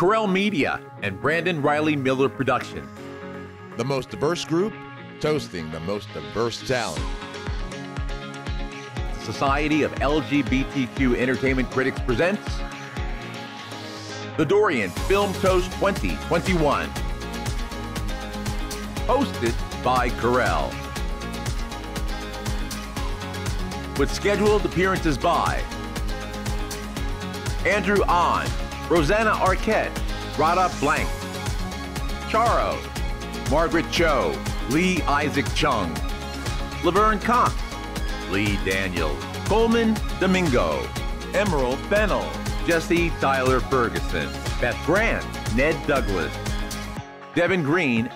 Carell Media and Brandon Riley Miller Production. The most diverse group, toasting the most diverse talent. The Society of LGBTQ Entertainment Critics presents the Dorians Film Toast 2021. Hosted by Carell. With scheduled appearances by Andrew Ahn, Rosanna Arquette, Radha Blank, Charo, Margaret Cho, Lee Isaac Chung, Laverne Cox, Lee Daniels, Colman Domingo, Emerald Fennell, Jesse Tyler Ferguson, Beth Grant, Ned Douglas, Devin Green,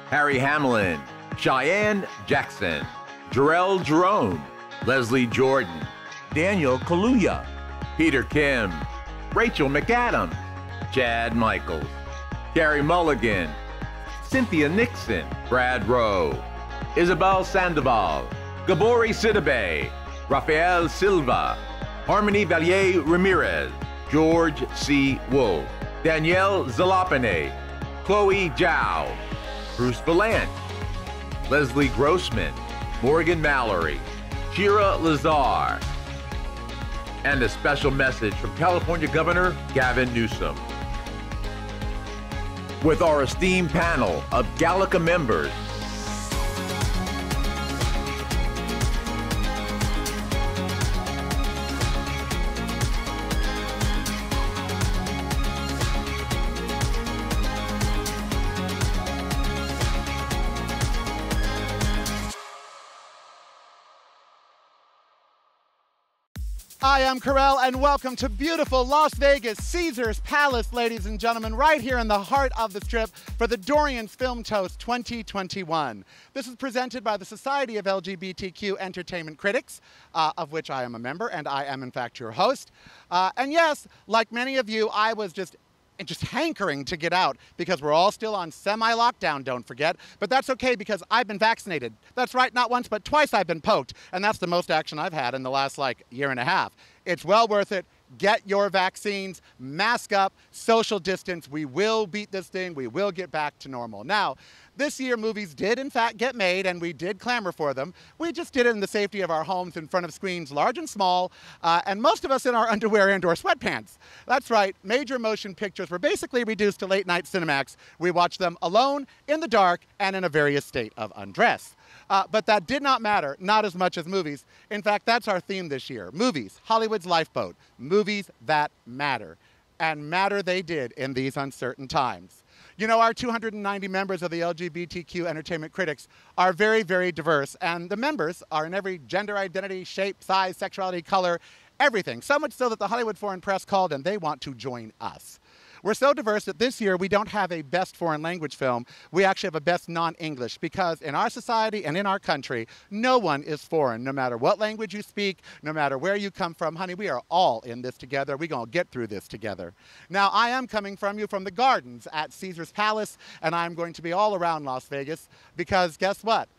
Harry Hamlin, Cheyenne Jackson, Jharell Jerome, Leslie Jordan, Daniel Kaluuya, Peter Kim, Rachel McAdams, Chad Michaels, Carey Mulligan, Cynthia Nixon, Brad Rowe, Isabel Sandoval, Gabourey Sidibe, Raphael Silva, Harmony Valier Ramirez, George C. Wolfe, Danielle Zalapane, Chloé Zhao, Bruce Valant, Leslie Grossman, Morgan Mallory, Shira Lazar, and a special message from California Governor Gavin Newsom. With our esteemed panel of Gallica members, Hi, I'm Carell, and welcome to beautiful Las Vegas, Caesars Palace, ladies and gentlemen, right here in the heart of the Strip for the Dorians Film Toast 2021. This is presented by the Society of LGBTQ Entertainment Critics, of which I am a member, and I am, in fact, your host. And yes, like many of you, I was just hankering to get out because we're all still on semi-lockdown, don't forget. But that's okay because I've been vaccinated. That's right, not once, but twice I've been poked. And that's the most action I've had in the last, year and a half. It's well worth it. Get your vaccines, mask up, social distance. We will beat this thing. We will get back to normal. Now, this year, movies did, in fact, get made, and we did clamor for them. We just did it in the safety of our homes in front of screens large and small, and most of us in our underwear and or sweatpants. That's right, major motion pictures were basically reduced to late-night Cinemax. We watched them alone, in the dark, and in a various state of undress. But that did not matter, not as much as movies. In fact, that's our theme this year. Movies, Hollywood's lifeboat. Movies that matter. And matter they did in these uncertain times. You know, our 290 members of the LGBTQ Entertainment Critics are very, very diverse, and the members are in every gender identity, shape, size, sexuality, color, everything. So much so that the Hollywood Foreign Press called and they want to join us. We're so diverse that this year we don't have a best foreign language film. We actually have a best non-English because in our society and in our country, no one is foreign, no matter what language you speak, no matter where you come from. Honey, we are all in this together. We're going to get through this together. Now, I am coming from you from the gardens at Caesars Palace, and I'm going to be all around Las Vegas because guess what?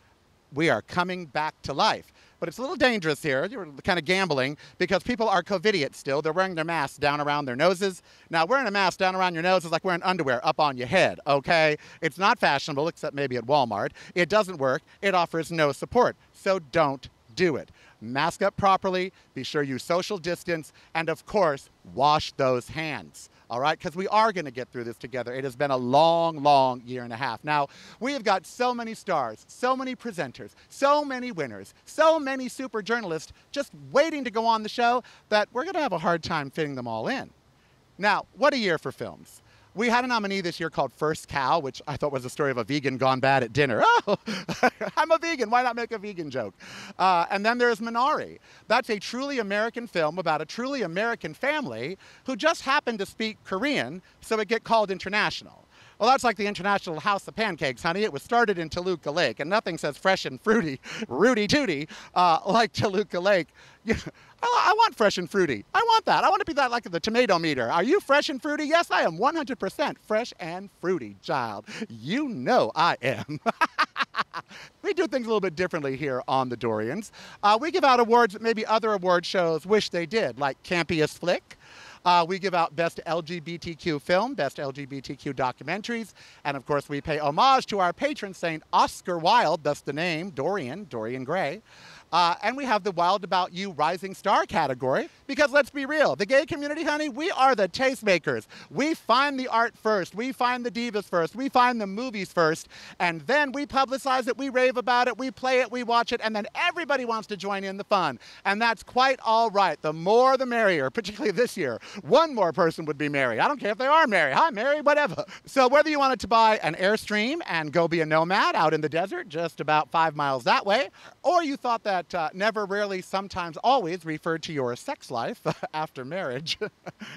We are coming back to life. But it's a little dangerous here. You're kind of gambling because people are COVIDiot still. They're wearing their masks down around their noses. Now, wearing a mask down around your nose is like wearing underwear up on your head, okay? It's not fashionable, except maybe at Walmart. It doesn't work. It offers no support. So don't do it. Mask up properly, be sure you social distance, and of course, wash those hands. All right, because we are going to get through this together. It has been a long, long year and a half. Now, we have got so many stars, so many presenters, so many winners, so many super journalists just waiting to go on the show that we're going to have a hard time fitting them all in. Now, what a year for films. We had a nominee this year called First Cow, which I thought was the story of a vegan gone bad at dinner. Oh, I'm a vegan. Why not make a vegan joke? And then there's Minari. That's a truly American film about a truly American family who just happened to speak Korean, so it get called international. Well, that's like the International House of Pancakes, honey. It was started in Toluca Lake, and nothing says fresh and fruity, Rudy Tooty, like Toluca Lake. I want fresh and fruity. I want that. I want to be that like the tomato meter. Are you fresh and fruity? Yes, I am 100% fresh and fruity, child. You know I am. We do things a little bit differently here on the Dorians. We give out awards that maybe other award shows wish they did, like Campiest Flick, We give out Best LGBTQ Film, Best LGBTQ Documentaries, and of course we pay homage to our patron saint Oscar Wilde, thus the name, Dorian Gray. And we have the Wild About You Rising Star category, because let's be real, the gay community, honey, we are the tastemakers. We find the art first, we find the divas first, we find the movies first, and then we publicize it, we rave about it, we play it, we watch it, and then everybody wants to join in the fun. And that's quite all right. The more the merrier, particularly this year. One more person would be merry. I don't care if they are merry. Hi, Mary, whatever. So whether you wanted to buy an Airstream and go be a nomad out in the desert, just about 5 miles that way, or you thought that never, rarely, sometimes, always referred to your sex life after marriage.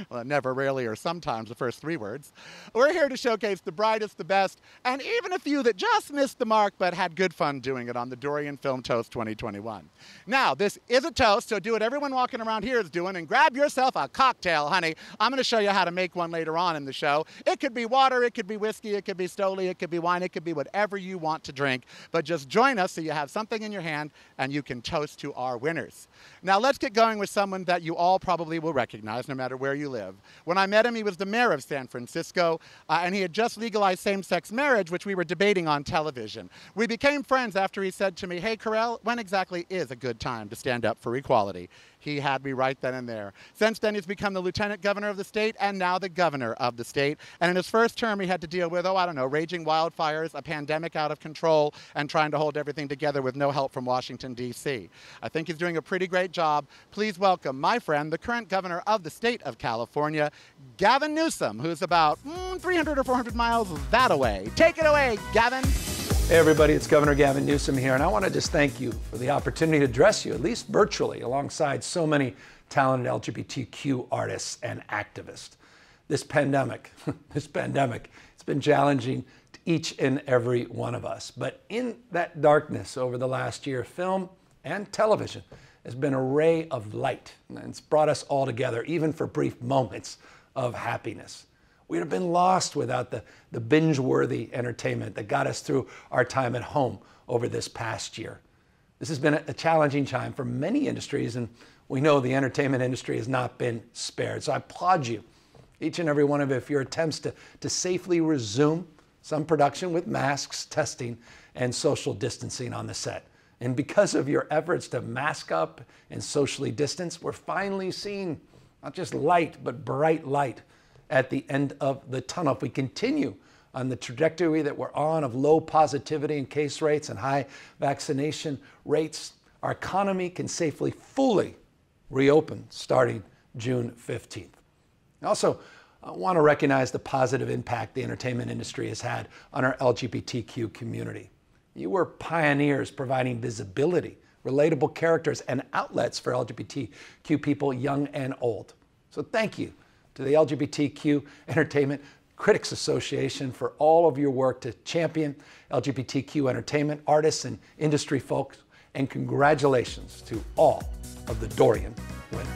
Well, never, rarely, or sometimes, the first 3 words. We're here to showcase the brightest, the best, and even a few that just missed the mark but had good fun doing it on the Dorian Film Toast 2021. Now, this is a toast, so do what everyone walking around here is doing and grab yourself a cocktail, honey. I'm going to show you how to make one later on in the show. It could be water, it could be whiskey, it could be Stoli, it could be wine, it could be whatever you want to drink, but just join us so you have something in your hand and you can toast to our winners. Now let's get going with someone that you all probably will recognize no matter where you live. When I met him, he was the mayor of San Francisco, and he had just legalized same-sex marriage, which we were debating on television. We became friends after he said to me, "Hey, Carell, when exactly is a good time to stand up for equality?" He had me right then and there. Since then, he's become the lieutenant governor of the state and now the governor of the state. And in his first term, he had to deal with, I don't know, raging wildfires, a pandemic out of control, and trying to hold everything together with no help from Washington, D.C. I think he's doing a pretty great job. Please welcome my friend, the current governor of the state of California, Gavin Newsom, who's about 300 or 400 miles that away. Take it away, Gavin. Hey everybody, it's Governor Gavin Newsom here, and I want to just thank you for the opportunity to address you, at least virtually, alongside so many talented LGBTQ artists and activists. This pandemic, it's been challenging to each and every one of us. But in that darkness over the last year, film and television has been a ray of light, and it's brought us all together, even for brief moments of happiness. We'd have been lost without the binge-worthy entertainment that got us through our time at home over this past year. This has been a challenging time for many industries, and we know the entertainment industry has not been spared. So I applaud you, each and every one of you, for your attempts to safely resume some production with masks, testing, and social distancing on the set. And because of your efforts to mask up and socially distance, we're finally seeing not just light, but bright light at the end of the tunnel. If we continue on the trajectory that we're on of low positivity and case rates and high vaccination rates, our economy can safely, fully reopen starting June 15th. I also want to recognize the positive impact the entertainment industry has had on our LGBTQ community. You were pioneers providing visibility, relatable characters, and outlets for LGBTQ people, young and old. So thank you to the LGBTQ Entertainment Critics Association for all of your work to champion LGBTQ entertainment artists and industry folks, and congratulations to all of the Dorian winners.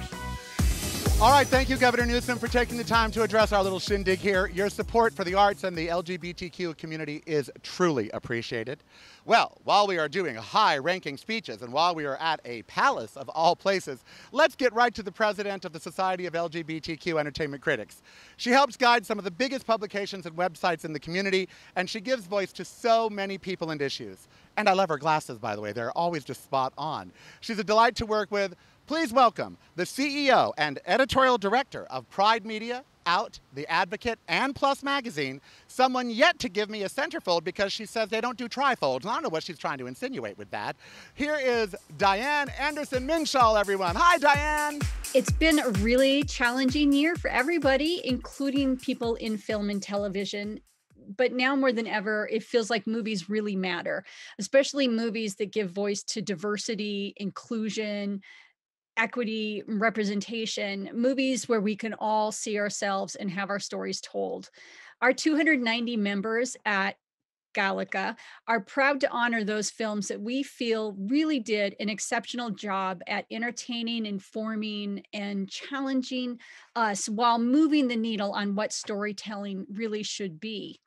All right, thank you, Governor Newsom, for taking the time to address our little shindig here. Your support for the arts and the LGBTQ community is truly appreciated. Well, while we are doing high-ranking speeches and while we are at a palace of all places, let's get right to the president of the Society of LGBTQ Entertainment Critics. She helps guide some of the biggest publications and websites in the community, and she gives voice to so many people and issues. And I love her glasses, by the way. They're always just spot on. She's a delight to work with. Please welcome the CEO and editorial director of Pride Media, Out, The Advocate, and Plus Magazine, someone yet to give me a centerfold because she says they don't do trifolds. And I don't know what she's trying to insinuate with that. Here is Diane Anderson-Minshall, everyone. Hi, Diane. It's been a really challenging year for everybody, including people in film and television. But now more than ever, it feels like movies really matter, especially movies that give voice to diversity, inclusion, equity, representation, movies where we can all see ourselves and have our stories told. Our 290 members at Gallica are proud to honor those films that we feel really did an exceptional job at entertaining, informing, and challenging us while moving the needle on what storytelling really should be.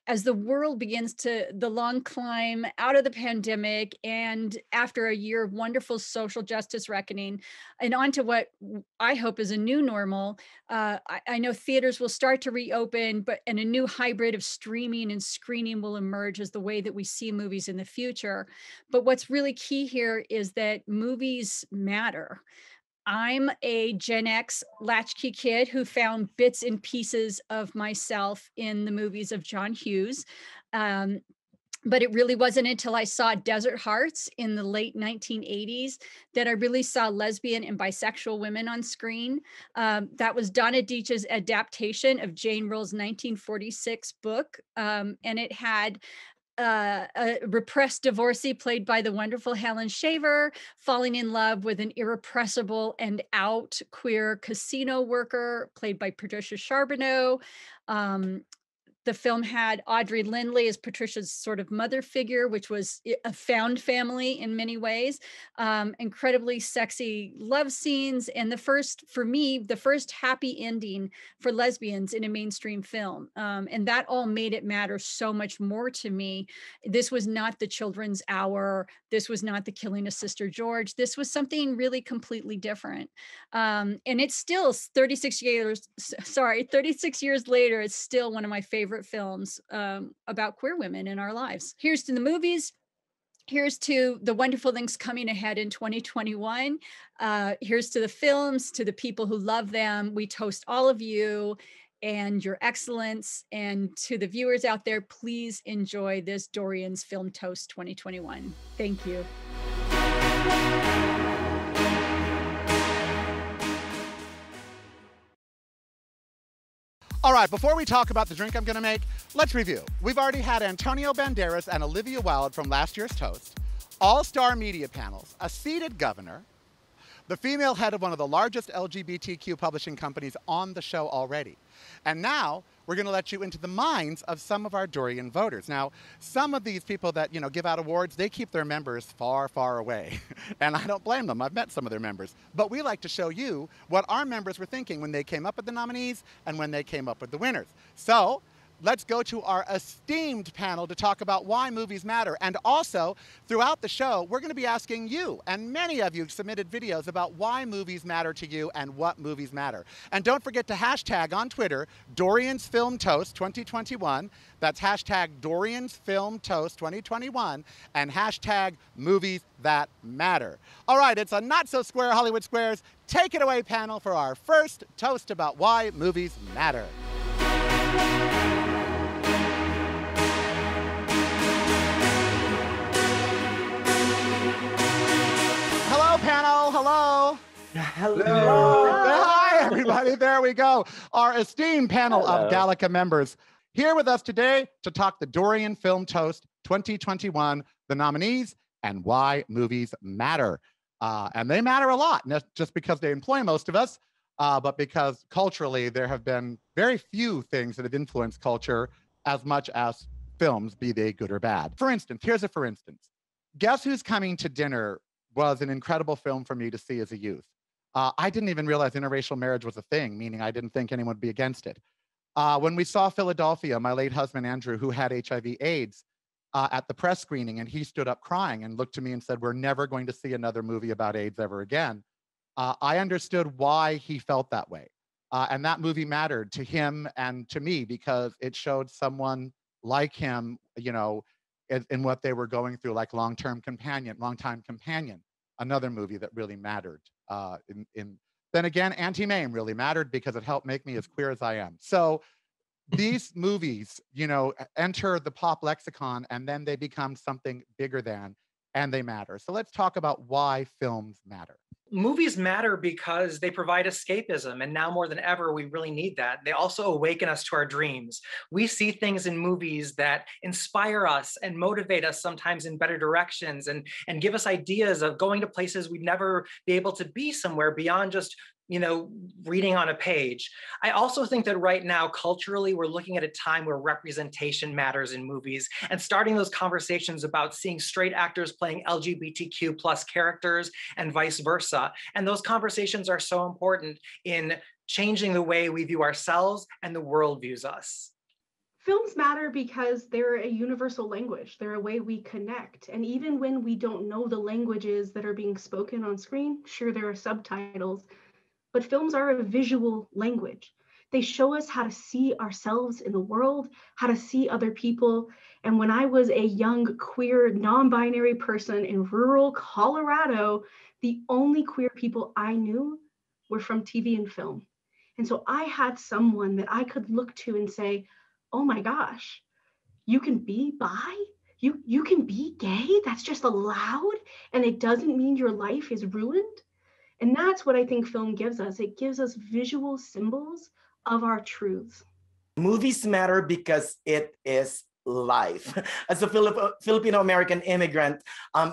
as the world begins the long climb out of the pandemic, and after a year of wonderful social justice reckoning and onto what I hope is a new normal, I know theaters will start to reopen, and a new hybrid of streaming and screening will emerge as the way that we see movies in the future. But what's really key here is that movies matter. I'm a Gen X latchkey kid who found bits and pieces of myself in the movies of John Hughes. But it really wasn't until I saw Desert Hearts in the late 1980s that I really saw lesbian and bisexual women on screen. That was Donna Deitch's adaptation of Jane Rowell's 1946 book. And it had a repressed divorcee played by the wonderful Helen Shaver falling in love with an irrepressible and out queer casino worker played by Patricia Charbonneau. The film had Audrey Lindley as Patricia's sort of mother figure, which was a found family in many ways. Incredibly sexy love scenes. And for me, the first happy ending for lesbians in a mainstream film. And that all made it matter so much more to me. This was not The Children's Hour. This was not The Killing of Sister George. This was something really completely different. And it's still 36 years later, it's still one of my favorite films about queer women in our lives. Here's to the movies. Here's to the wonderful things coming ahead in 2021. Here's to the films, to the people who love them. We toast all of you and your excellence. And to the viewers out there, please enjoy this Dorians Film Toast 2021. Thank you. All right, before we talk about the drink I'm going to make, let's review. We've already had Antonio Banderas and Olivia Wilde from last year's Toast, all-star media panels, a seated governor, the female head of one of the largest LGBTQ publishing companies on the show already. And now we're going to let you into the minds of some of our Dorian voters. Now, some of these people that, give out awards, they keep their members far, far away. And I don't blame them. I've met some of their members. But we like to show you what our members were thinking when they came up with the nominees and when they came up with the winners. So let's go to our esteemed panel to talk about why movies matter. And also, throughout the show, we're going to be asking you, and many of you submitted videos about why movies matter to you and what movies matter. And don't forget to hashtag on Twitter, Dorians Film Toast 2021. That's hashtag Dorians Film Toast 2021 and hashtag Movies That Matter. All right, it's a not-so-square Hollywood Squares. Take it away, panel, for our first toast about why movies matter. Panel, hello. Hello. Hi, everybody. There we go. Our esteemed panel of Gallica members here with us today to talk the Dorian Film Toast 2021, the nominees, and why movies matter. And they matter a lot, not just because they employ most of us, but because culturally there have been very few things that have influenced culture as much as films, be they good or bad. For instance, here's a for instance. Guess Who's Coming to Dinner was an incredible film for me to see as a youth. I didn't even realize interracial marriage was a thing, meaning I didn't think anyone would be against it. When we saw Philadelphia, my late husband, Andrew, who had HIV/AIDS, at the press screening, and he stood up crying and looked to me and said, "We're never going to see another movie about AIDS ever again." I understood why he felt that way. And that movie mattered to him and to me because it showed someone like him, in what they were going through, like Longtime Companion, another movie that really mattered. Then again, Anti-Mame really mattered because it helped make me as queer as I am. So these movies, enter the pop lexicon and then they become something bigger than, and they matter. So let's talk about why films matter. Movies matter because they provide escapism, and now more than ever, we really need that. They also awaken us to our dreams. We see things in movies that inspire us and motivate us sometimes in better directions and give us ideas of going to places we'd never be able to be somewhere beyond just reading on a page. I also think that right now, culturally, we're looking at a time where representation matters in movies and starting those conversations about seeing straight actors playing LGBTQ plus characters and vice versa. And those conversations are so important in changing the way we view ourselves and the world views us. Films matter because they're a universal language. They're a way we connect. And even when we don't know the languages that are being spoken on screen, sure, there are subtitles, but films are a visual language. They show us how to see ourselves in the world, how to see other people. And when I was a young, queer, non-binary person in rural Colorado, the only queer people I knew were from TV and film. And so I had someone that I could look to and say, oh my gosh, you can be bi? You can be gay? That's just allowed? And it doesn't mean your life is ruined? And that's what I think film gives us. It gives us visual symbols of our truths. Movies matter because it is life. As a Filipino-American immigrant,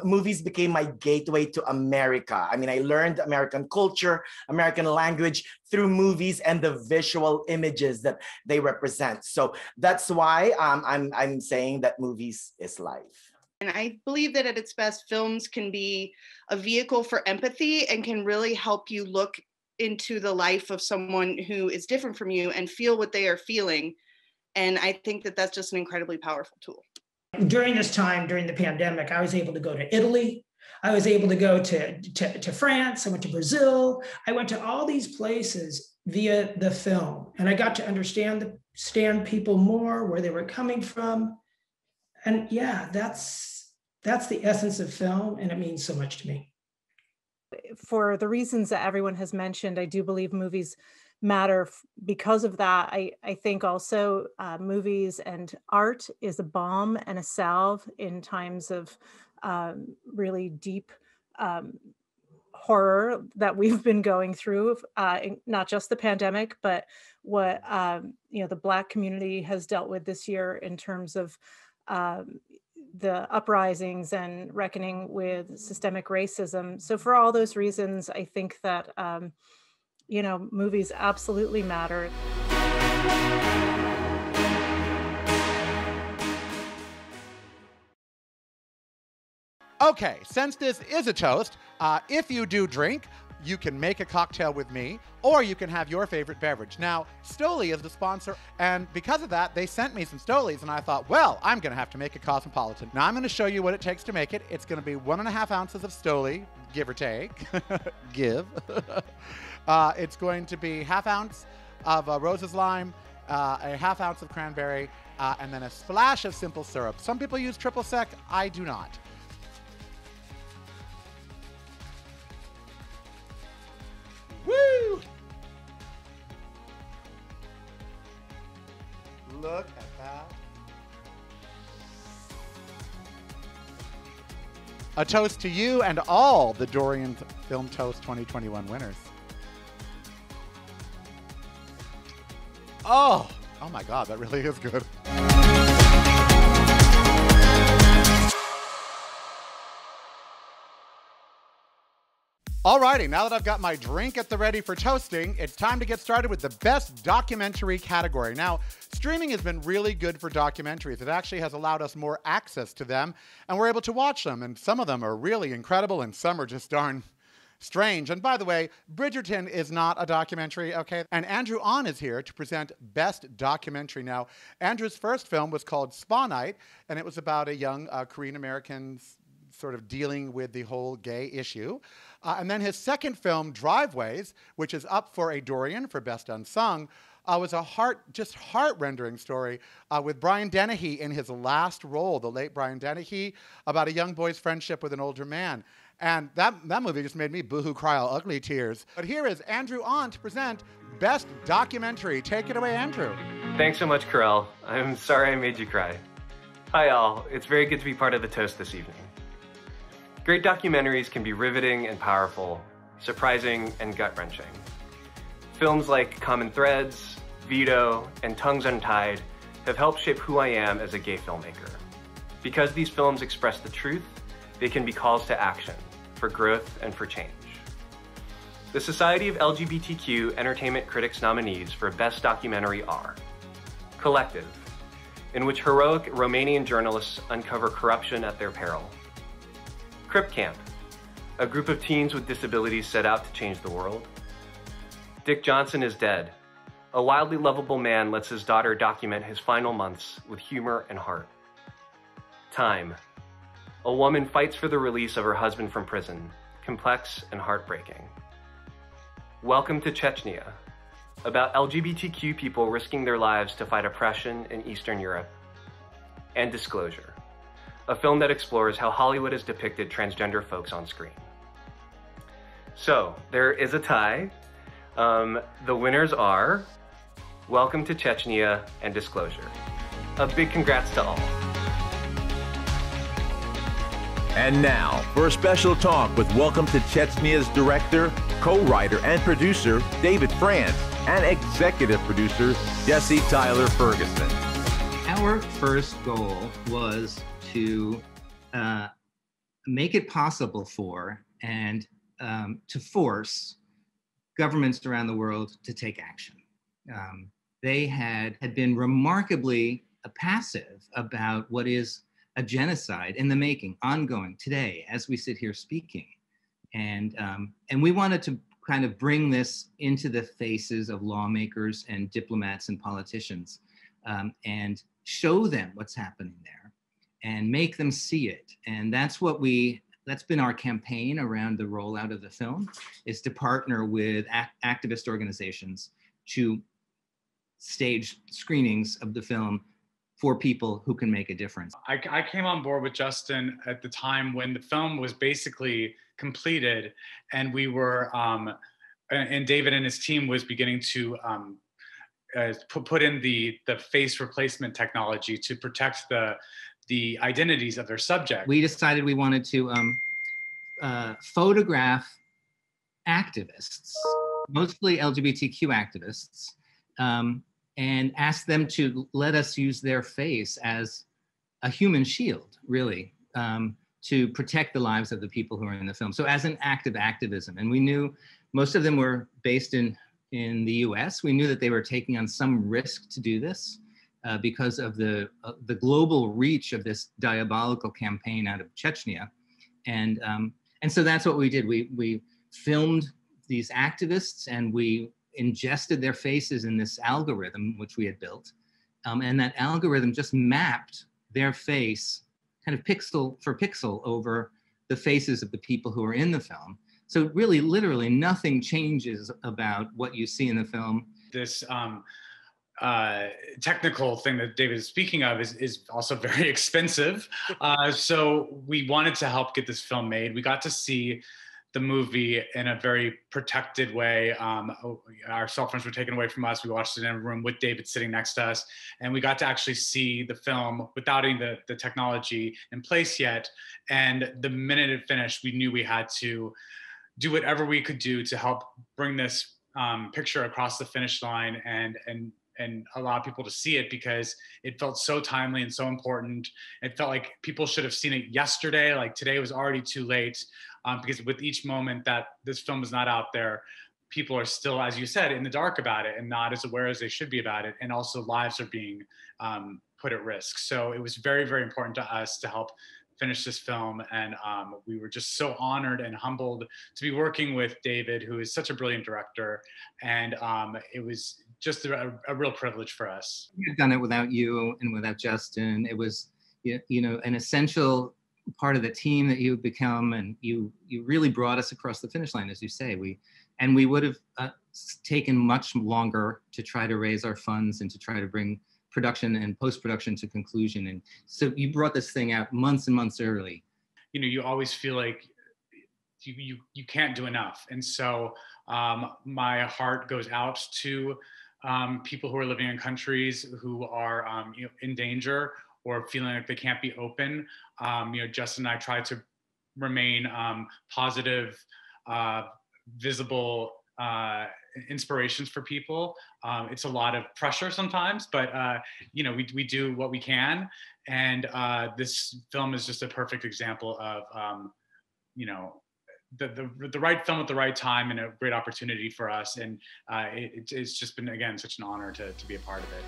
movies became my gateway to America. I mean, I learned American culture, American language through movies and the visual images that they represent. So that's why I'm saying that movies is life. And I believe that at its best, films can be a vehicle for empathy and can really help you look into the life of someone who is different from you and feel what they are feeling. And I think that that's just an incredibly powerful tool. During this time, during the pandemic, I was able to go to Italy. I was able to go to France. I went to Brazil. I went to all these places via the film. And I got to understand people more, where they were coming from. And yeah, that's the essence of film, and it means so much to me. For the reasons that everyone has mentioned, I do believe movies matter because of that. I think also movies and art is a balm and a salve in times of really deep horror that we've been going through, not just the pandemic, but what the Black community has dealt with this year in terms of the uprisings and reckoning with systemic racism. So for all those reasons, I think that, movies absolutely matter. Okay, since this is a toast, if you do drink, you can make a cocktail with me, or you can have your favorite beverage. Now, Stoli is the sponsor, and because of that, they sent me some Stolis, and I thought, well, I'm gonna have to make a Cosmopolitan. Now, I'm gonna show you what it takes to make it. It's gonna be 1.5 ounces of Stoli, give or take, give. It's going to be 1/2 ounce of Rose's Lime, a 1/2 ounce of cranberry, and then a splash of simple syrup. Some people use triple sec, I do not. Woo! Look at that. A toast to you and all the Dorians Film Toast 2021 winners. Oh my God, that really is good. Alrighty, now that I've got my drink at the ready for toasting, it's time to get started with the best documentary category. Now, streaming has been really good for documentaries. It actually has allowed us more access to them, and we're able to watch them, and some of them are really incredible, and some are just darn strange. And by the way, Bridgerton is not a documentary, okay? And Andrew Ahn is here to present Best Documentary. Now, Andrew's first film was called Spa Night, and it was about a young Korean-American sort of dealing with the whole gay issue. And then his second film, Driveways, which is up for a Dorian for Best Unsung, was a heart-rendering story with Brian Dennehy in his last role, the late Brian Dennehy, about a young boy's friendship with an older man. And that movie just made me boohoo cry all ugly tears. But here is Andrew Ahn to present Best Documentary. Take it away, Andrew. Thanks so much, Carell. I'm sorry I made you cry. Hi, all. It's very good to be part of the toast this evening. Great documentaries can be riveting and powerful, surprising and gut-wrenching. Films like Common Threads, Veto, and Tongues Untied have helped shape who I am as a gay filmmaker. Because these films express the truth, they can be calls to action, for growth and for change. The Society of LGBTQ Entertainment Critics nominees for Best Documentary are Collective, in which heroic Romanian journalists uncover corruption at their peril. Crip Camp, a group of teens with disabilities set out to change the world. Dick Johnson is Dead, a wildly lovable man lets his daughter document his final months with humor and heart. Time. A woman fights for the release of her husband from prison, complex and heartbreaking. Welcome to Chechnya, about LGBTQ people risking their lives to fight oppression in Eastern Europe. And Disclosure, a film that explores how Hollywood has depicted transgender folks on screen. So, there is a tie. The winners are Welcome to Chechnya and Disclosure. A big congrats to all. And now, for a special talk with Welcome to Chechnya's director, co-writer, and producer, David France, and executive producer, Jesse Tyler Ferguson. Our first goal was to make it possible for and to force governments around the world to take action. They had been remarkably passive about what is a genocide in the making, ongoing today as we sit here speaking. And we wanted to kind of bring this into the faces of lawmakers and diplomats and politicians and show them what's happening there and make them see it. And that's been our campaign around the rollout of the film, is to partner with activist organizations to stage screenings of the film for people who can make a difference. I came on board with Justin at the time when the film was basically completed, and we were, and David and his team was beginning to put in the face replacement technology to protect the identities of their subject. We decided we wanted to photograph activists, mostly LGBTQ activists, and ask them to let us use their face as a human shield, really, to protect the lives of the people who are in the film. So as an act of activism, and we knew most of them were based in the US. We knew that they were taking on some risk to do this because of the global reach of this diabolical campaign out of Chechnya. And so that's what we did. We filmed these activists and we ingested their faces in this algorithm, which we had built. And that algorithm just mapped their face kind of pixel for pixel over the faces of the people who are in the film. So really, literally nothing changes about what you see in the film. This technical thing that David is speaking of is also very expensive. So we wanted to help get this film made. We got to see the movie in a very protected way. Our cell phones were taken away from us. We watched it in a room with David sitting next to us, and we got to actually see the film without any of the technology in place yet. And the minute it finished, we knew we had to do whatever we could do to help bring this picture across the finish line and allow people to see it, because it felt so timely and so important. It felt like people should have seen it yesterday. Like today was already too late, because with each moment that this film is not out there, people are still, as you said, in the dark about it and not as aware as they should be about it. And also lives are being put at risk. So it was very, very important to us to help finish this film. And we were just so honored and humbled to be working with David, who is such a brilliant director. And it was just a real privilege for us. We had done it without you and without Justin. It was, you know, an essential part of the team that you've become, and you really brought us across the finish line, as you say. We would have taken much longer to try to raise our funds and to try to bring production and post-production to conclusion. And so you brought this thing out months and months early. You know, you always feel like you can't do enough. And so my heart goes out to people who are living in countries who are in danger or feeling like they can't be open. Justin and I try to remain positive, visible inspirations for people. It's a lot of pressure sometimes, but we do what we can. And this film is just a perfect example of the right film at the right time and a great opportunity for us. And it's just been, again, such an honor to be a part of it.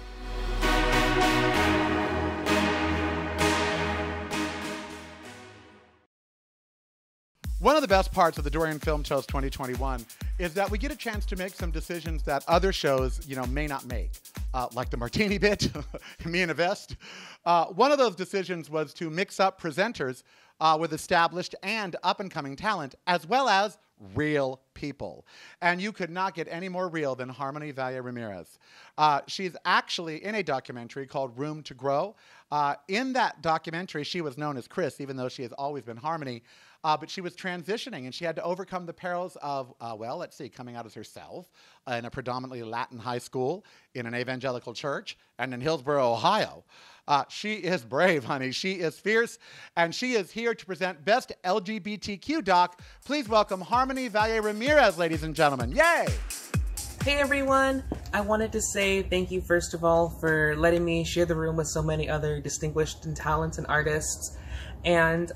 One of the best parts of the Dorian Film Toast 2021 is that we get a chance to make some decisions that other shows, may not make, like the martini bit, me in a vest. One of those decisions was to mix up presenters with established and up-and-coming talent, as well as real people. And you could not get any more real than Harmony Valle Ramirez. She's actually in a documentary called Room to Grow. In that documentary, she was known as Chris, even though she has always been Harmony. But she was transitioning, and she had to overcome the perils of, coming out as herself in a predominantly Latin high school, in an evangelical church, and in Hillsboro, Ohio. She is brave, honey. She is fierce, and she is here to present Best LGBTQ Doc. Please welcome Harmony Valle Ramirez, ladies and gentlemen. Yay! Hey everyone! I wanted to say thank you first of all for letting me share the room with so many other distinguished and talented artists. And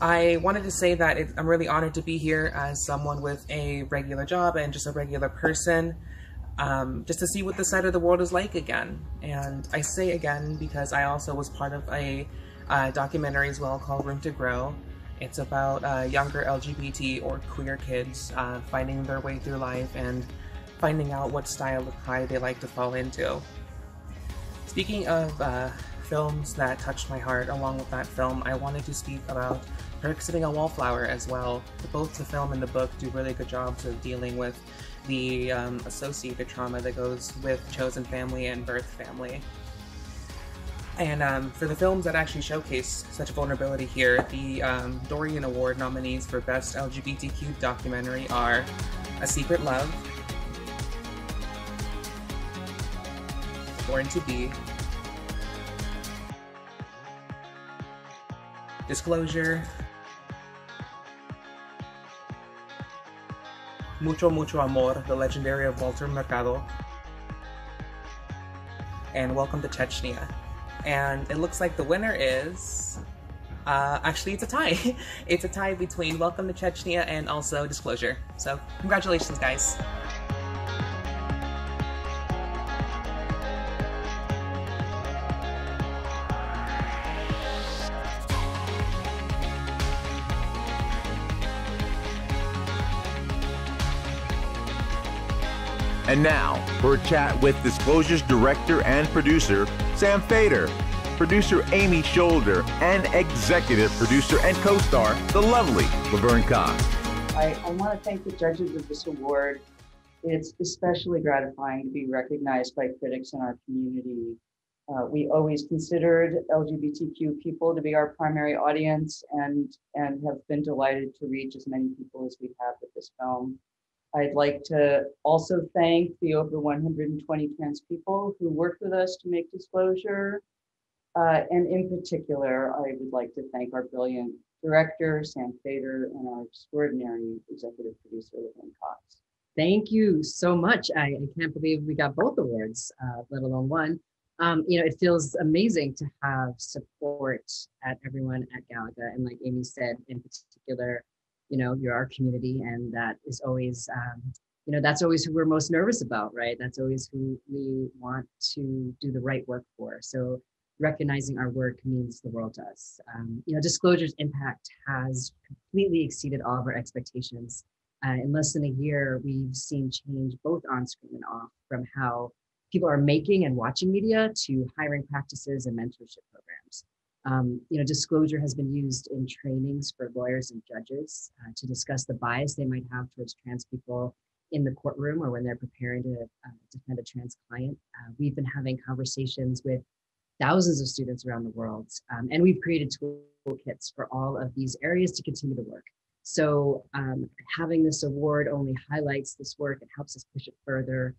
I wanted to say that I'm really honored to be here as someone with a regular job and just a regular person, just to see what this side of the world is like again. And I say again because I also was part of a documentary as well called Room to Grow. It's about younger LGBT or queer kids finding their way through life and finding out what style of pride they like to fall into. Speaking of films that touched my heart, along with that film, I wanted to speak about Her Sitting a Wallflower as well. Both the film and the book do really good jobs of dealing with the associated trauma that goes with chosen family and birth family. And for the films that actually showcase such vulnerability here, the Dorian Award nominees for Best LGBTQ Documentary are A Secret Love, Born to Be, Disclosure, Mucho Mucho Amor, The Legendary of Walter Mercado, and Welcome to Chechnya. And it looks like the winner is, actually it's a tie. It's a tie between Welcome to Chechnya and also Disclosure. So congratulations, guys. And now, for a chat with Disclosure's director and producer, Sam Fader, producer Amy Shoulder, and executive producer and co-star, the lovely Laverne Cox. I want to thank the judges of this award. It's especially gratifying to be recognized by critics in our community. We always considered LGBTQ people to be our primary audience and have been delighted to reach as many people as we have with this film. I'd like to also thank the over 120 trans people who worked with us to make Disclosure. And in particular, I would like to thank our brilliant director, Sam Fader, and our extraordinary executive producer, Laverne Cox. Thank you so much. I can't believe we got both awards, let alone one. It feels amazing to have support at everyone at Galaga. And like Amy said, in particular, you're our community, and that is always, that's always who we're most nervous about, right? That's always who we want to do the right work for. So recognizing our work means the world to us. Disclosure's impact has completely exceeded all of our expectations. In less than a year, we've seen change both on screen and off, from how people are making and watching media to hiring practices and mentorship programs. Disclosure has been used in trainings for lawyers and judges to discuss the bias they might have towards trans people in the courtroom or when they're preparing to defend a trans client. We've been having conversations with thousands of students around the world, and we've created toolkits for all of these areas to continue to work. So having this award only highlights this work and helps us push it further.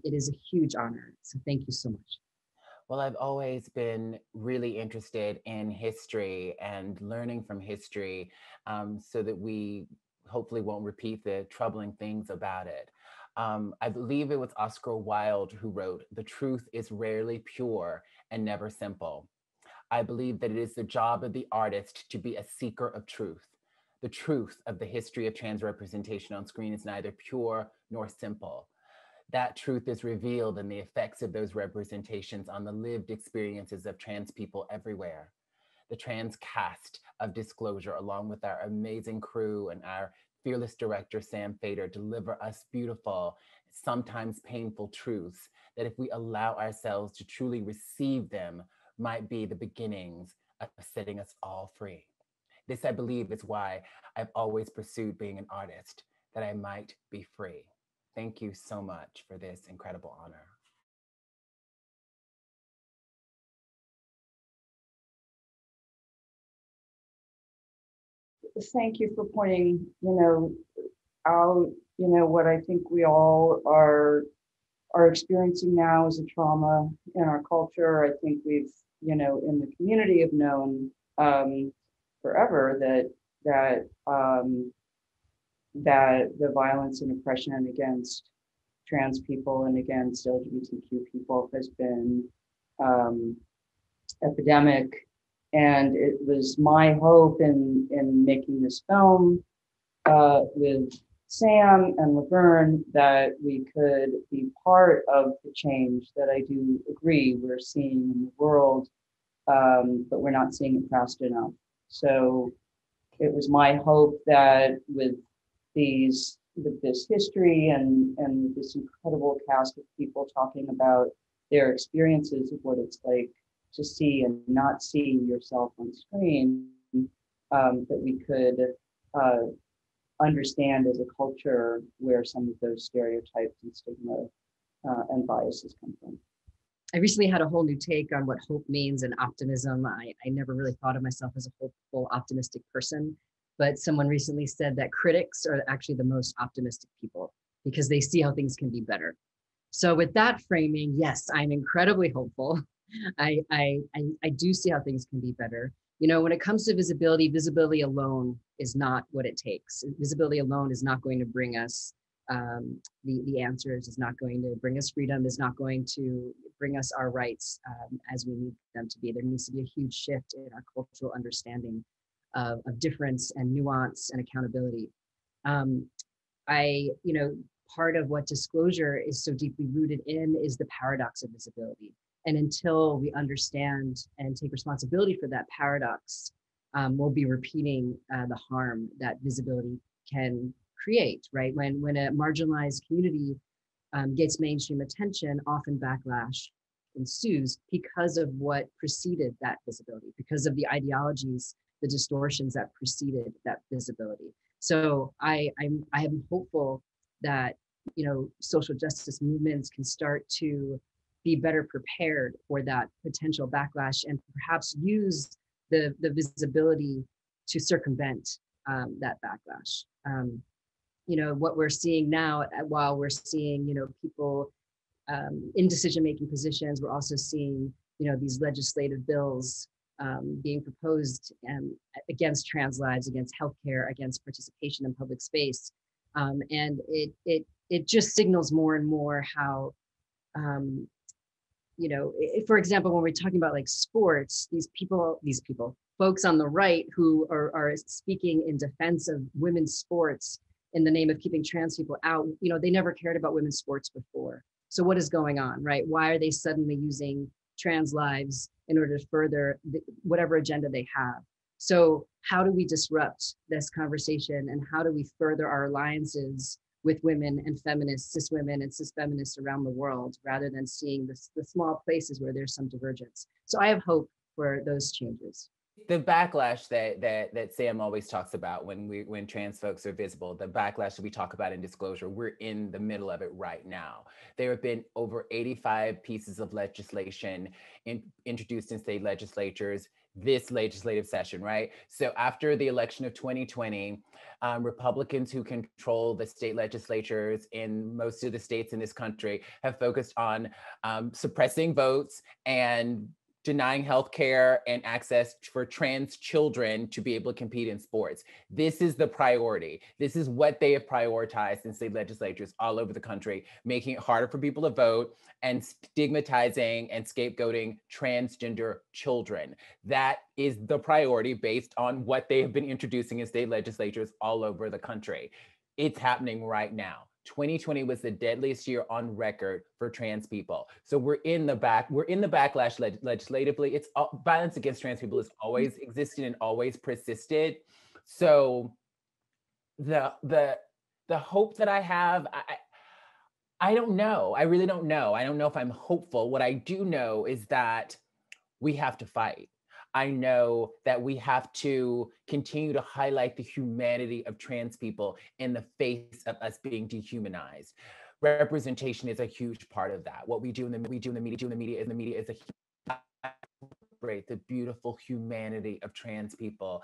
It is a huge honor. So thank you so much. Well, I've always been really interested in history and learning from history so that we hopefully won't repeat the troubling things about it. I believe it was Oscar Wilde who wrote, "The truth is rarely pure and never simple." I believe that it is the job of the artist to be a seeker of truth. The truth of the history of trans representation on screen is neither pure nor simple. That truth is revealed in the effects of those representations on the lived experiences of trans people everywhere. the trans cast of Disclosure, along with our amazing crew and our fearless director, Sam Fader, deliver us beautiful, sometimes painful truths that if we allow ourselves to truly receive them, might be the beginnings of setting us all free. This, I believe, is why I've always pursued being an artist, that I might be free. Thank you so much for this incredible honor. Thank you for pointing, out, what I think we all are experiencing now as a trauma in our culture. I think we've, in the community have known forever that the violence and oppression against trans people and against LGBTQ people has been epidemic. And it was my hope in making this film with Sam and Laverne that we could be part of the change that I do agree we're seeing in the world, but we're not seeing it fast enough. So it was my hope that with this history and with this incredible cast of people talking about their experiences of what it's like to see and not see yourself on screen, that we could understand as a culture where some of those stereotypes and stigma and biases come from. I recently had a whole new take on what hope means and optimism. I never really thought of myself as a hopeful, optimistic person, but someone recently said that critics are actually the most optimistic people because they see how things can be better. So with that framing, yes, I'm incredibly hopeful. I do see how things can be better. When it comes to visibility, visibility alone is not what it takes. Visibility alone is not going to bring us the answers, is not going to bring us freedom, is not going to bring us our rights as we need them to be. There needs to be a huge shift in our cultural understanding of difference and nuance and accountability. Part of what Disclosure is so deeply rooted in is the paradox of visibility. And until we understand and take responsibility for that paradox, we'll be repeating the harm that visibility can create, right? When a marginalized community gets mainstream attention, often backlash ensues because of what preceded that visibility, because of the ideologies, the distortions that preceded that visibility. So I am hopeful that social justice movements can start to be better prepared for that potential backlash and perhaps use the visibility to circumvent that backlash. What we're seeing now, while we're seeing people in decision-making positions, we're also seeing these legislative bills being proposed against trans lives, against healthcare, against participation in public space, and it just signals more and more how. For example, when we're talking about like sports, these folks on the right who are speaking in defense of women's sports in the name of keeping trans people out, they never cared about women's sports before. So what is going on, right? Why are they suddenly using trans lives in order to further whatever agenda they have? So how do we disrupt this conversation and how do we further our alliances with women and feminists, cis women and cis feminists around the world, rather than seeing the small places where there's some divergence? So I have hope for those changes. The backlash that Sam always talks about when trans folks are visible, the backlash that we talk about in Disclosure, we're in the middle of it right now. There have been over 85 pieces of legislation introduced in state legislatures this legislative session, right? So after the election of 2020, Republicans who control the state legislatures in most of the states in this country have focused on suppressing votes and denying healthcare and access for trans children to be able to compete in sports. This is the priority. This is what they have prioritized in state legislatures all over the country, making it harder for people to vote and stigmatizing and scapegoating transgender children. That is the priority based on what they have been introducing in state legislatures all over the country. It's happening right now. 2020 was the deadliest year on record for trans people. So we're in the backlash legislatively. It's violence against trans people has always existed and always persisted. So the hope that I have, I don't know. I really don't know. I don't know if I'm hopeful. What I do know is that we have to fight. I know that we have to continue to highlight the humanity of trans people in the face of us being dehumanized. Representation is a huge part of that. What we do in the media is a celebrate the beautiful humanity of trans people.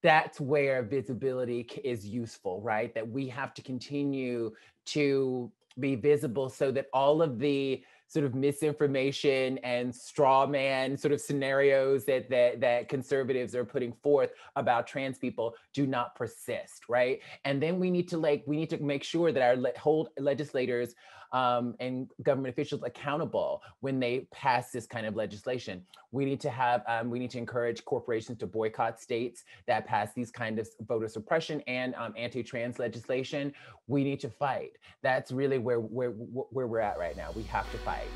That's where visibility is useful, right? That we have to continue to be visible so that all of the sort of misinformation and straw man sort of scenarios that conservatives are putting forth about trans people do not persist, right? And then we need to make sure that hold legislators and government officials accountable when they pass this kind of legislation. We need to encourage corporations to boycott states that pass these kind of voter suppression and anti-trans legislation. We need to fight. That's really where we're at right now. We have to fight.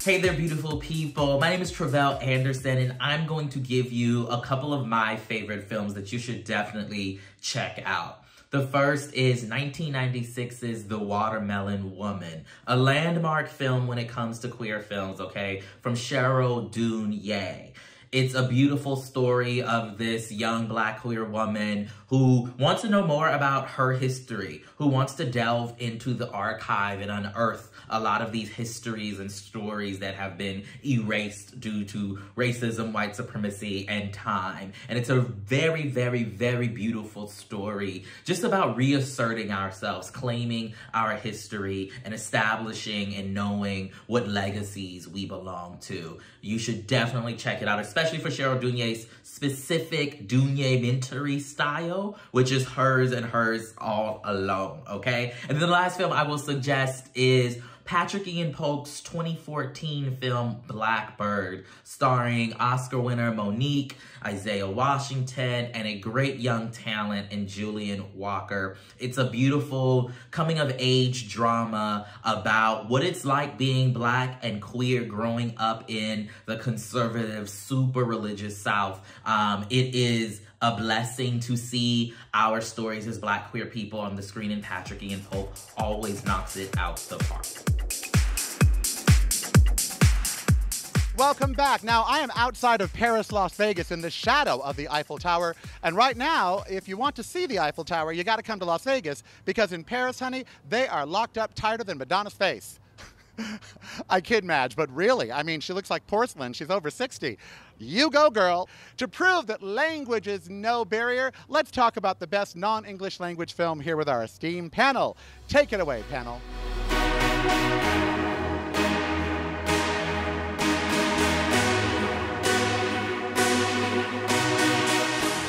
Hey there, beautiful people. My name is Travell Anderson, and I'm going to give you a couple of my favorite films that you should definitely check out. The first is 1996's The Watermelon Woman, a landmark film when it comes to queer films, okay, from Cheryl Dunye. It's a beautiful story of this young Black queer woman who wants to know more about her history, who wants to delve into the archive and unearth a lot of these histories and stories that have been erased due to racism, white supremacy, and time. And it's a very, very, very beautiful story just about reasserting ourselves, claiming our history, and establishing and knowing what legacies we belong to. You should definitely check it out, especially for Cheryl Dunye's specific Dunye-mentary style, which is hers and hers all alone, okay? And then the last film I will suggest is Patrick Ian Polk's 2014 film Blackbird, starring Oscar winner Monique, Isaiah Washington, and a great young talent in Julian Walker. It's a beautiful coming-of-age drama about what it's like being Black and queer growing up in the conservative, super religious South. It is a blessing to see our stories as Black queer people on the screen, and Patrick Ian Polk always knocks it out the park. Welcome back. Now, I am outside of Paris, Las Vegas, in the shadow of the Eiffel Tower. And right now, if you want to see the Eiffel Tower, you got to come to Las Vegas, because in Paris, honey, they are locked up tighter than Madonna's face. I kid, Madge, but really, I mean, she looks like porcelain. She's over 60. You go, girl. To prove that language is no barrier, let's talk about the best non-English language film here with our esteemed panel. Take it away, panel.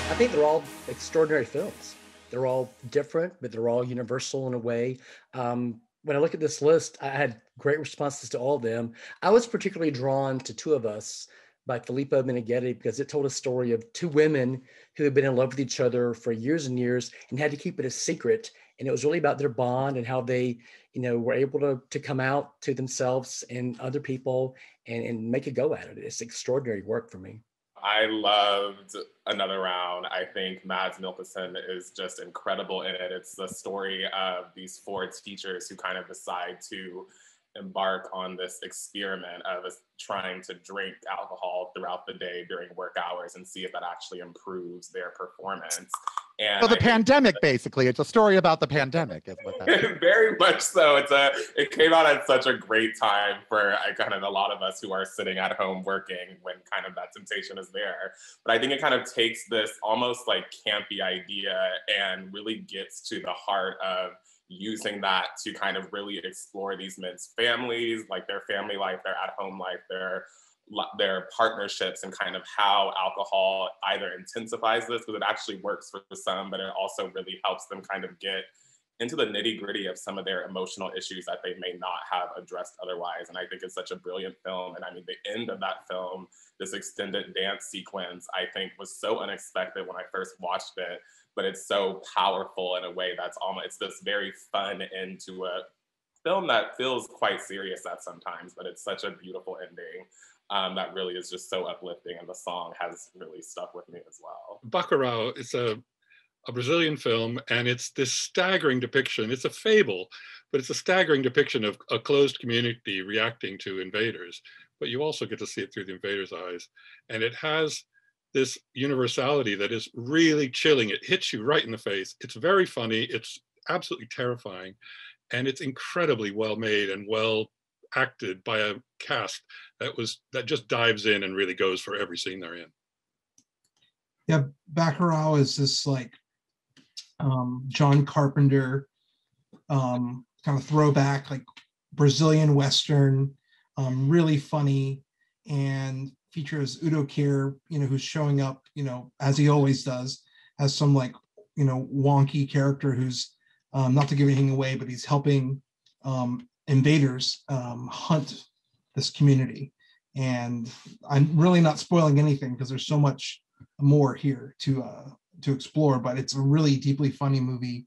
I think they're all extraordinary films. They're all different, but they're all universal in a way. When I look at this list, I had great responses to all of them. I was particularly drawn to Two of Us by Filippo Meneghetti, because it told a story of two women who had been in love with each other for years and years and had to keep it a secret. And it was really about their bond and how they, were able to come out to themselves and other people and make a go at it. It's extraordinary work for me. I loved Another Round. I think Mads Mikkelsen is just incredible in it. It's the story of these four teachers who kind of decide to embark on this experiment of trying to drink alcohol throughout the day during work hours and see if that actually improves their performance. And so the pandemic, basically, it's a story about the pandemic, is what that is. Very much so. It came out at such a great time for kind of a lot of us who are sitting at home working when kind of that temptation is there. But I think it kind of takes this almost like campy idea and really gets to the heart of using that to kind of really explore these men's families, like their family life, their at-home life, their partnerships, and kind of how alcohol either intensifies this, because it actually works for some, but it also really helps them kind of get into the nitty gritty of some of their emotional issues that they may not have addressed otherwise. And I think it's such a brilliant film. And I mean, the end of that film, this extended dance sequence, I think was so unexpected when I first watched it, but it's so powerful in a way that's almost, it's this very fun end to a film that feels quite serious at sometimes, but it's such a beautiful ending that really is just so uplifting. And the song has really stuck with me as well. Bacurau is a Brazilian film, and it's this staggering depiction. It's a fable, but it's a staggering depiction of a closed community reacting to invaders. But you also get to see it through the invaders' eyes. And it has this universality that is really chilling. It hits you right in the face. It's very funny. It's absolutely terrifying. And it's incredibly well made and well acted by a cast that just dives in and really goes for every scene they're in. Yeah, Bacurau is this like John Carpenter kind of throwback, like Brazilian Western, really funny, and features Udo Kier, who's showing up, as he always does, as some like, wonky character who's not to give anything away, but he's helping invaders hunt this community. And I'm really not spoiling anything because there's so much more here to explore, but it's a really deeply funny movie,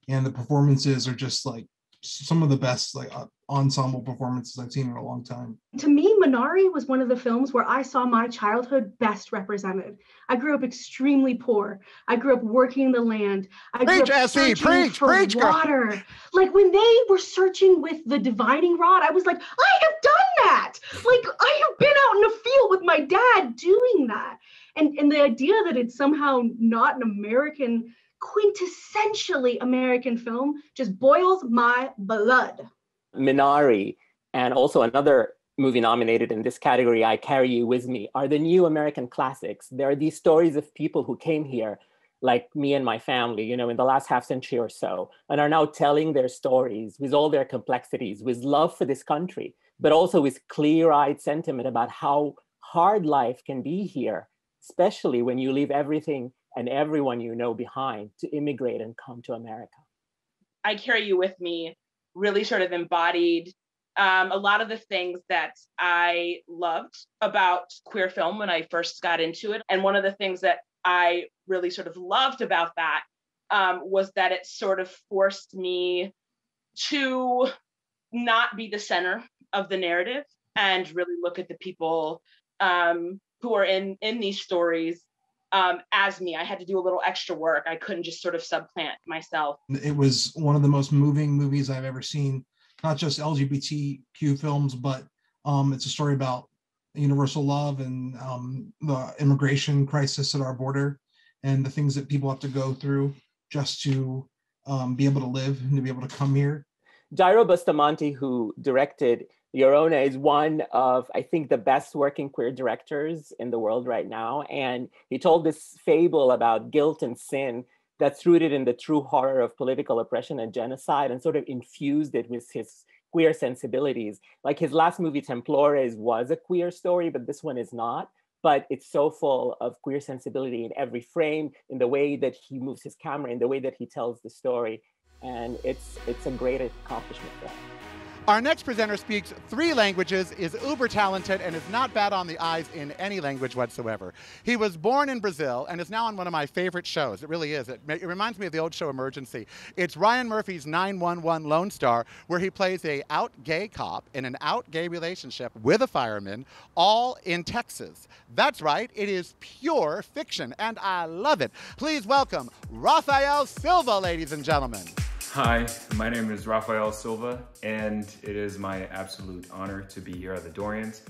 and the performances are just like some of the best like ensemble performances I've seen in a long time. To me, Minari was one of the films where I saw my childhood best represented. I grew up extremely poor. I grew up working the land. I grew up searching for water. Like when they were searching with the dividing rod, I was like, I have done that. Like I have been out in the field with my dad doing that. And the idea that it's somehow not an American, quintessentially American film just boils my blood. Minari, and also another movie nominated in this category, I Carry You With Me, are the new American classics. There are these stories of people who came here, like me and my family, in the last half century or so, and are now telling their stories with all their complexities, with love for this country, but also with clear-eyed sentiment about how hard life can be here, especially when you leave everything and everyone behind to immigrate and come to America. I Carry You With Me really sort of embodied a lot of the things that I loved about queer film when I first got into it. And one of the things that I really sort of loved about that was that it sort of forced me to not be the center of the narrative and really look at the people who are in these stories as me. I had to do a little extra work. I couldn't just sort of subplant myself. It was one of the most moving movies I've ever seen, not just LGBTQ films, but it's a story about universal love and the immigration crisis at our border and the things that people have to go through just to be able to live and to be able to come here. Jairo Bustamante, who directed Llorona, is one of, I think, the best working queer directors in the world right now. And he told this fable about guilt and sin that's rooted in the true horror of political oppression and genocide, and sort of infused it with his queer sensibilities. Like his last movie, Templores, was a queer story, but this one is not. But it's so full of queer sensibility in every frame, in the way that he moves his camera, in the way that he tells the story. And it's a great accomplishment for him. Our next presenter speaks 3 languages, is uber talented, and is not bad on the eyes in any language whatsoever. He was born in Brazil and is now on one of my favorite shows. It really is. It reminds me of the old show Emergency. It's Ryan Murphy's 911 Lone Star, where he plays a out gay cop in an out gay relationship with a fireman, all in Texas. That's right, it is pure fiction, and I love it. Please welcome Raphael Silva, ladies and gentlemen. Hi, my name is Raphael Silva, and it is my absolute honor to be here at the Dorians.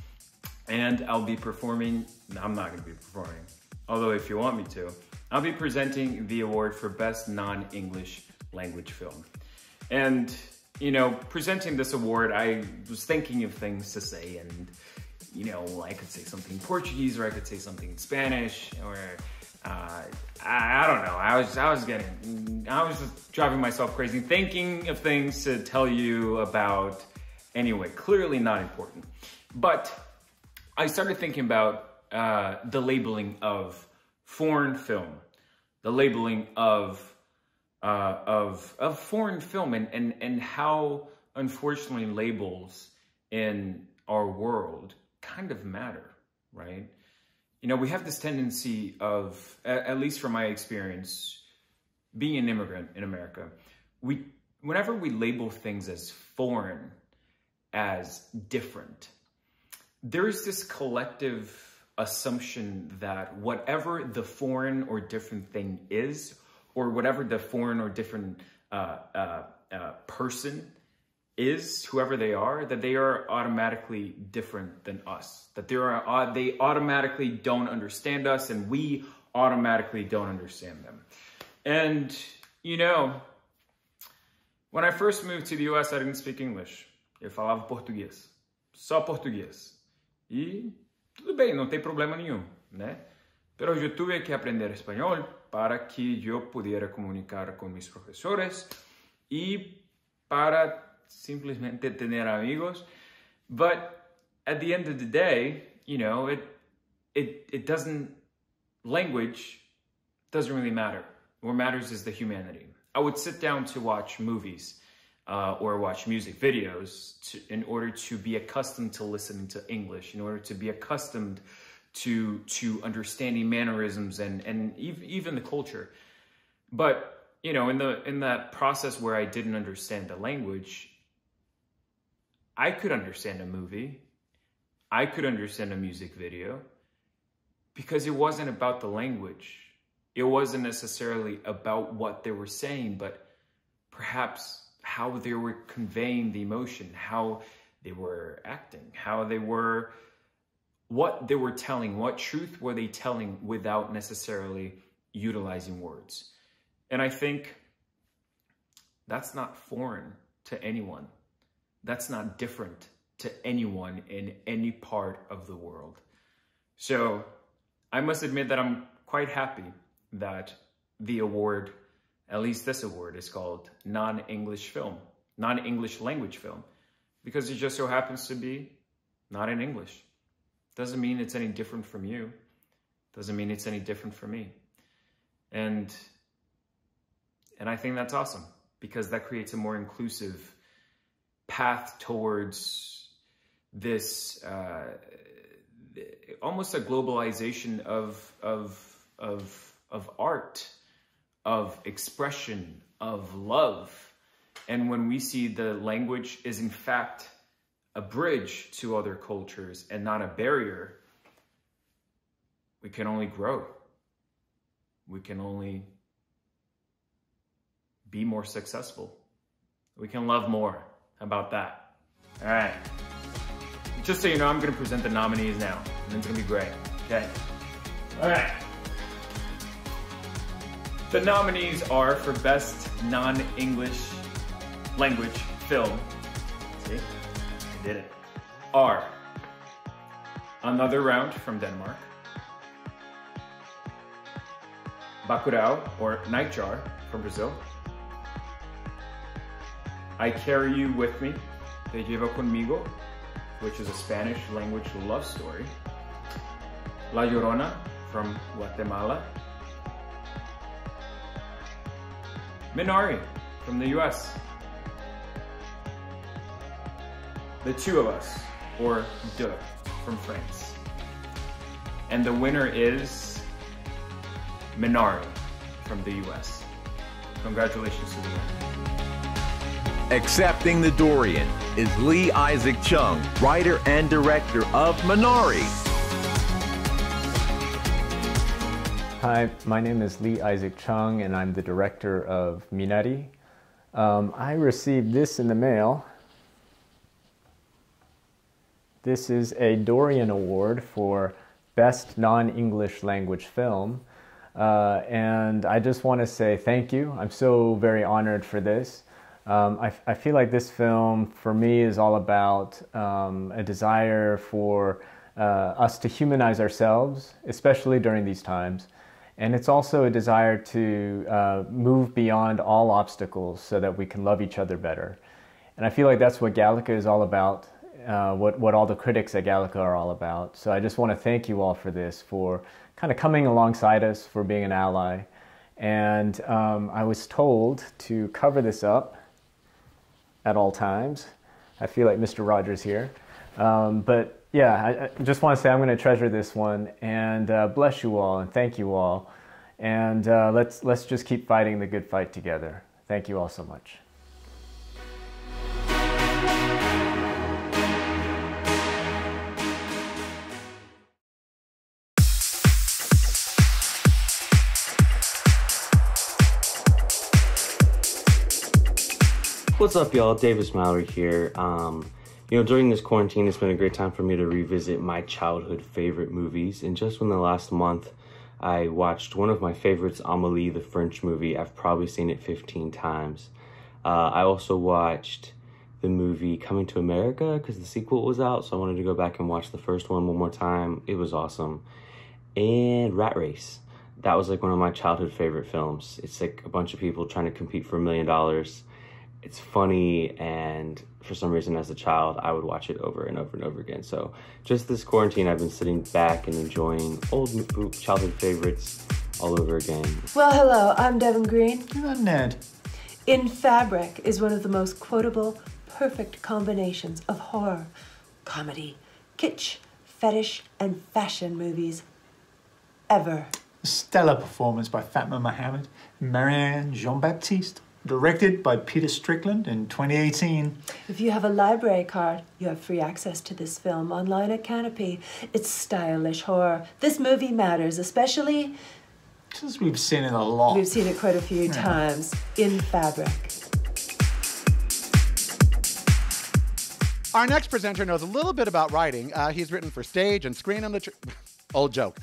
And I'll be performing, I'm not gonna be performing, although if you want me to, I'll be presenting the award for Best Non-English Language Film. And, presenting this award, I was thinking of things to say, and, I could say something in Portuguese, or I could say something in Spanish, or I don't know. I was just driving myself crazy, thinking of things to tell you about. Anyway, clearly not important. But I started thinking about the labeling of foreign film, the labeling of of foreign film and how, unfortunately, labels in our world kind of matter, right? You know, we have this tendency of, at least from my experience, being an immigrant in America, whenever we label things as foreign, as different, there's this collective assumption that whatever the foreign or different thing is, or whatever the foreign or different person is, whoever they are, that they are automatically different than us, that they automatically don't understand us, and we automatically don't understand them. And, you know, when I first moved to the US, I didn't speak English. Eu falava português, só português. E tudo bem, não tem problema nenhum, né? Pero yo tuve que aprender español para que yo pudiera comunicar con mis profesores y para simplemente tener amigos. But at the end of the day, you know, language doesn't really matter. What matters is the humanity. I would sit down to watch movies or watch music videos in order to be accustomed to listening to English, in order to be accustomed to understanding mannerisms and even the culture. But, you know, in that process where I didn't understand the language, I could understand a movie, I could understand a music video, because it wasn't about the language. It wasn't necessarily about what they were saying, but perhaps how they were conveying the emotion, how they were acting, what they were telling, what truth were they telling without necessarily utilizing words. And I think that's not foreign to anyone. That's not different to anyone in any part of the world. So I must admit that I'm quite happy that the award, at least this award, is called non-English film, non-English language film, because it just so happens to be not in English. Doesn't mean it's any different from you. Doesn't mean it's any different from me. And I think that's awesome, because that creates a more inclusive path towards this almost a globalization of art, of expression, of love. And when we see the language is in fact a bridge to other cultures and not a barrier, we can only grow. We can only be more successful. We can love more. How about that? All right. Just so you know, I'm going to present the nominees now, and it's going to be great. Okay. All right. The nominees are for Best Non-English Language Film. See? I did it. Are Another Round from Denmark, Bacurau or Nightjar from Brazil, I Carry You With Me, Te Llevo Conmigo, which is a Spanish language love story, La Llorona from Guatemala, Minari from the US, The Two of Us, or Deux from France. And the winner is Minari from the US. Congratulations to the winner. Accepting the Dorian is Lee Isaac Chung, writer and director of Minari. Hi, my name is Lee Isaac Chung, and I'm the director of Minari. I received this in the mail. This is a Dorian Award for Best Non-English Language Film. And I just want to say thank you. I'm so very honored for this. I feel like this film, for me, is all about a desire for us to humanize ourselves, especially during these times. And it's also a desire to move beyond all obstacles so that we can love each other better. And I feel like that's what Gallica is all about, what all the critics at Gallica are all about. So I just want to thank you all for this, for kind of coming alongside us, for being an ally. And I was told to cover this up at all times. I feel like Mr. Rogers here. But yeah, I just want to say I'm going to treasure this one, and bless you all and thank you all. And let's just keep fighting the good fight together. Thank you all so much. What's up, y'all? Davis Mallory here. During this quarantine, it's been a great time for me to revisit my childhood favorite movies. And just in the last month, I watched one of my favorites, Amélie, the French movie. I've probably seen it 15 times. I also watched the movie Coming to America because the sequel was out, so I wanted to go back and watch the first one more time. It was awesome. And Rat Race. That was like one of my childhood favorite films. It's like a bunch of people trying to compete for $1 million. It's funny, and for some reason as a child, I would watch it over and over and over again. So just this quarantine, I've been sitting back and enjoying old childhood favorites all over again. Well, hello, I'm Devin Green. And I'm Ned. In Fabric is one of the most quotable, perfect combinations of horror, comedy, kitsch, fetish, and fashion movies ever. A stellar performance by Fatma Mohammed and Marianne Jean-Baptiste. Directed by Peter Strickland in 2018. If you have a library card, you have free access to this film online at Canopy. It's stylish horror. This movie matters, especially... Because we've seen it a lot. We've seen it quite a few times. In Fabric. Our next presenter knows a little bit about writing. He's written for stage and screen and old joke.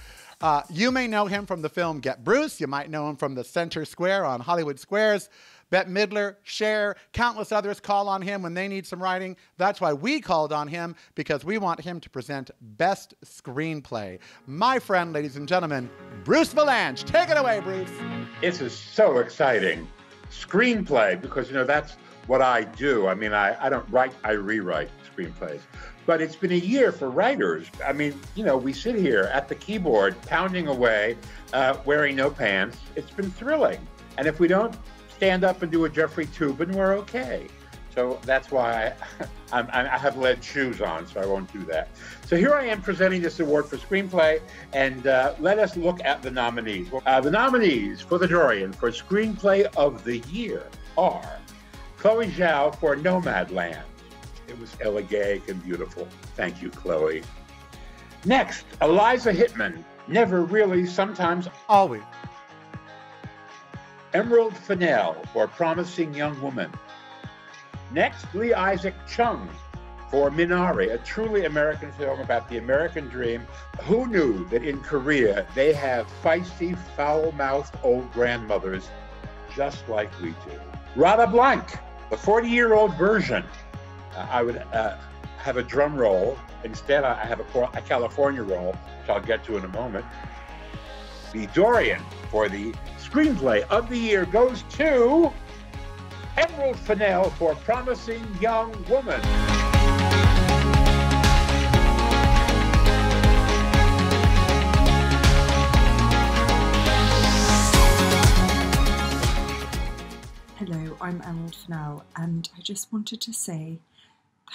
You may know him from the film Get Bruce. You might know him from the Center Square on Hollywood Squares. Bette Midler, Cher, countless others call on him when they need some writing. That's why we called on him, because we want him to present Best Screenplay. My friend, ladies and gentlemen, Bruce Vilanch. Take it away, Bruce. This is so exciting. Screenplay, because, that's what I do. I mean, I don't write, I rewrite screenplays. But it's been a year for writers. I mean, we sit here at the keyboard, pounding away, wearing no pants. It's been thrilling. And if we don't stand up and do a Jeffrey Toobin, we're okay. So that's why I have lead shoes on, so I won't do that. So here I am presenting this award for screenplay, and let us look at the nominees. The nominees for the Dorian for Screenplay of the Year are Chloé Zhao for Nomadland. It was elegant and beautiful. Thank you, Chloé. Next, Eliza Hittman, Never Really, Sometimes, Always. Emerald Fennell for Promising Young Woman. Next, Lee Isaac Chung for Minari, a truly American film about the American dream. Who knew that in Korea they have feisty, foul-mouthed old grandmothers just like we do? Radha Blank, the 40-year-old version. I would have a drum roll. Instead, I have a California roll, which I'll get to in a moment. The Dorian for the Screenplay of the Year goes to Emerald Fennell for Promising Young Woman. Hello, I'm Emerald Fennell, and I just wanted to say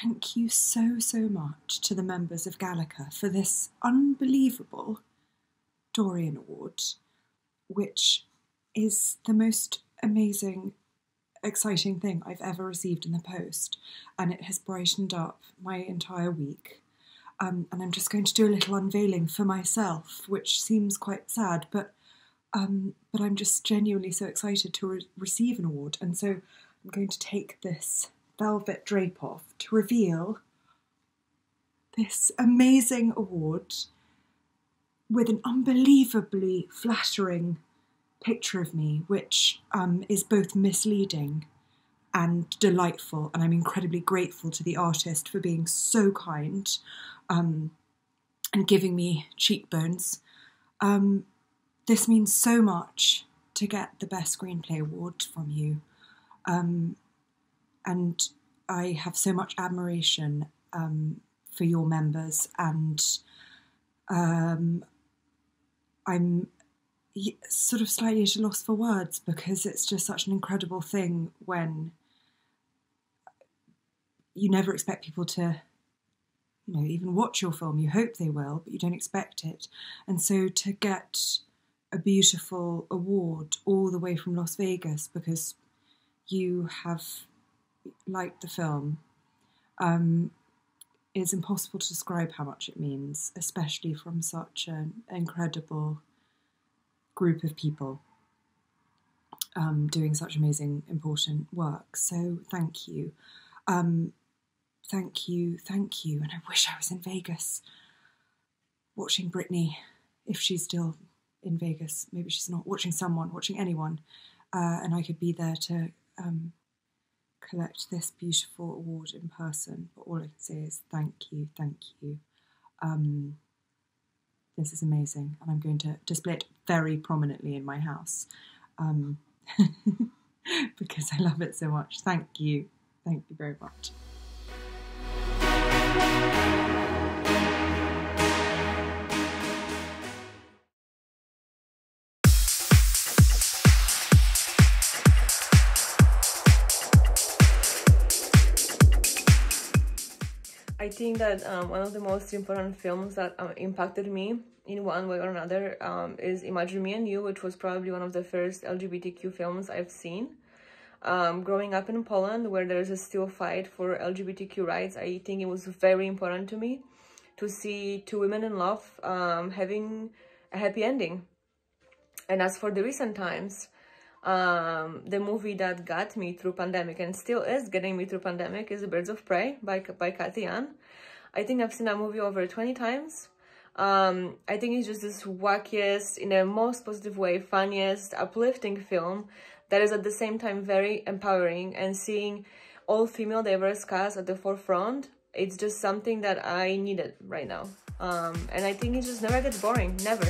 thank you so, so much to the members of Gallica for this unbelievable Dorian Award, which is the most amazing, exciting thing I've ever received in the post, and it has brightened up my entire week. And I'm just going to do a little unveiling for myself, which seems quite sad, but I'm just genuinely so excited to receive an award, and so I'm going to take this velvet drape off to reveal this amazing award with an unbelievably flattering picture of me, which is both misleading and delightful, and I'm incredibly grateful to the artist for being so kind and giving me cheekbones. This means so much to get the Best Screenplay Award from you, and I have so much admiration for your members, and I'm sort of slightly at a loss for words, because it's just such an incredible thing when you never expect people to, even watch your film. You hope they will, but you don't expect it. And so to get a beautiful award all the way from Las Vegas because you have liked the film, it's impossible to describe how much it means, especially from such an incredible group of people doing such amazing, important work. So thank you. Thank you. And I wish I was in Vegas watching Brittany, if she's still in Vegas. Maybe she's not. Watching anyone. And I could be there to collect this beautiful award in person. But all I can say is thank you. This is amazing, and I'm going to display it very prominently in my house because I love it so much. Thank you very much. I think that one of the most important films that impacted me in one way or another is Imagine Me and You, which was probably one of the first LGBTQ films I've seen. Growing up in Poland, where there is still a fight for LGBTQ rights, I think it was very important to me to see two women in love having a happy ending. And as for the recent times, the movie that got me through pandemic and still is getting me through pandemic is Birds of Prey by Cathy Yan. I think I've seen that movie over 20 times. I think it's just this wackiest, in the most positive way, funniest, uplifting film that is at the same time very empowering, and seeing all female diverse cast at the forefront, it's just something that I needed right now. And I think it just never gets boring, never.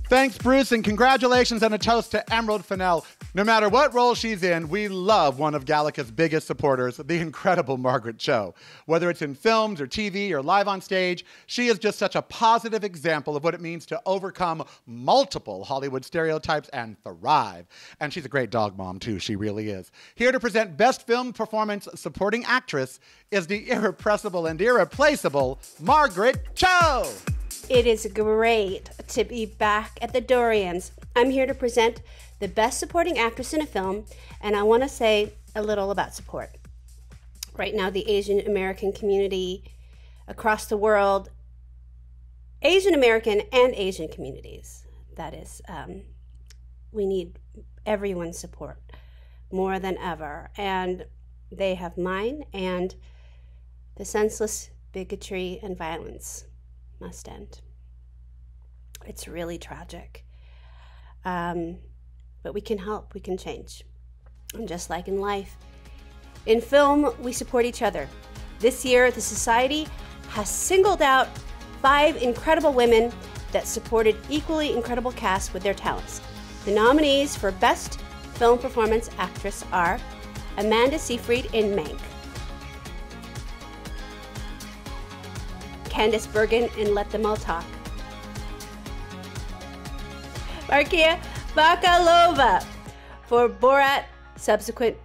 Thanks, Bruce, and congratulations and a toast to Emerald Fennell. No matter what role she's in, we love one of Gallica's biggest supporters, the incredible Margaret Cho. Whether it's in films or TV or live on stage, she is just such a positive example of what it means to overcome multiple Hollywood stereotypes and thrive. And she's a great dog mom, too. She really is. Here to present Best Film Performance Supporting Actress is the irrepressible and irreplaceable Margaret Cho. It is great to be back at the Dorians. I'm here to present the Best Supporting Actress in a Film, and I want to say a little about support. Right now, the Asian American community across the world, Asian American and Asian communities, that is, we need everyone's support more than ever. And they have mine, and the senseless bigotry and violence must end. It's really tragic. But we can help, we can change. And just like in life, in film, we support each other. This year, the Society has singled out 5 incredible women that supported equally incredible casts with their talents. The nominees for Best Film Performance Actress are Amanda Seyfried in Mank, Candice Bergen in Let Them All Talk, Markia Bakalova for Borat subsequent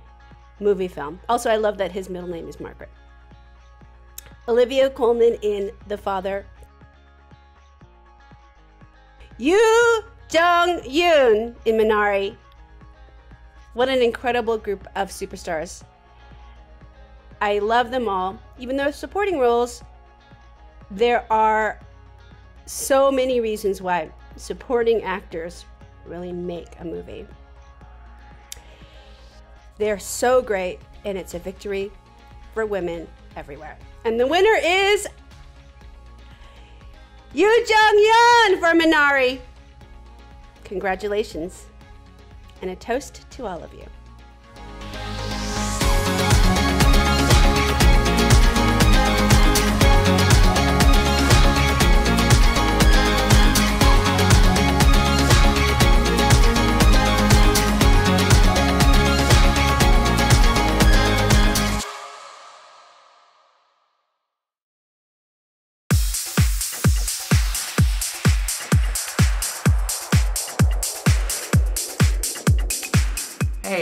movie film. Also, I love that his middle name is Margaret. Olivia Colman in The Father. Yoo Jung-yoon in Minari. What an incredible group of superstars. I love them all. Even though supporting roles, there are so many reasons why supporting actors really make a movie. They're so great, and it's a victory for women everywhere. And the winner is Yoo Jung-yoon for Minari. Congratulations, and a toast to all of you.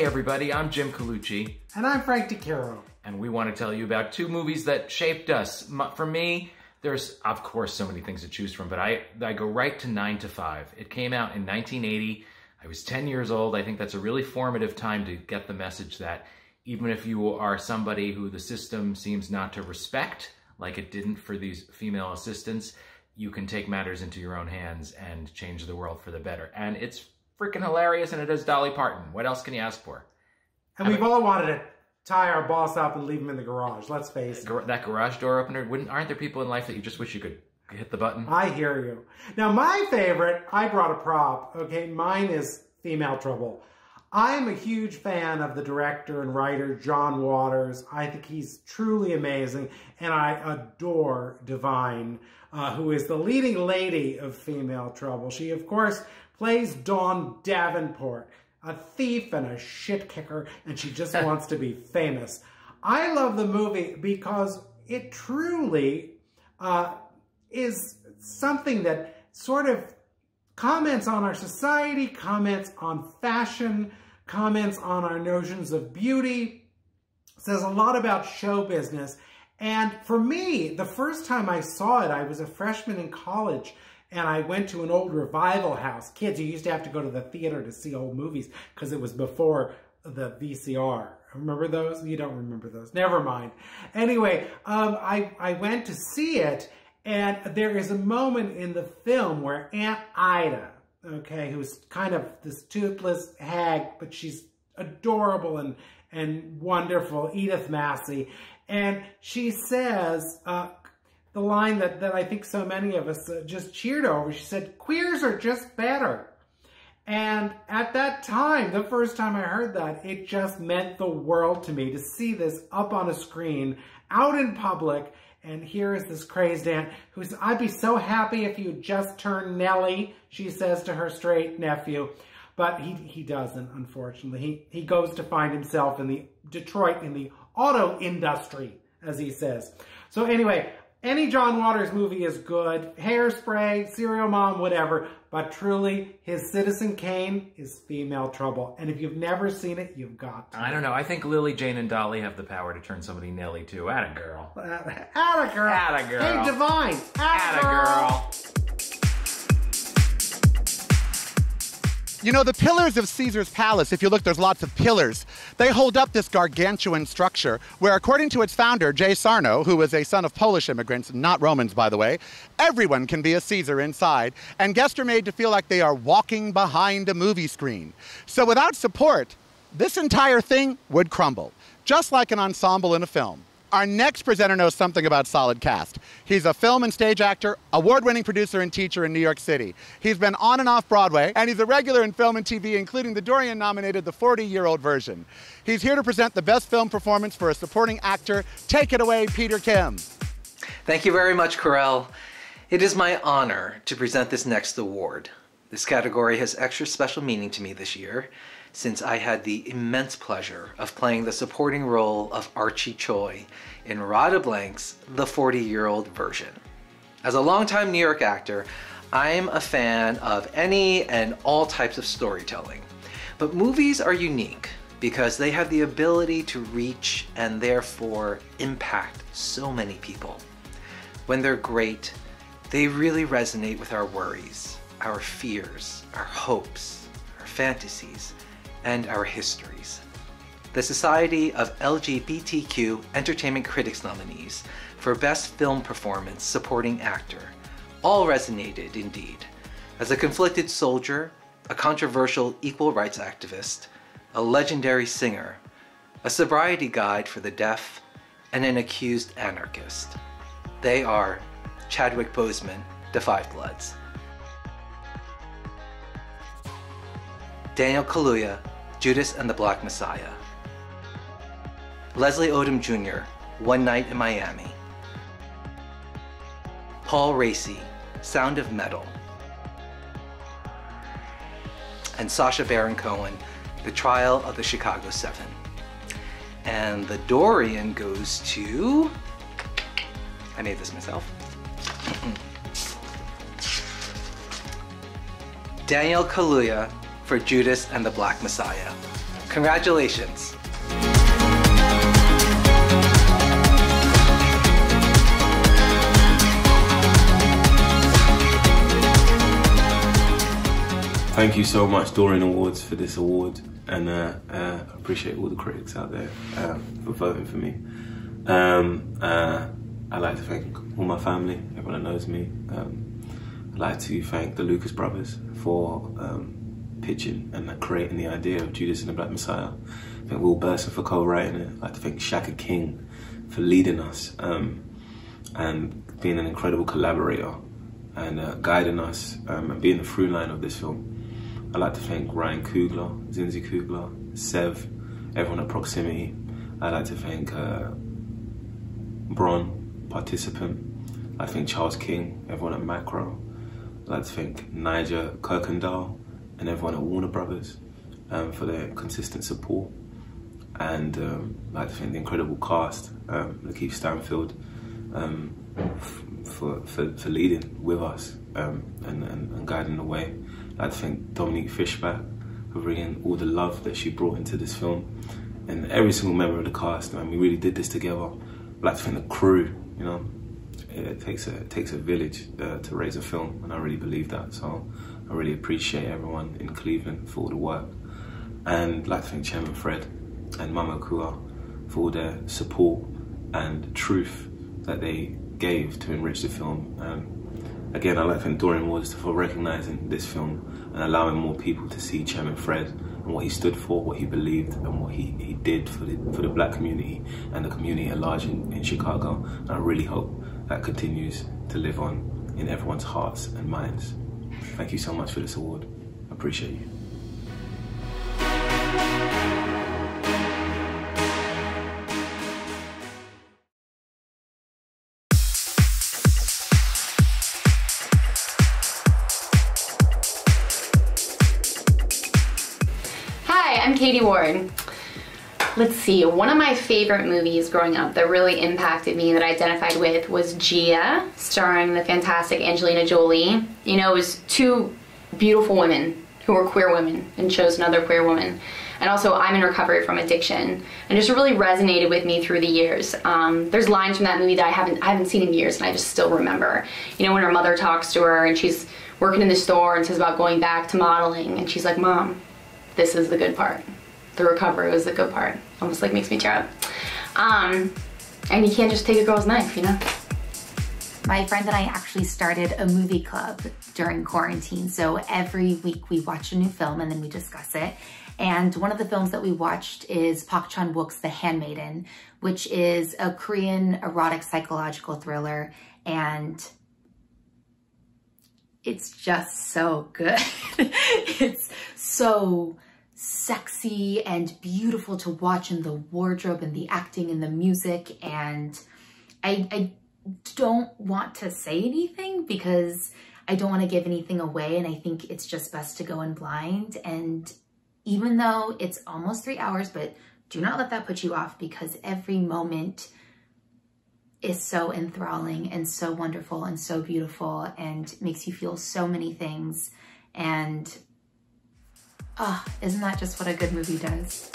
everybody, I'm Jim Colucci. And I'm Frank DiCaro. And we want to tell you about two movies that shaped us. For me, there's, of course, so many things to choose from, but I go right to 9 to 5. It came out in 1980. I was 10 years old. I think that's a really formative time to get the message that even if you are somebody who the system seems not to respect, like it didn't for these female assistants, you can take matters into your own hands and change the world for the better. And it's freaking hilarious, and it has Dolly Parton. What else can you ask for? And we've all wanted to tie our boss up and leave him in the garage, let's face it. That garage door opener, aren't there people in life that you just wish you could hit the button? I hear you. Now my favorite, I brought a prop, okay? Mine is Female Trouble. I'm a huge fan of the director and writer, John Waters. I think he's truly amazing, and I adore Divine, who is the leading lady of Female Trouble. She, of course, plays Dawn Davenport, a thief and a shit kicker, and she just wants to be famous. I love the movie because it truly is something that sort of comments on our society, comments on fashion, comments on our notions of beauty, says a lot about show business. And for me, the first time I saw it, I was a freshman in college, and I went to an old revival house. Kids, you used to have to go to the theater to see old movies because it was before the VCR. Remember those? You don't remember those. Never mind. Anyway, I went to see it, and there is a moment in the film where Aunt Ida, okay, who's kind of this toothless hag, but she's adorable and wonderful, Edith Massey, and she says the line that I think so many of us just cheered over. She said, "Queers are just better." And at that time, the first time I heard that, it just meant the world to me to see this up on a screen, out in public. And here is this crazed aunt who says, "I'd be so happy if you just turned Nellie," she says to her straight nephew. But he doesn't, unfortunately. He goes to find himself in Detroit in the auto industry, as he says. So anyway, any John Waters movie is good. Hairspray, Serial Mom, whatever. But truly, his Citizen Kane is Female Trouble. And if you've never seen it, you've got to. I don't know. I think Lily, Jane, and Dolly have the power to turn somebody Nelly, too. Atta girl. Atta girl. Atta girl. Hey, Divine. Atta girl. You know, the pillars of Caesar's palace, if you look, there's lots of pillars. They hold up this gargantuan structure where, according to its founder, J. Sarno, who was a son of Polish immigrants, not Romans, by the way, everyone can be a Caesar inside, and guests are made to feel like they are walking behind a movie screen. So without support, this entire thing would crumble, just like an ensemble in a film. Our next presenter knows something about solid cast. He's a film and stage actor, award-winning producer and teacher in New York City. He's been on and off Broadway, and he's a regular in film and TV, including the Dorian-nominated The 40-Year-Old Version. He's here to present the best film performance for a supporting actor. Take it away, Peter Kim. Thank you very much, Carell. It is my honor to present this next award. This category has extra special meaning to me this year, since I had the immense pleasure of playing the supporting role of Archie Choi in Radha Blank's The 40-Year-Old Version. As a longtime New York actor, I'm a fan of any and all types of storytelling. But movies are unique because they have the ability to reach and therefore impact so many people. When they're great, they really resonate with our worries, our fears, our hopes, our fantasies, and our histories. The Society of LGBTQ Entertainment Critics nominees for Best Film Performance Supporting Actor all resonated indeed. As a conflicted soldier, a controversial equal rights activist, a legendary singer, a sobriety guide for the deaf, and an accused anarchist. They are Chadwick Boseman, The Five Bloods, Daniel Kaluuya, Judas and the Black Messiah, Leslie Odom Jr., One Night in Miami, Paul Raci, Sound of Metal, and Sacha Baron Cohen, The Trial of the Chicago 7. And the Dorian goes to, I made this myself, Daniel Kaluuya for Judas and the Black Messiah. Congratulations. Thank you so much, Dorian Awards, for this award, and I appreciate all the critics out there for voting for me. I'd like to thank all my family, everyone that knows me. I'd like to thank the Lucas brothers for pitching and creating the idea of Judas and the Black Messiah. I thank Will Burson for co-writing it. I'd like to thank Shaka King for leading us and being an incredible collaborator and guiding us and being the through line of this film. I'd like to thank Ryan Coogler, Zinzi Coogler, Sev, everyone at Proximity. I'd like to thank Bron, participant. I thank Charles King, everyone at Macro. I'd like to thank Nigel Kirkendall and everyone at Warner Brothers for their consistent support. And I'd like to thank the incredible cast, Lakeith Stanfield, for leading with us and guiding the way. I'd like to thank Dominique Fishback for bringing all the love that she brought into this film, and every single member of the cast. We really did this together. I'd like to thank the crew. You know, it takes a village to raise a film, and I really believe that. So I really appreciate everyone in Cleveland for all the work, and I'd like to thank Chairman Fred and Mama Kua for all their support and truth that they gave to enrich the film. Again, I'd like to thank Dorian Awards for recognising this film and allowing more people to see Chairman Fred and what he stood for, what he believed, and what he did for the black community and the community at large in Chicago. And I really hope that continues to live on in everyone's hearts and minds. Thank you so much for this award. I appreciate you. I'm Katie Ward. Let's see, one of my favorite movies growing up that really impacted me, that I identified with, was Gia, starring the fantastic Angelina Jolie. You know, it was two beautiful women who were queer women and chose another queer woman. And also, I'm in recovery from addiction, and just really resonated with me through the years. There's lines from that movie that I haven't seen in years, and I just still remember. You know, when her mother talks to her, and she's working in the store and says about going back to modeling, and she's like, "Mom, this is the good part. The recovery was the good part." Almost like makes me tear up. And you can't just take a girl's knife, you know? My friend and I actually started a movie club during quarantine. So every week we watch a new film and then we discuss it. And one of the films that we watched is Park Chan-wook's The Handmaiden, which is a Korean erotic psychological thriller. And it's just so good. It's so sexy and beautiful to watch, in the wardrobe and the acting and the music. And I don't want to say anything because I don't want to give anything away, and I think it's just best to go in blind. And even though it's almost 3 hours, but do not let that put you off, because every moment is so enthralling and so wonderful and so beautiful and makes you feel so many things. And isn't that just what a good movie does?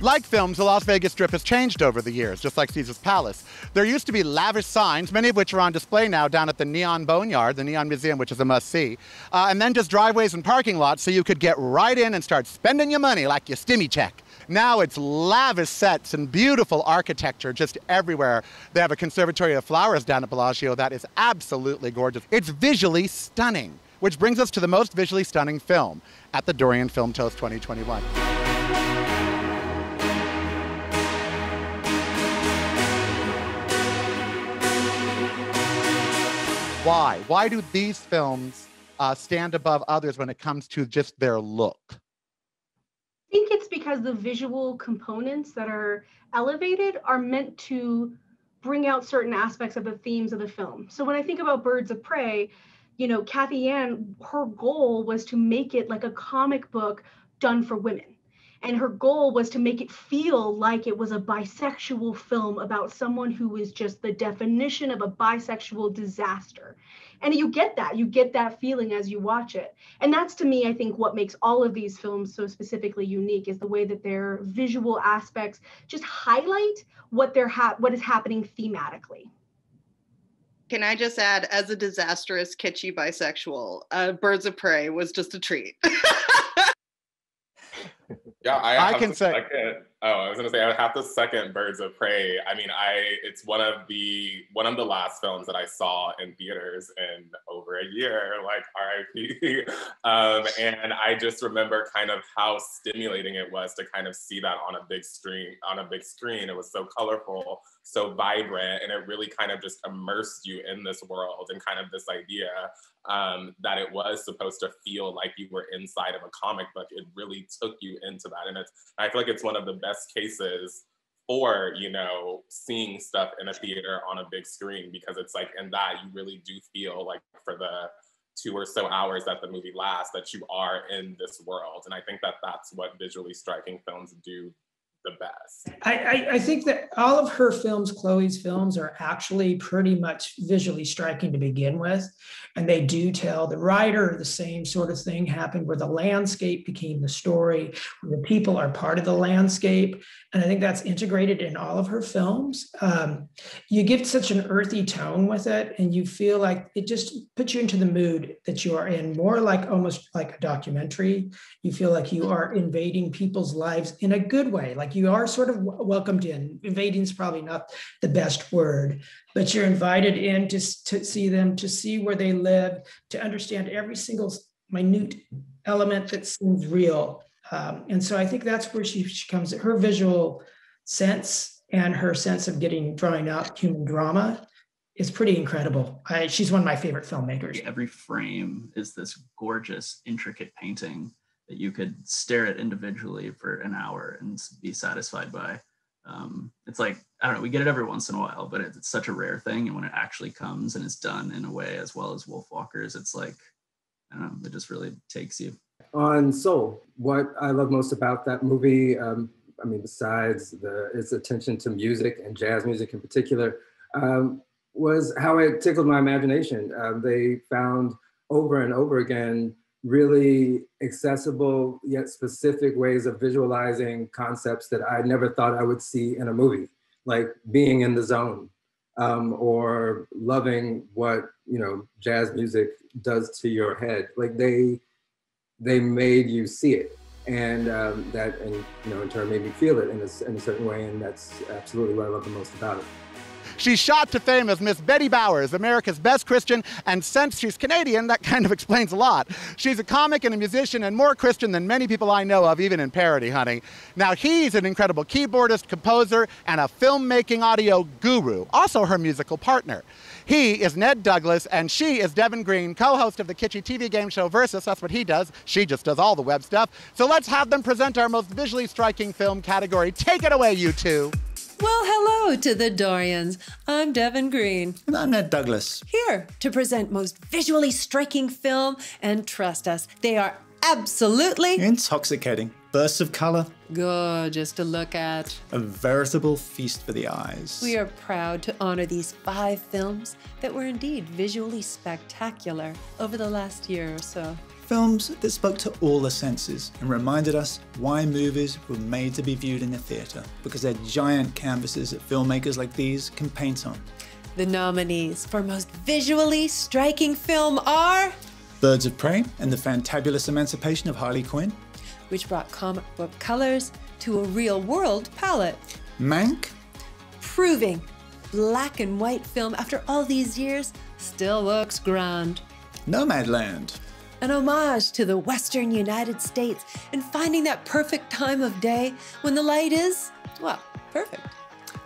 Like films, the Las Vegas Strip has changed over the years, just like Caesar's Palace. There used to be lavish signs, many of which are on display now down at the Neon Boneyard, the Neon Museum, which is a must-see. And then just driveways and parking lots so you could get right in and start spending your money like your stimmy check. Now it's lavish sets and beautiful architecture just everywhere. They have a conservatory of flowers down at Bellagio that is absolutely gorgeous. It's visually stunning, which brings us to the most visually stunning film at the Dorian Film Toast 2021. Why? Why do these films stand above others when it comes to just their look? I think it's because the visual components that are elevated are meant to bring out certain aspects of the themes of the film. So when I think about Birds of Prey, you know, Kathy Ann, her goal was to make it like a comic book done for women. And her goal was to make it feel like it was a bisexual film about someone who is just the definition of a bisexual disaster. And you get that feeling as you watch it. And that's, to me, I think what makes all of these films so specifically unique is the way that their visual aspects just highlight what is happening thematically. Can I just add, as a disastrous, kitschy bisexual, Birds of Prey was just a treat. Yeah, I can say. I was gonna say I have to second Birds of Prey. I mean, it's one of the last films that I saw in theaters in over a year, like RIP. And I just remember kind of how stimulating it was to kind of see that on a big screen. It was so colorful, so vibrant, and it really kind of just immersed you in this world and kind of this idea that it was supposed to feel like you were inside of a comic book. It really took you into that, and I feel like it's one of the best cases for, you know, seeing stuff in a theater on a big screen, because it's like in that you really do feel like for the 2 or so hours that the movie lasts that you are in this world. And I think that that's what visually striking films do the best. I think that all of her films, Chloe's films, are actually pretty much visually striking to begin with. And they do tell the writer the same sort of thing happened where the landscape became the story, where the people are part of the landscape. And I think that's integrated in all of her films. You give such an earthy tone with it, and you feel like it just puts you into the mood that you are in, more like almost like a documentary. You feel like you are invading people's lives in a good way. Like you are sort of welcomed in. Invading is probably not the best word, but you're invited in to see them, to see where they live, to understand every single minute element that seems real. And so I think that's where she comes, her visual sense and her sense of drawing out human drama is pretty incredible. She's one of my favorite filmmakers. Every frame is this gorgeous, intricate painting that you could stare at individually for an hour and be satisfied by. It's like, I don't know, we get it every once in a while, but it's such a rare thing. And when it actually comes and is done in a way as well as Wolf Walker's, it's like, I don't know, it just really takes you. On Soul, what I love most about that movie, I mean, besides its attention to music and jazz music in particular, was how it tickled my imagination. They found over and over again really accessible yet specific ways of visualizing concepts that I never thought I would see in a movie, like being in the zone, or loving what, you know, jazz music does to your head. Like they made you see it, and in turn made me feel it in a certain way, and that's absolutely what I love the most about it. She's shot to fame as Miss Betty Bowers, America's Best Christian, and since she's Canadian, that kind of explains a lot. She's a comic and a musician and more Christian than many people I know of, even in parody hunting. Now, he's an incredible keyboardist, composer, and a filmmaking audio guru, also her musical partner. He is Ned Douglas, and she is Devin Green, co-host of the kitschy TV game show Versus. That's what he does. She just does all the web stuff. So let's have them present our most visually striking film category. Take it away, you two. Well, hello to the Dorians. I'm Devin Green. And I'm Ned Douglas. Here to present most visually striking film, and trust us, they are absolutely intoxicating. Bursts of color. Gorgeous to look at. A veritable feast for the eyes. We are proud to honor these 5 films that were indeed visually spectacular over the last year or so. Films that spoke to all the senses and reminded us why movies were made to be viewed in the theatre, because they're giant canvases that filmmakers like these can paint on. The nominees for most visually striking film are Birds of Prey and the Fantabulous Emancipation of Harley Quinn, which brought comic book colors to a real-world palette. Mank, proving black and white film after all these years still looks grand. Nomadland, an homage to the Western United States and finding that perfect time of day when the light is, well, perfect.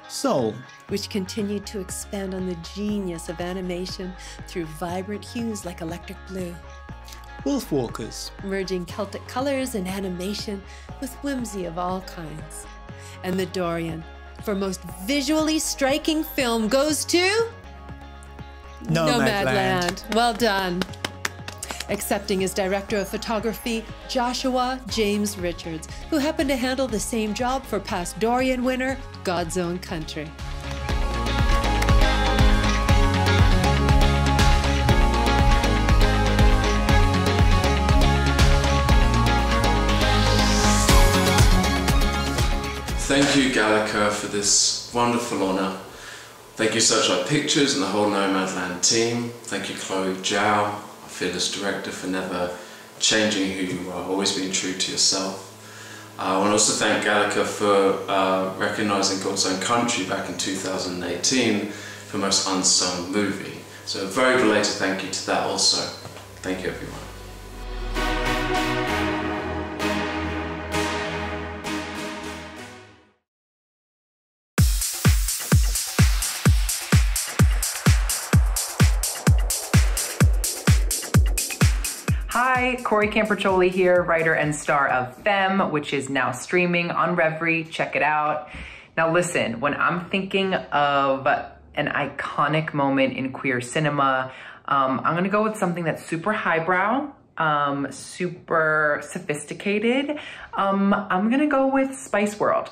Soul, which continued to expand on the genius of animation through vibrant hues like electric blue. Wolf Walkers, merging Celtic colors and animation with whimsy of all kinds. And the Dorian, for most visually striking film, goes to Nomadland. Well done. accepting as director of photography Joshua James Richards, who happened to handle the same job for past Dorian winner God's Own Country. Thank you, Gallica, for this wonderful honour. Thank you, Searchlight Pictures and the whole Nomadland team. Thank you, Chloé, Zhao, our fearless director, for never changing who you are, always being true to yourself. I want to also thank Gallica for recognising God's Own Country back in 2018 for Most Unsung Movie. So a very belated thank you to that also. Thank you, everyone. Hi, Corey Campercioli here, writer and star of Femme, which is now streaming on Reverie. Check it out. Now listen, when I'm thinking of an iconic moment in queer cinema, I'm gonna go with something that's super highbrow, super sophisticated. I'm gonna go with Spice World.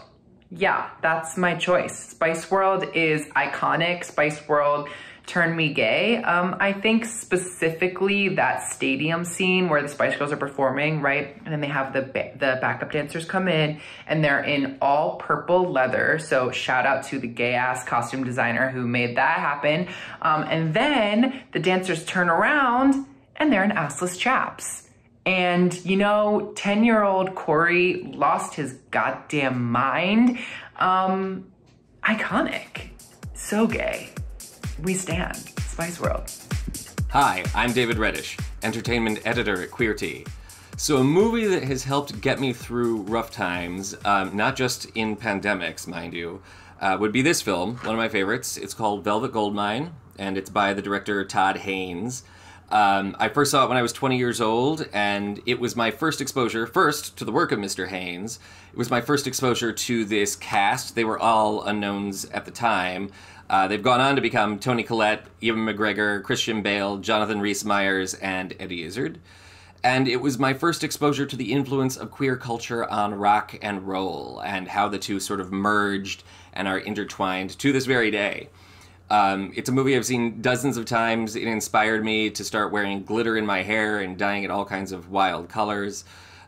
Yeah, that's my choice. Spice World is iconic. Spice World turned me gay. I think specifically that stadium scene where the Spice Girls are performing, right? And then they have the backup dancers come in and they're in all purple leather. So shout out to the gay ass costume designer who made that happen. And then the dancers turn around and they're in assless chaps. And you know, 10-year-old Corey lost his goddamn mind. Iconic, so gay. We stand. Spice World. Hi, I'm David Reddish, entertainment editor at Queerty. So a movie that has helped get me through rough times, not just in pandemics, mind you, would be this film, one of my favorites. It's called Velvet Goldmine, and it's by the director Todd Haynes. I first saw it when I was 20 years old, and it was my first exposure, first, to the work of Mr. Haynes. It was my first exposure to this cast. They were all unknowns at the time. They've gone on to become Toni Collette, Ewan McGregor, Christian Bale, Jonathan Rhys-Meyers, and Eddie Izzard. And it was my first exposure to the influence of queer culture on rock and roll, and how the two sort of merged and are intertwined to this very day. It's a movie I've seen dozens of times. It inspired me to start wearing glitter in my hair and dyeing it all kinds of wild colors.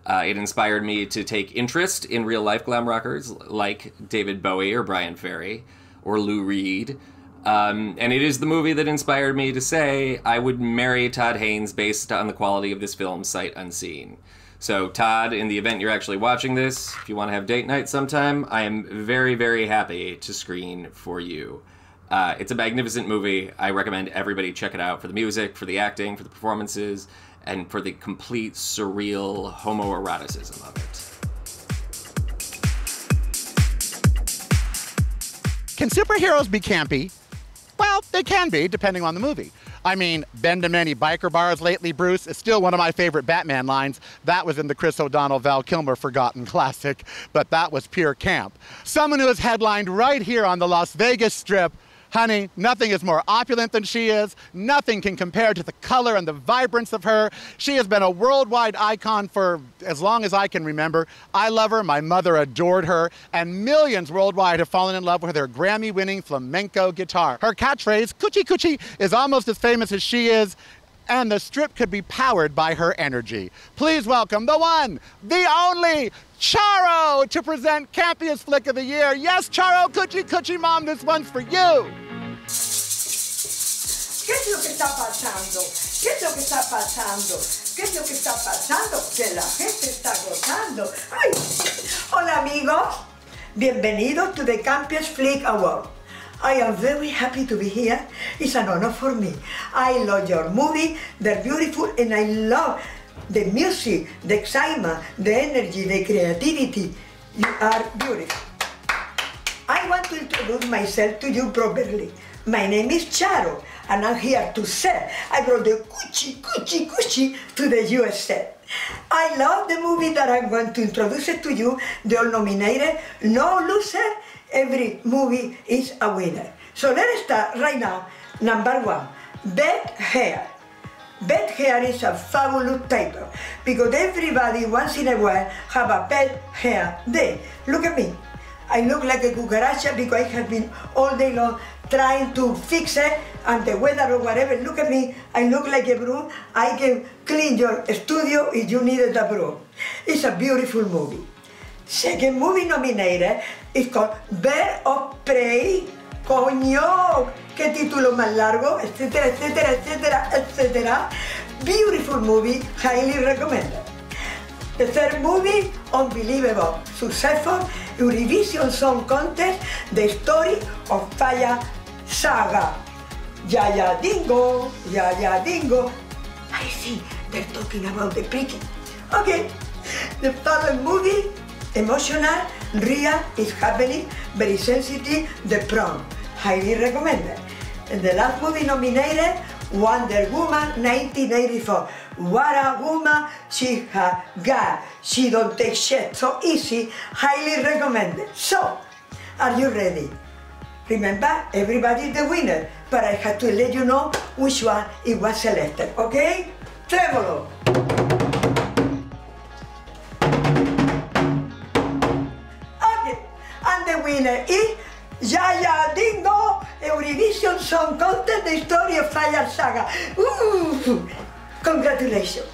It inspired me to take interest in real-life glam rockers like David Bowie or Brian Ferry or Lou Reed. And it is the movie that inspired me to say I would marry Todd Haynes based on the quality of this film sight unseen. So Todd, in the event you're actually watching this, if you want to have date night sometime, I am very, very happy to screen for you. It's a magnificent movie. I recommend everybody check it out for the music, for the acting, for the performances, and for the complete surreal homoeroticism of it. Can superheroes be campy? Well, they can be, depending on the movie. I mean, been to many biker bars lately, Bruce, is still one of my favorite Batman lines. That was in the Chris O'Donnell, Val Kilmer forgotten classic, but that was pure camp. Someone who is headlined right here on the Las Vegas Strip. Honey, nothing is more opulent than she is. Nothing can compare to the color and the vibrance of her. She has been a worldwide icon for as long as I can remember. I love her, my mother adored her, and millions worldwide have fallen in love with her Grammy-winning flamenco guitar. Her catchphrase, coochie coochie, is almost as famous as she is, and the Strip could be powered by her energy. Please welcome the one, the only, Charo, to present Campiest Flick of the Year. Yes, Charo, coochie coochie mom, this one's for you. ¿Qué es lo que está pasando? ¿Qué es lo que está pasando? ¿Qué es lo que está pasando? Que la gente está gozando. Ay. Hola amigos, bienvenidos to the Campiest Flick Award. I am very happy to be here. It's an honor for me. I love your movie, they're beautiful, and I love the music, the excitement, the energy, the creativity. You are beautiful. I want to introduce myself to you properly. My name is Charo, and I'm here to say I brought the coochie, coochie, coochie to the USA. I love the movie that I'm going to introduce it to you. They all nominated, no loser. Every movie is a winner. So let's start right now. Number one, best hair. Bed hair is a fabulous title because everybody once in a while have a bed hair day. Look at me. I look like a cucaracha because I have been all day long trying to fix it and the weather or whatever. Look at me. I look like a broom. I can clean your studio if you needed a broom. It's a beautiful movie. Second movie nominated is called Bird of Prey. Coño, qué título más largo, etcétera, etcétera, etcétera, etcétera. Beautiful movie, highly recommended. The third movie, unbelievable, successful, Eurovision Song Contest, the story of Fire Saga. Ya ya dingo, ya ya dingo. I see, they're talking about the pricking. Okay, the third movie, emotional, real, is happening, very sensitive, The Prom. Highly recommended. And the last movie nominated, Wonder Woman 1984. What a woman she has got. She don't take shit so easy. Highly recommended. So, are you ready? Remember, everybody is the winner, but I have to let you know which one it was selected, okay? Tremolo. Okay, and the winner is Yaya Dingo, Eurovision Song Contest, the story of Fire Saga. Ooh, congratulations.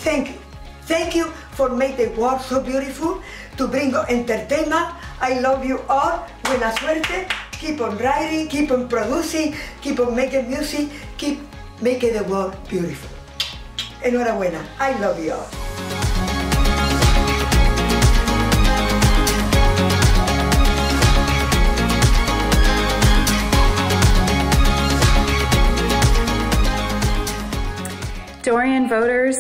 Thank you. Thank you for making the world so beautiful, to bring entertainment. I love you all. Buena suerte. Keep on writing, keep on producing, keep on making music, keep making the world beautiful. Enhorabuena. I love you all. Dorian voters,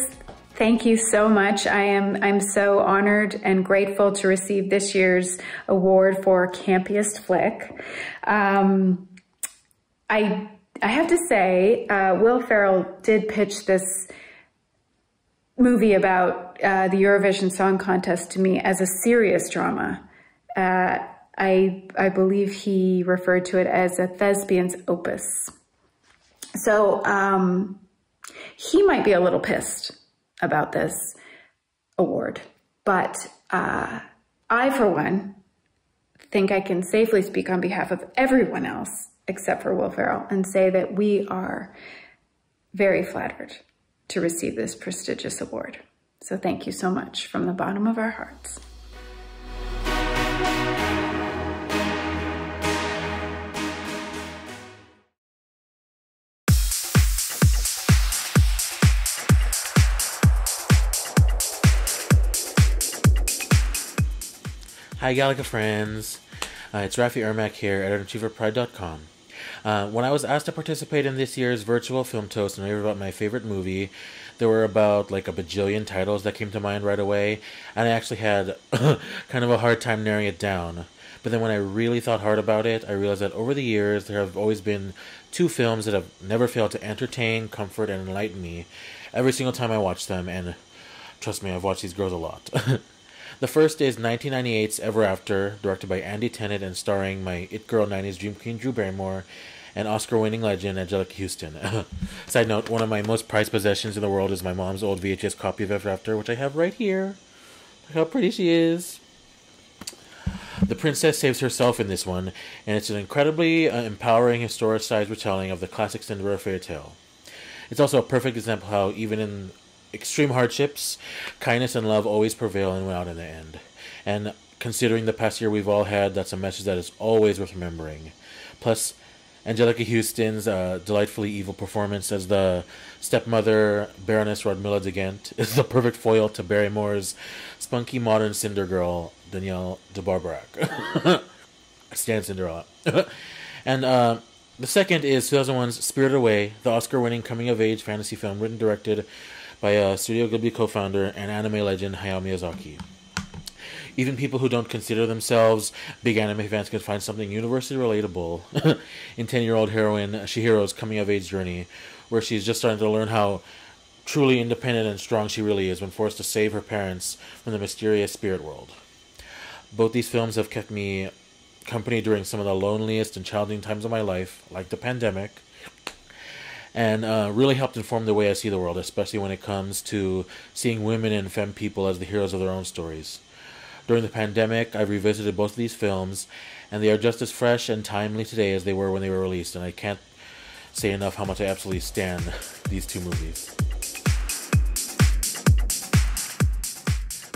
thank you so much. I'm so honored and grateful to receive this year's award for Campiest Flick. I have to say, Will Ferrell did pitch this movie about the Eurovision Song Contest to me as a serious drama. I believe he referred to it as a thespian's opus. So, he might be a little pissed about this award, but I, for one, think I can safely speak on behalf of everyone else except for Will Ferrell and say that we are very flattered to receive this prestigious award. So thank you so much from the bottom of our hearts. Hi Gallica friends, it's Raphael here, editor-in-chief of Pride.com. When I was asked to participate in this year's virtual film toast and rave about my favorite movie, there were about like a bajillion titles that came to mind right away, and I actually had kind of a hard time narrowing it down. But then when I really thought hard about it, I realized that over the years there have always been two films that have never failed to entertain, comfort, and enlighten me every single time I watch them, and trust me, I've watched these girls a lot. The first is 1998's Ever After, directed by Andy Tennant and starring my It Girl 90s Dream Queen Drew Barrymore and Oscar-winning legend Angelica Houston. Side note, one of my most prized possessions in the world is my mom's old VHS copy of Ever After, which I have right here. Look how pretty she is. The princess saves herself in this one, and it's an incredibly empowering, historicized retelling of the classic Cinderella fairy tale. It's also a perfect example how, even in extreme hardships, kindness and love always prevail and win out in the end. And considering the past year we've all had, that's a message that is always worth remembering. Plus, Angelica Houston's delightfully evil performance as the stepmother, Baroness Rodmilla de Ghent, is the perfect foil to Barrymore's spunky modern Cinder girl, Danielle de Barbarac. Stan Cinderella. And the second is 2001's Spirited Away, the Oscar-winning coming-of-age fantasy film written and directed by Studio Ghibli co-founder and anime legend Hayao Miyazaki. Even people who don't consider themselves big anime fans can find something universally relatable in 10-year-old heroine Chihiro's coming-of-age journey, where she's just starting to learn how truly independent and strong she really is when forced to save her parents from the mysterious spirit world. Both these films have kept me company during some of the loneliest and challenging times of my life, like the pandemic. and really helped inform the way I see the world, especially when it comes to seeing women and femme people as the heroes of their own stories. During the pandemic, I've revisited both of these films, and they are just as fresh and timely today as they were when they were released, and I can't say enough how much I absolutely stan these two movies.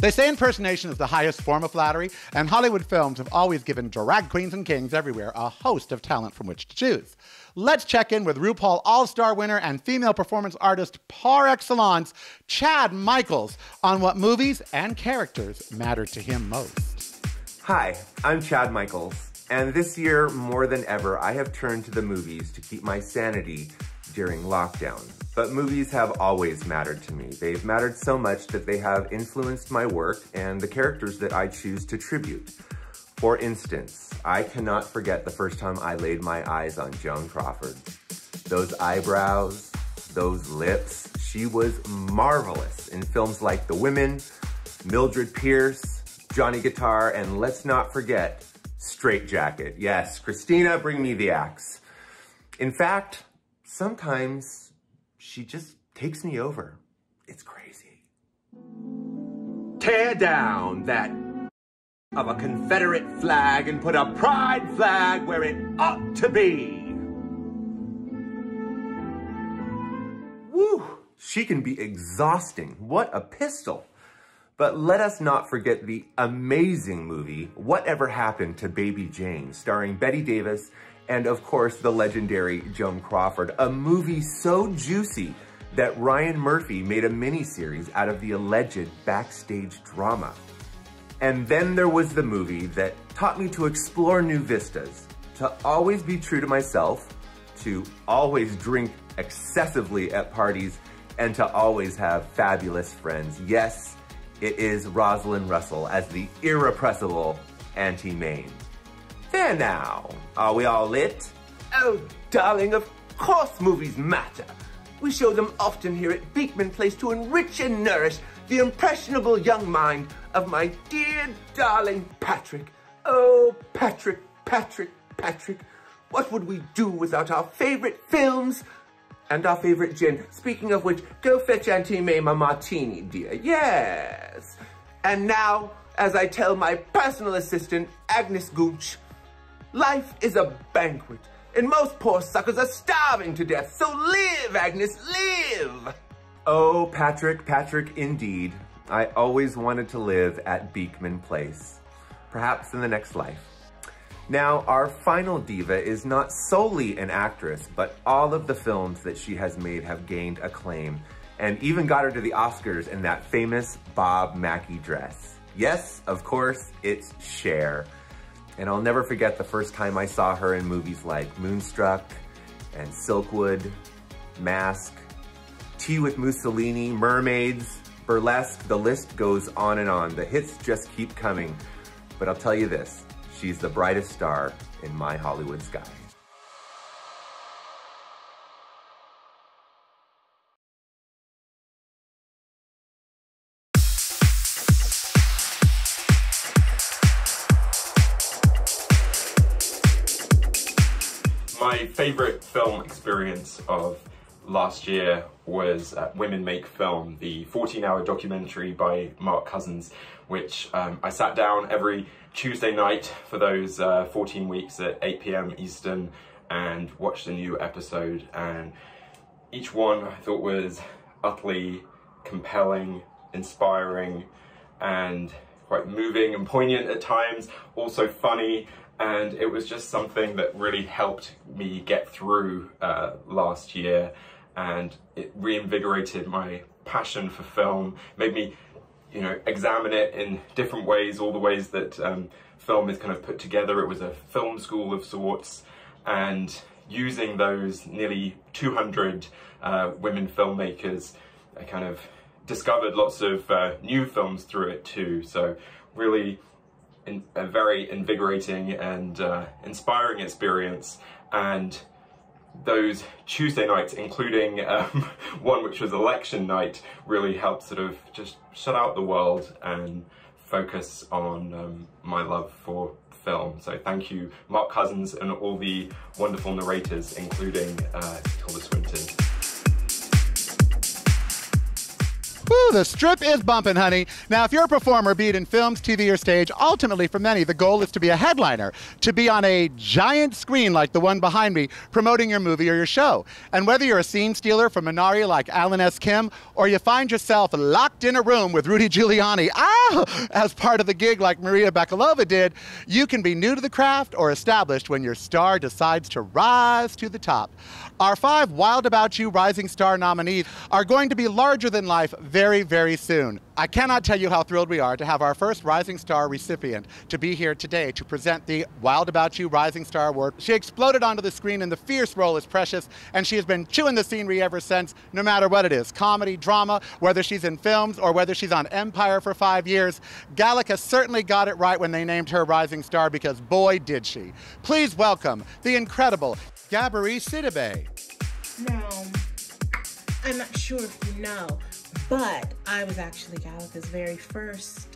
They say impersonation is the highest form of flattery, and Hollywood films have always given drag queens and kings everywhere a host of talent from which to choose. Let's check in with RuPaul All-Star winner and female performance artist par excellence, Chad Michaels, on what movies and characters matter to him most. Hi, I'm Chad Michaels, and this year, more than ever, I have turned to the movies to keep my sanity during lockdown. But movies have always mattered to me. They've mattered so much that they have influenced my work and the characters that I choose to tribute. For instance, I cannot forget the first time I laid my eyes on Joan Crawford. Those eyebrows, those lips, she was marvelous in films like The Women, Mildred Pierce, Johnny Guitar, and let's not forget, Straight Jacket. Yes, Christina, bring me the axe. In fact, sometimes she just takes me over. It's crazy. Tear down that of a Confederate flag and put a pride flag where it ought to be. Woo! She can be exhausting. What a pistol. But let us not forget the amazing movie, Whatever Happened to Baby Jane, starring Bette Davis and, of course, the legendary Joan Crawford. A movie so juicy that Ryan Murphy made a miniseries out of the alleged backstage drama. And then there was the movie that taught me to explore new vistas, to always be true to myself, to always drink excessively at parties, and to always have fabulous friends. Yes, it is Rosalind Russell as the irrepressible Auntie Mame. There now, are we all lit? Oh, darling, of course movies matter. We show them often here at Beekman Place to enrich and nourish the impressionable young mind of my dear, darling Patrick. Oh, Patrick, Patrick, Patrick. What would we do without our favorite films and our favorite gin? Speaking of which, go fetch Auntie Mame a martini, dear. Yes. And now, as I tell my personal assistant, Agnes Gooch, life is a banquet, and most poor suckers are starving to death. So live, Agnes, live! Oh, Patrick, Patrick, indeed. I always wanted to live at Beekman Place, perhaps in the next life. Now, our final diva is not solely an actress, but all of the films that she has made have gained acclaim, and even got her to the Oscars in that famous Bob Mackie dress. Yes, of course, it's Cher. And I'll never forget the first time I saw her in movies like Moonstruck and Silkwood, Mask, Tea with Mussolini, Mermaids, Burlesque, the list goes on and on. The hits just keep coming. But I'll tell you this, she's the brightest star in my Hollywood sky. My favourite film experience of last year was Women Make Film, the 14-hour documentary by Mark Cousins, which I sat down every Tuesday night for those 14 weeks at 8 p.m. Eastern and watched a new episode, and each one I thought was utterly compelling, inspiring, and quite moving and poignant at times, also funny. And it was just something that really helped me get through last year, and it reinvigorated my passion for film, made me, you know, examine it in different ways, all the ways that film is kind of put together. It was a film school of sorts, and using those nearly 200 women filmmakers, I kind of discovered lots of new films through it too. So really a very invigorating and inspiring experience. And those Tuesday nights, including one which was election night, really helped sort of just shut out the world and focus on my love for film. So thank you, Mark Cousins, and all the wonderful narrators, including Tilda Swinton. Woo, the strip is bumping, honey. Now, if you're a performer, be it in films, TV, or stage, ultimately for many, the goal is to be a headliner, to be on a giant screen like the one behind me, promoting your movie or your show. And whether you're a scene stealer from Minari like Alan S. Kim, or you find yourself locked in a room with Rudy Giuliani, as part of the gig like Maria Bakalova did, you can be new to the craft or established when your star decides to rise to the top. Our 5 Wild About You Rising Star nominees are going to be larger than life very, very soon. I cannot tell you how thrilled we are to have our first Rising Star recipient to be here today to present the Wild About You Rising Star Award. She exploded onto the screen in the fierce role as Precious, and she has been chewing the scenery ever since, no matter what it is, comedy, drama, whether she's in films or whether she's on Empire for 5 years. Gallica certainly got it right when they named her Rising Star, because boy did she. Please welcome the incredible Gabourey Sidibe. Now, I'm not sure if you know, but I was actually Gallica's very first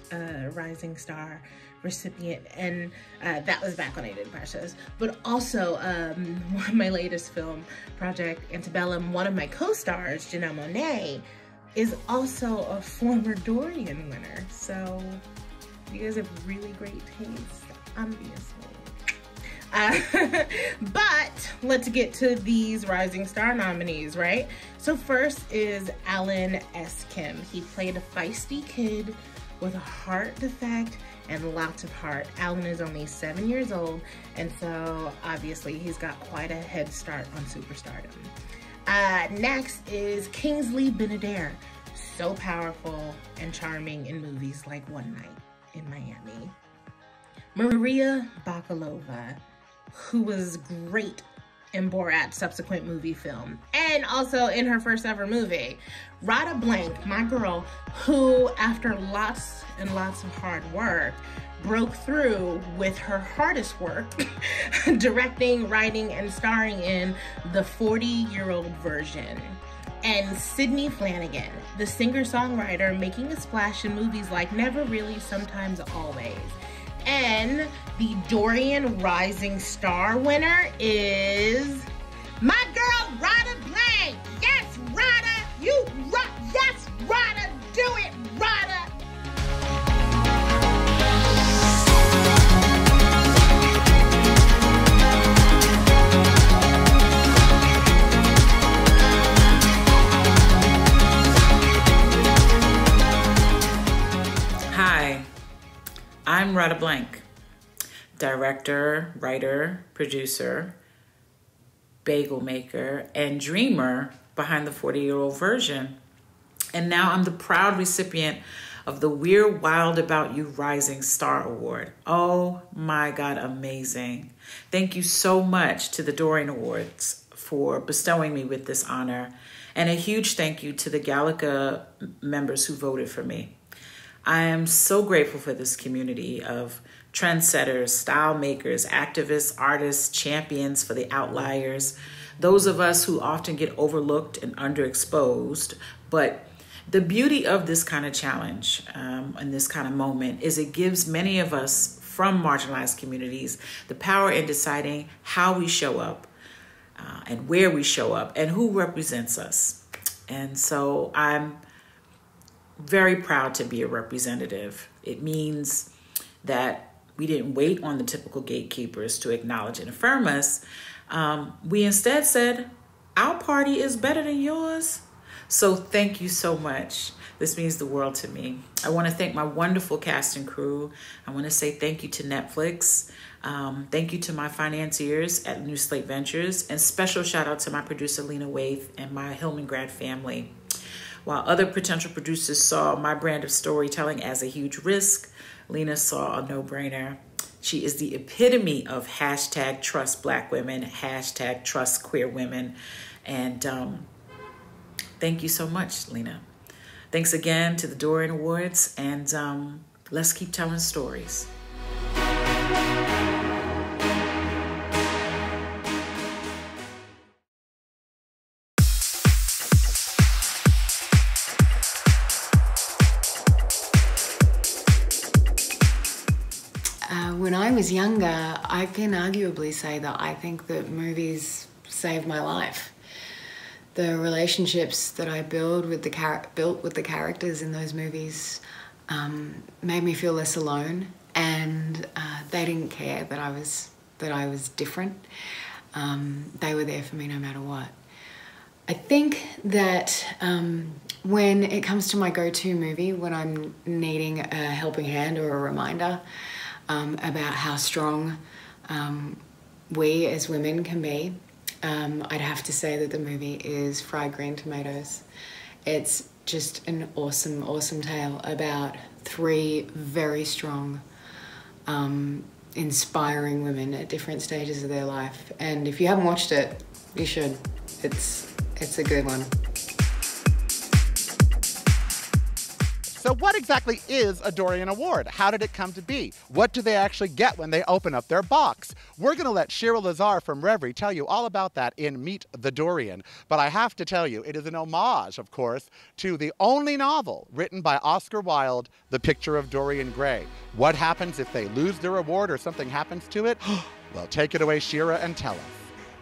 Rising Star recipient, and that was back when I did Precious. But also, my latest film project, Antebellum, one of my co-stars, Janelle Monáe, is also a former Dorian winner. So you guys have really great taste, obviously. But let's get to these Rising Star nominees, right? So first is Alan S. Kim. He played a feisty kid with a heart defect and lots of heart. Alan is only 7 years old, and so obviously he's got quite a head start on superstardom. Next is Kingsley Benadir. So powerful and charming in movies like One Night in Miami. Maria Bakalova, who was great in Borat's subsequent movie film, and also in her first ever movie. Radha Blank, my girl, who after lots and lots of hard work, broke through with her hardest work, directing, writing, and starring in the 40-year-old version. And Sydney Flanagan, the singer-songwriter making a splash in movies like Never Really, Sometimes Always. And the Dorian Rising Star winner is my girl, Radha Blank. Yes, Radha, yes, Radha, do it, Radha. Hi, I'm Radha Blank, director, writer, producer, bagel maker, and dreamer behind the 40-year-old version. And now I'm the proud recipient of the We're Wild About You Rising Star Award. Oh my God, amazing. Thank you so much to the Dorian Awards for bestowing me with this honor. And a huge thank you to the Gallica members who voted for me. I am so grateful for this community of trendsetters, style makers, activists, artists, champions for the outliers, those of us who often get overlooked and underexposed. But the beauty of this kind of challenge and this kind of moment is it gives many of us from marginalized communities the power in deciding how we show up and where we show up and who represents us. And so I'm very proud to be a representative. It means that we didn't wait on the typical gatekeepers to acknowledge and affirm us. We instead said, our party is better than yours. So thank you so much. This means the world to me. I want to thank my wonderful cast and crew. I want to say thank you to Netflix. Thank you to my financiers at New Slate Ventures, and special shout out to my producer, Lena Waithe, and my Hillman grad family. While other potential producers saw my brand of storytelling as a huge risk, Lena saw a no-brainer. She is the epitome of hashtag trust Black women, hashtag trust queer women. And thank you so much, Lena. Thanks again to the Dorian Awards, and let's keep telling stories. When I was younger, I can arguably say that I think that movies saved my life. the relationships that I built with the characters in those movies made me feel less alone, and they didn't care that I was different. They were there for me no matter what. I think that when it comes to my go-to movie, when I'm needing a helping hand or a reminder about how strong we as women can be, I'd have to say that the movie is Fried Green Tomatoes. It's just an awesome, awesome tale about three very strong, inspiring women at different stages of their life. And if you haven't watched it, you should. It's a good one. So what exactly is a Dorian Award? How did it come to be? What do they actually get when they open up their box? We're going to let Jharell Lazar from Reverie tell you all about that in Meet the Dorian. But I have to tell you, it is an homage, of course, to the only novel written by Oscar Wilde, The Picture of Dorian Gray. What happens if they lose their award or something happens to it? Well, take it away, Shira, and tell us.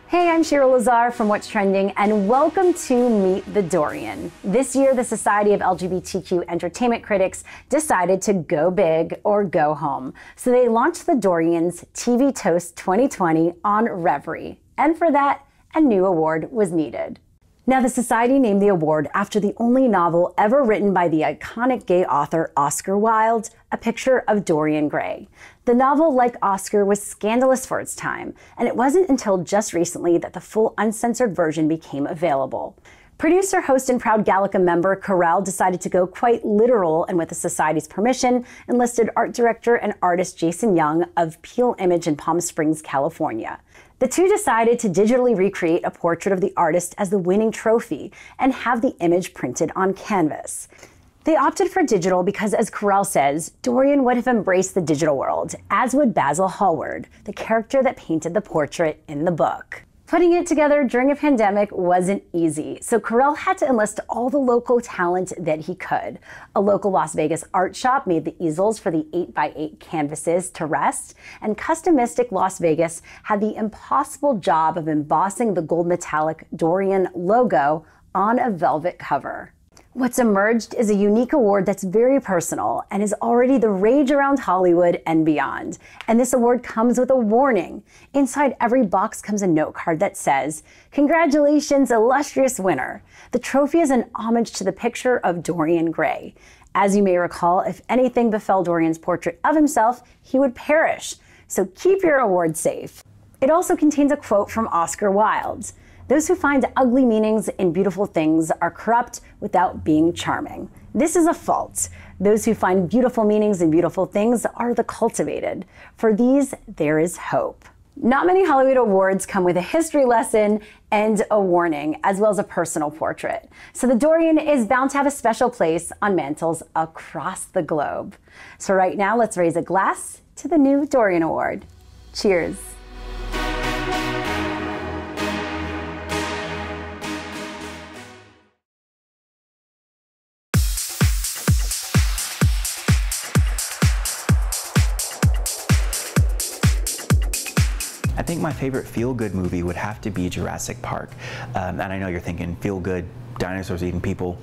Hey, I'm Jharell Lazar from What's Trending, and welcome to Meet the Dorian. This year, the Society of LGBTQ Entertainment Critics decided to go big or go home. So they launched the Dorians TV Toast 2020 on Reverie. And for that, a new award was needed. Now, the Society named the award after the only novel ever written by the iconic gay author Oscar Wilde, A Picture of Dorian Gray. The novel, like Oscar, was scandalous for its time, and it wasn't until just recently that the full uncensored version became available. Producer, host, and proud Gallica member Carey decided to go quite literal, and with the Society's permission, enlisted art director and artist Jason Young of Peel Image in Palm Springs, California. The two decided to digitally recreate a portrait of the artist as the winning trophy and have the image printed on canvas. They opted for digital because, as Carey says, Dorian would have embraced the digital world, as would Basil Hallward, the character that painted the portrait in the book. Putting it together during a pandemic wasn't easy, so Carey had to enlist all the local talent that he could. A local Las Vegas art shop made the easels for the 8x8 canvases to rest, and Customistic Las Vegas had the impossible job of embossing the gold metallic Dorian logo on a velvet cover. What's emerged is a unique award that's very personal and is already the rage around Hollywood and beyond. And this award comes with a warning. Inside every box comes a note card that says, "Congratulations, illustrious winner." The trophy is an homage to the picture of Dorian Gray. As you may recall, if anything befell Dorian's portrait of himself, he would perish. So keep your award safe. It also contains a quote from Oscar Wilde. "Those who find ugly meanings in beautiful things are corrupt without being charming." This is a fault. Those who find beautiful meanings in beautiful things are the cultivated. For these, there is hope. Not many Hollywood awards come with a history lesson and a warning, as well as a personal portrait. So the Dorian is bound to have a special place on mantles across the globe. So right now, let's raise a glass to the new Dorian Award. Cheers. I think my favorite feel-good movie would have to be Jurassic Park. And I know you're thinking, feel-good, dinosaurs eating people,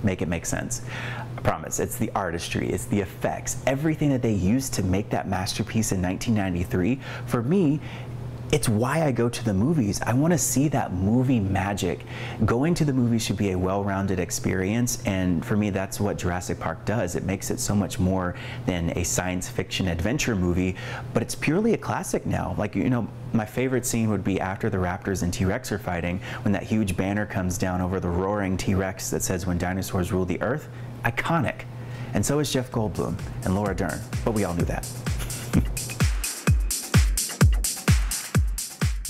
make it make sense. I promise, it's the artistry, it's the effects, everything that they used to make that masterpiece in 1993. For me, it's why I go to the movies. I want to see that movie magic. Going to the movies should be a well-rounded experience, and for me, that's what Jurassic Park does. It makes it so much more than a science fiction adventure movie, but it's purely a classic now. Like, you know, my favorite scene would be after the raptors and T-Rex are fighting, when that huge banner comes down over the roaring T-Rex that says, "When dinosaurs rule the earth." Iconic. And so is Jeff Goldblum and Laura Dern, but we all knew that.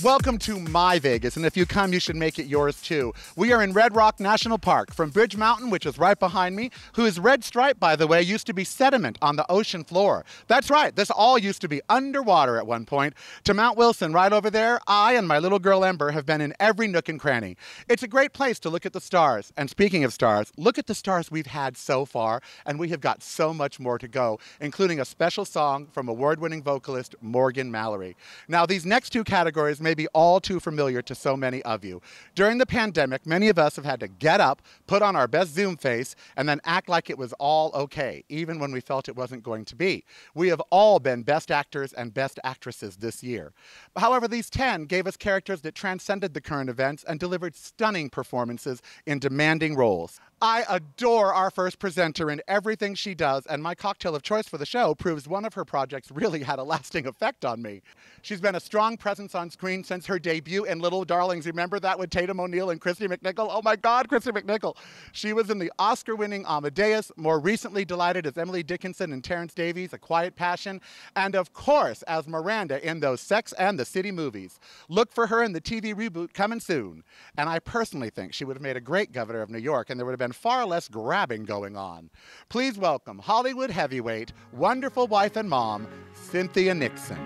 Welcome to my Vegas, and if you come, you should make it yours too. We are in Red Rock National Park, from Bridge Mountain, which is right behind me, whose red stripe, by the way, used to be sediment on the ocean floor. That's right, this all used to be underwater at one point, to Mount Wilson right over there. I and my little girl Ember have been in every nook and cranny. It's a great place to look at the stars. And speaking of stars, look at the stars we've had so far, and we have got so much more to go, including a special song from award-winning vocalist Morgan Mallory. Now, these next two categories may be all too familiar to so many of you. During the pandemic, many of us have had to get up, put on our best Zoom face, and then act like it was all okay, even when we felt it wasn't going to be. We have all been best actors and best actresses this year. However, these 10 gave us characters that transcended the current events and delivered stunning performances in demanding roles. I adore our first presenter in everything she does, and my cocktail of choice for the show proves one of her projects really had a lasting effect on me. She's been a strong presence on screen since her debut in Little Darlings. Remember that with Tatum O'Neal and Christy McNichol? Oh my God, Christy McNichol. She was in the Oscar-winning Amadeus, more recently delighted as Emily Dickinson in Terrence Davies' A Quiet Passion, and of course as Miranda in those Sex and the City movies. Look for her in the TV reboot coming soon. And I personally think she would have made a great governor of New York, and there would have been far less grabbing going on. Please welcome Hollywood heavyweight, wonderful wife and mom, Cynthia Nixon.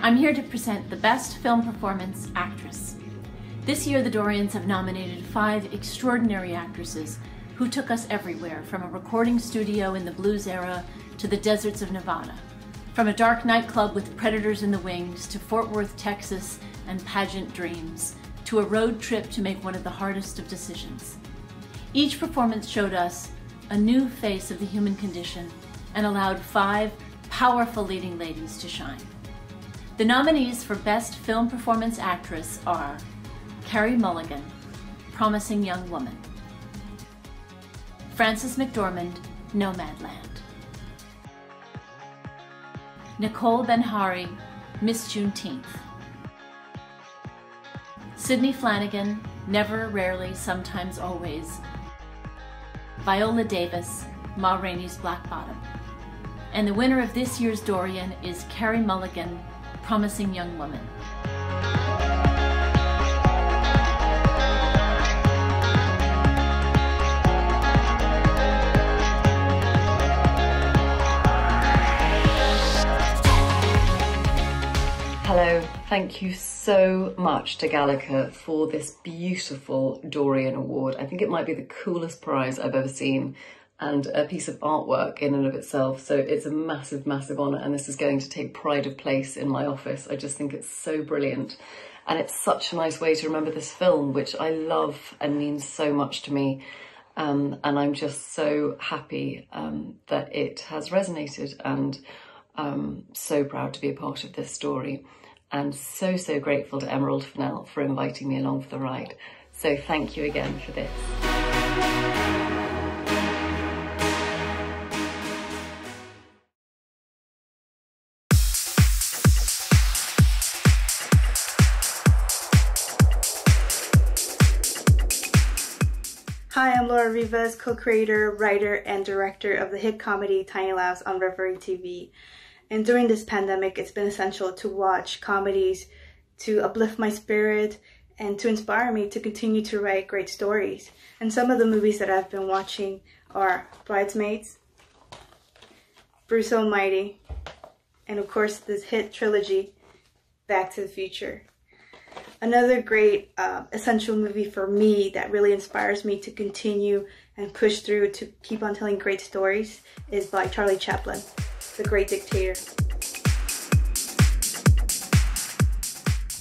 I'm here to present the Best Film Performance Actress. This year, the Dorians have nominated 5 extraordinary actresses who took us everywhere, from a recording studio in the blues era to the deserts of Nevada, from a dark nightclub with predators in the wings to Fort Worth, Texas, and pageant dreams, to a road trip to make one of the hardest of decisions. Each performance showed us a new face of the human condition and allowed 5 powerful leading ladies to shine. The nominees for Best Film Performance Actress are Carey Mulligan, Promising Young Woman; Frances McDormand, Nomadland; Nicole Benhari, Miss Juneteenth; Sydney Flanagan, Never, Rarely, Sometimes, Always; Viola Davis, Ma Rainey's Black Bottom. And the winner of this year's Dorian is Carey Mulligan, Promising Young Woman. Hello, thank you so much to Gallagher for this beautiful Dorian Award. I think it might be the coolest prize I've ever seen, and a piece of artwork in and of itself. So it's a massive, massive honour, and this is going to take pride of place in my office. I just think it's so brilliant. And it's such a nice way to remember this film, which I love and means so much to me. And I'm just so happy that it has resonated, and so proud to be a part of this story. And so, so grateful to Emerald Fennell for inviting me along for the ride. So thank you again for this. Hi, I'm Laura Rivas, co-creator, writer, and director of the hit comedy Tiny Laughs on Reverie TV. And during this pandemic, it's been essential to watch comedies to uplift my spirit and to inspire me to continue to write great stories. And some of the movies that I've been watching are Bridesmaids, Bruce Almighty, and of course this hit trilogy, Back to the Future. Another great essential movie for me that really inspires me to continue and push through to keep on telling great stories is by Charlie Chaplin, The Great Dictator.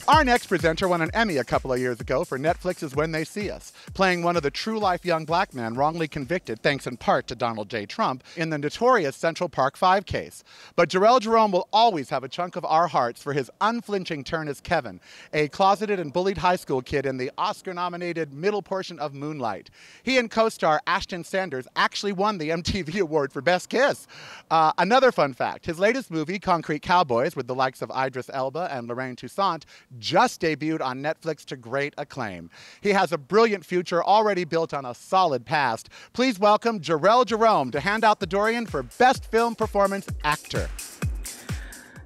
Our next presenter won an Emmy a couple of years ago for Netflix's When They See Us, playing one of the true-life young black men wrongly convicted, thanks in part to Donald J. Trump, in the notorious Central Park 5 case. But Jerome will always have a chunk of our hearts for his unflinching turn as Kevin, a closeted and bullied high school kid in the Oscar-nominated middle portion of Moonlight. He and co-star Ashton Sanders actually won the MTV Award for Best Kiss. Another fun fact, his latest movie, Concrete Cowboys, with the likes of Idris Elba and Lorraine Toussaint, just debuted on Netflix to great acclaim. He has a brilliant future already built on a solid past. Please welcome Jerome to hand out the Dorian for Best Film Performance Actor.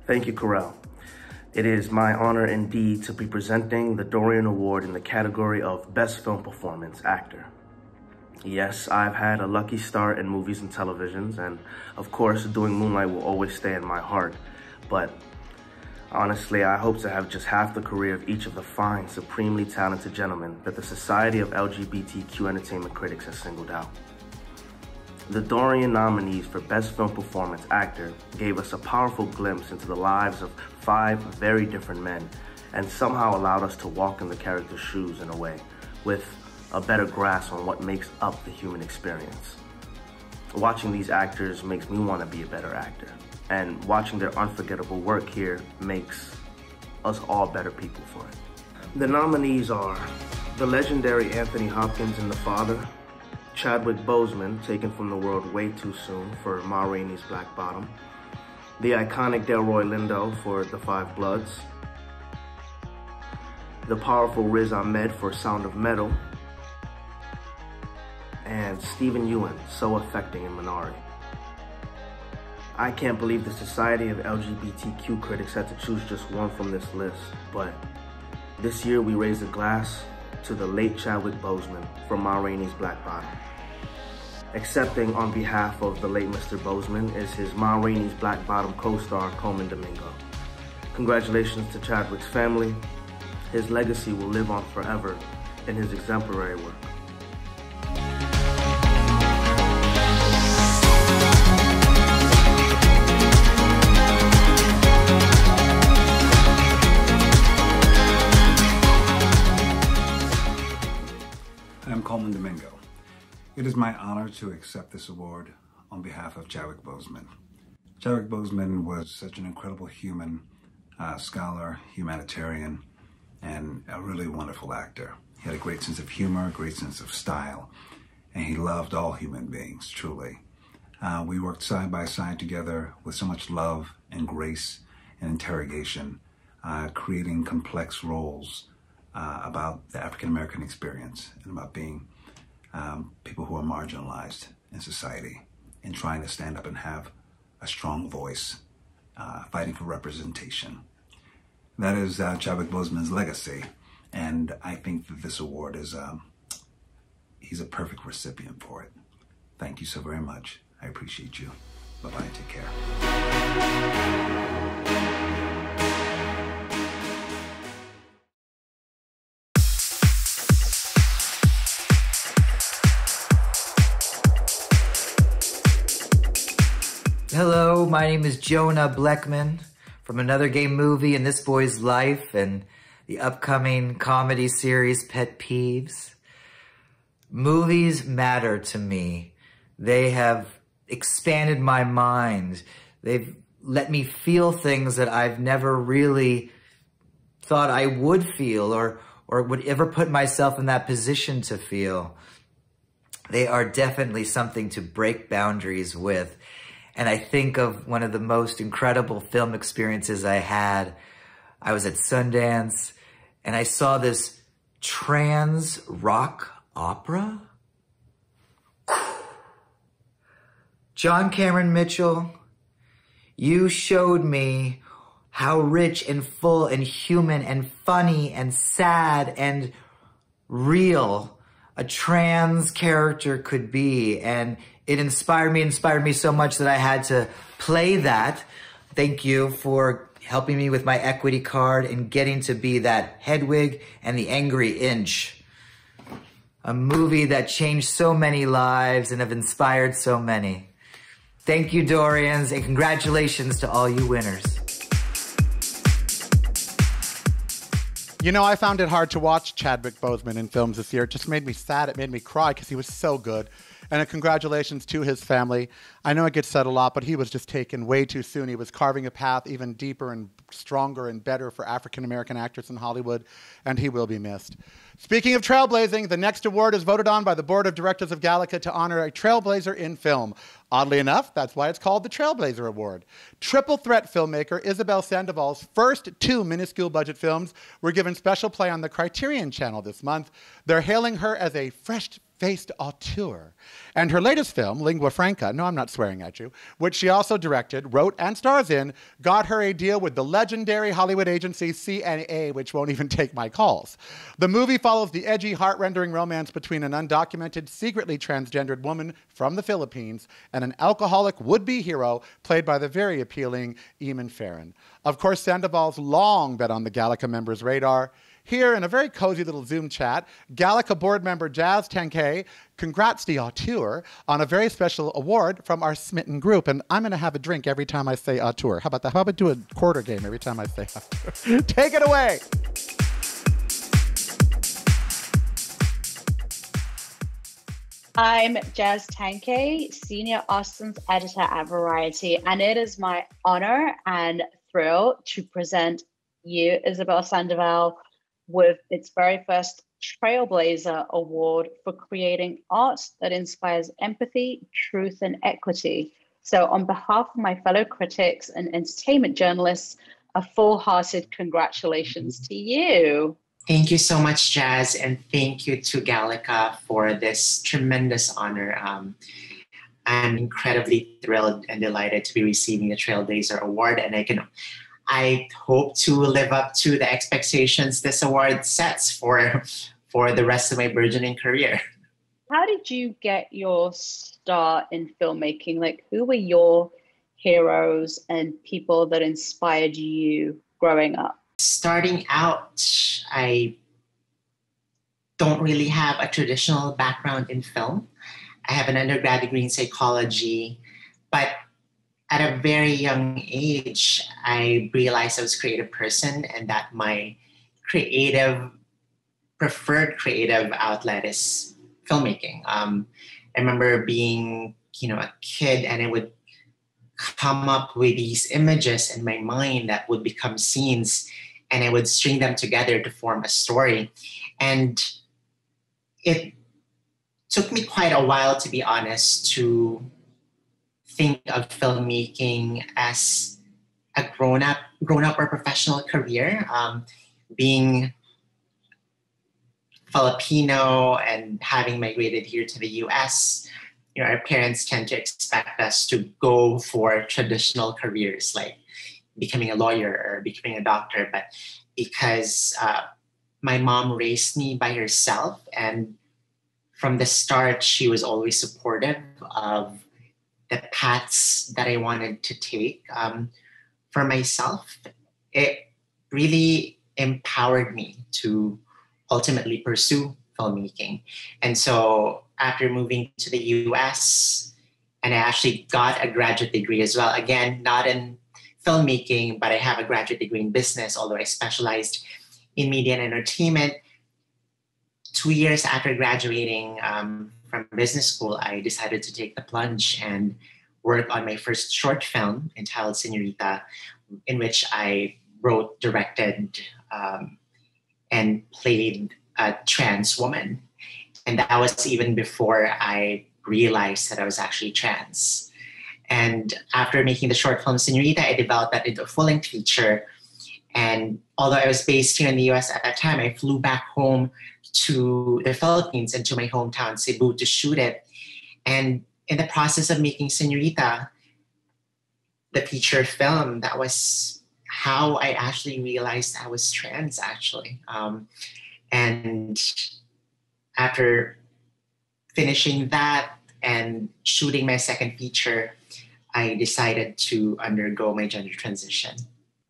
Thank you, Carell. It is my honor indeed to be presenting the Dorian Award in the category of Best Film Performance Actor. Yes, I've had a lucky start in movies and televisions, and of course, doing Moonlight will always stay in my heart, but honestly, I hope to have just half the career of each of the fine, supremely talented gentlemen that the Society of LGBTQ Entertainment Critics has singled out. The Dorian nominees for Best Film Performance Actor gave us a powerful glimpse into the lives of 5 very different men and somehow allowed us to walk in the character's shoes in a way, with a better grasp on what makes up the human experience. Watching these actors makes me want to be a better actor, and watching their unforgettable work here makes us all better people for it. The nominees are the legendary Anthony Hopkins in The Father, Chadwick Boseman, taken from the world way too soon for Ma Rainey's Black Bottom, the iconic Delroy Lindo for The Five Bloods, the powerful Riz Ahmed for Sound of Metal, and Stephen Ewan, so affecting in Minari. I can't believe the Society of LGBTQ critics had to choose just one from this list, but this year we raise a glass to the late Chadwick Boseman for Ma Rainey's Black Bottom. Accepting on behalf of the late Mr. Boseman is his Ma Rainey's Black Bottom co-star, Colman Domingo. Congratulations to Chadwick's family. His legacy will live on forever in his exemplary work. I'm Colman Domingo. It is my honor to accept this award on behalf of Chadwick Boseman. Chadwick Boseman was such an incredible human, scholar, humanitarian, and a really wonderful actor. He had a great sense of humor, a great sense of style, and he loved all human beings, truly. We worked side by side together with so much love and grace and interrogation, creating complex roles about the African-American experience and about being people who are marginalized in society and trying to stand up and have a strong voice, fighting for representation. That is Chadwick Boseman's legacy, and I think that this award is, he's a perfect recipient for it. Thank you so very much. I appreciate you. Bye-bye, take care. Hello, my name is Jonah Bleckman from Another Gay Movie in This Boy's Life and the upcoming comedy series Pet Peeves. Movies matter to me. They have expanded my mind. They've let me feel things that I've never really thought I would feel or would ever put myself in that position to feel. They are definitely something to break boundaries with. And I think of one of the most incredible film experiences I had. I was at Sundance and I saw this trans rock opera. John Cameron Mitchell, you showed me how rich and full and human and funny and sad and real a trans character could be. And it inspired me so much that I had to play that. Thank you for helping me with my equity card and getting to be that Hedwig and the Angry Inch. A movie that changed so many lives and have inspired so many. Thank you, Dorians, and congratulations to all you winners. You know, I found it hard to watch Chadwick Boseman in films this year. It just made me sad. It made me cry because he was so good. And congratulations to his family. I know it gets said a lot, but he was just taken way too soon. He was carving a path even deeper and stronger and better for African-American actors in Hollywood, and he will be missed. Speaking of trailblazing, the next award is voted on by the board of directors of Gallica to honor a trailblazer in film. Oddly enough, that's why it's called the Trailblazer Award. Triple threat filmmaker Isabel Sandoval's first 2 minuscule budget films were given special play on the Criterion Channel this month. They're hailing her as a fresh-faced auteur. And her latest film, Lingua Franca, no, I'm not swearing at you, which she also directed, wrote, and stars in, got her a deal with the legendary Hollywood agency CNA, which won't even take my calls. The movie follows the edgy, heart-rendering romance between an undocumented, secretly transgendered woman from the Philippines and an alcoholic would-be hero played by the very appealing Eamon Farron. Of course, Sandoval's long been on the Gallica members' radar. Here in a very cozy little Zoom chat, Gallica board member Jazz 10K congrats the auteur on a very special award from our smitten group. And I'm going to have a drink every time I say auteur. How about that? How about do a quarter game every time I say auteur? Take it away. I'm Jazz 10K, Senior Austins Editor at Variety, and it is my honor and thrill to present you, Isabel Sandoval, with its very first Trailblazer Award for creating art that inspires empathy, truth, and equity. So on behalf of my fellow critics and entertainment journalists, a full-hearted congratulations to you. Thank you so much, Jazz, and thank you to Gallica for this tremendous honor. I'm incredibly thrilled and delighted to be receiving the Trailblazer Award, and I hope to live up to the expectations this award sets for the rest of my burgeoning career. How did you get your start in filmmaking? Like, who were your heroes and people that inspired you growing up? Starting out, I don't really have a traditional background in film. I have an undergrad degree in psychology, but at a very young age, I realized I was a creative person and that my preferred creative outlet is filmmaking. I remember being, a kid, and it would come up with these images in my mind that would become scenes, and I would string them together to form a story. And it took me quite a while, to be honest, to think of filmmaking as a grown-up or professional career. Being Filipino and having migrated here to the US, our parents tend to expect us to go for traditional careers like becoming a lawyer or becoming a doctor. But because my mom raised me by herself, and from the start, she was always supportive of the paths that I wanted to take for myself, it really empowered me to ultimately pursue filmmaking. And so after moving to the US, and I actually got a graduate degree as well, again, not in filmmaking, but I have a graduate degree in business, although I specialized in media and entertainment. 2 years after graduating from business school, I decided to take the plunge and work on my first short film entitled Señorita, in which I wrote, directed, and played a trans woman. And that was even before I realized that I was actually trans. And after making the short film Señorita, I developed that into a full-length feature. And although I was based here in the US at that time, I flew back home to the Philippines and to my hometown, Cebu, to shoot it. And in the process of making Señorita, the feature film, that was how I actually realized I was trans, actually. And after finishing that and shooting my second feature, I decided to undergo my gender transition.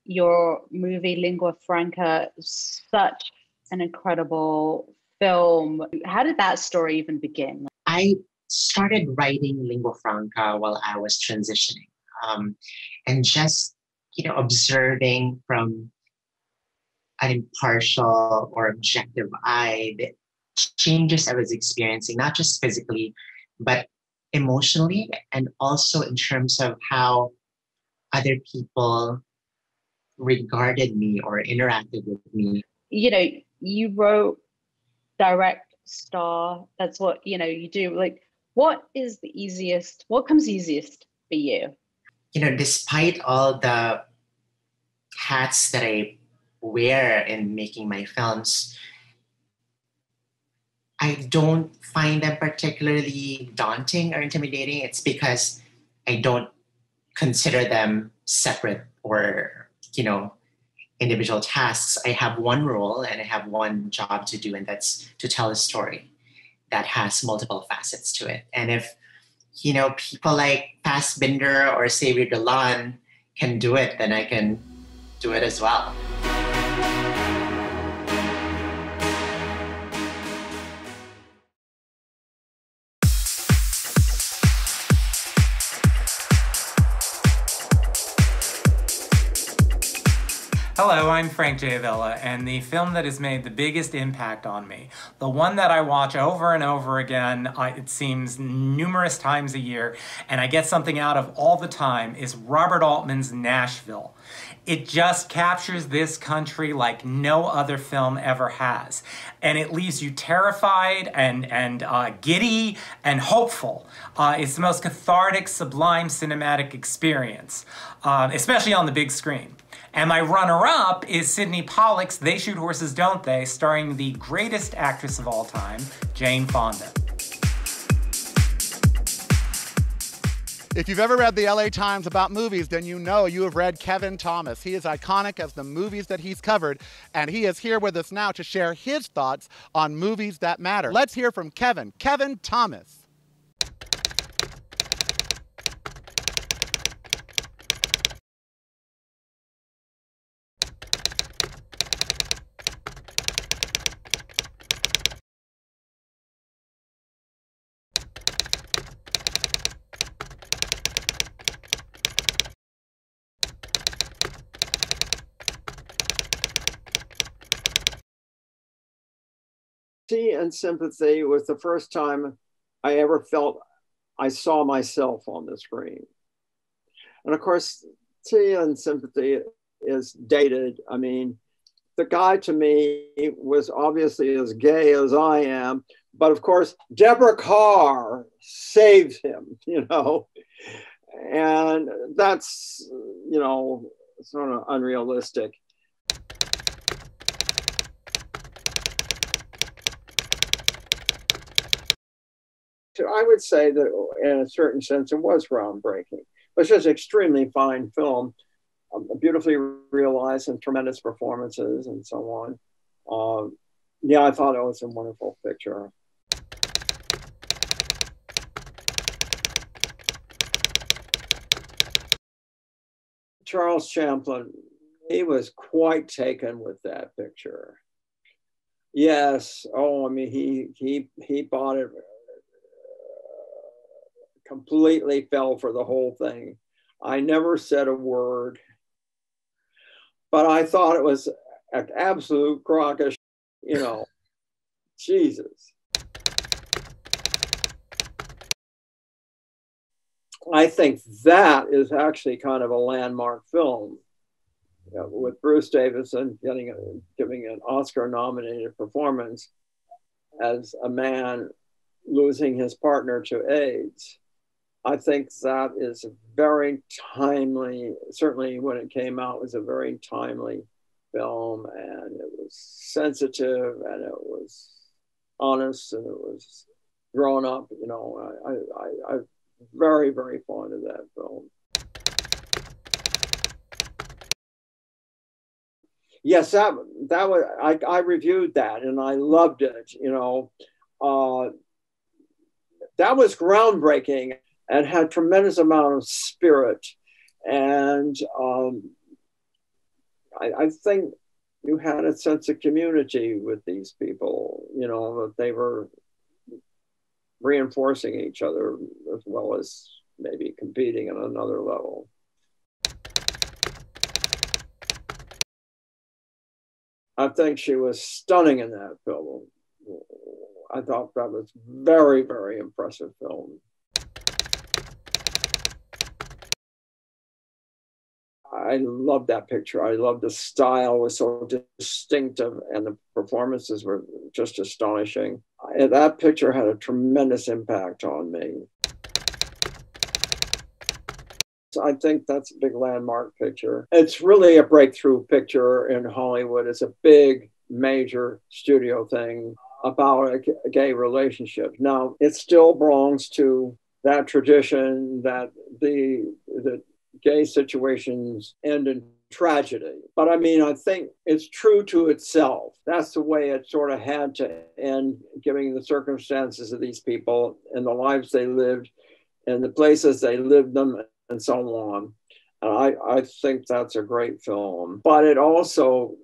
Your movie Lingua Franca is such an incredible film. How did that story even begin? I started writing Lingua Franca while I was transitioning, and just observing from an impartial or objective eye the changes I was experiencing, not just physically, but emotionally, and also in terms of how other people regarded me or interacted with me. You wrote, direct, star. That's what, you do. Like, what comes easiest for you? Despite all the hats that I wear in making my films, I don't find them particularly daunting or intimidating. It's because I don't consider them separate or, individual tasks. I have one role and I have one job to do, and that's to tell a story that has multiple facets to it. And if, people like Fassbinder or Xavier Dolan can do it, then I can do it as well. Hello, I'm Frank J. Avila, and the film that has made the biggest impact on me, the one that I watch over and over again, it seems numerous times a year, and I get something out of all the time, is Robert Altman's Nashville. It just captures this country like no other film ever has. And it leaves you terrified and giddy and hopeful. It's the most cathartic, sublime cinematic experience, especially on the big screen. And my runner-up is Sidney Pollack's They Shoot Horses, Don't They?, starring the greatest actress of all time, Jane Fonda. If you've ever read the LA Times about movies, then you know you have read Kevin Thomas. He is iconic as the movies that he's covered, and he is here with us now to share his thoughts on movies that matter. Let's hear from Kevin Thomas. Tea and Sympathy was the first time I ever felt I saw myself on the screen. And of course, Tea and Sympathy is dated. I mean, the guy to me was obviously as gay as I am, but of course, Deborah Carr saves him, you know, and that's, you know, sort of unrealistic. I would say that in a certain sense, it was groundbreaking. It was just an extremely fine film, beautifully realized and tremendous performances and so on. Yeah, I thought it was a wonderful picture. Charles Champlin, he was quite taken with that picture. Yes, oh, I mean, he bought it. Completely fell for the whole thing. I never said a word, but I thought it was an absolute crock of, you know, Jesus. I think that is actually kind of a landmark film, you know, with Bruce Davison giving an Oscar-nominated performance as a man losing his partner to AIDS. I think that is very timely. Certainly when it came out, it was a very timely film, and it was sensitive, and it was honest, and it was grown up. You know, I'm very, very fond of that film. Yes, that was, I reviewed that, and I loved it. You know, that was groundbreaking. And had tremendous amount of spirit. And I think you had a sense of community with these people, you know, that they were reinforcing each other as well as maybe competing at another level. I think she was stunning in that film. I thought that was very, very impressive film. I loved that picture. I loved the style, was so distinctive, and the performances were just astonishing. That picture had a tremendous impact on me. So I think that's a big landmark picture. It's really a breakthrough picture in Hollywood. It's a big, major studio thing about a gay relationship. Now, it still belongs to that tradition that the gay situations end in tragedy. But I mean, I think it's true to itself. That's the way it sort of had to end, given the circumstances of these people and the lives they lived and the places they lived them and so on. And I think that's a great film. But it also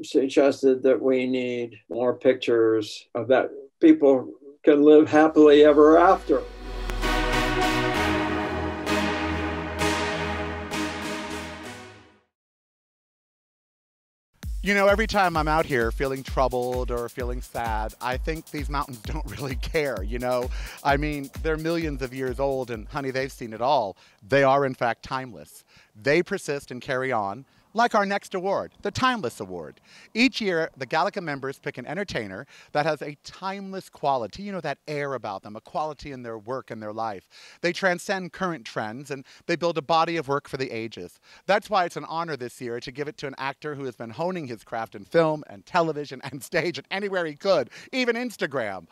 suggested that we need more pictures of that people can live happily ever after. You know, every time I'm out here feeling troubled or feeling sad, I think these mountains don't really care, you know? I mean, they're millions of years old and, honey, they've seen it all. They are, in fact, timeless. They persist and carry on, like our next award, the Timeless Award. Each year, the Gallica members pick an entertainer that has a timeless quality, you know, that air about them, a quality in their work and their life. They transcend current trends and they build a body of work for the ages. That's why it's an honor this year to give it to an actor who has been honing his craft in film and television and stage and anywhere he could, even Instagram.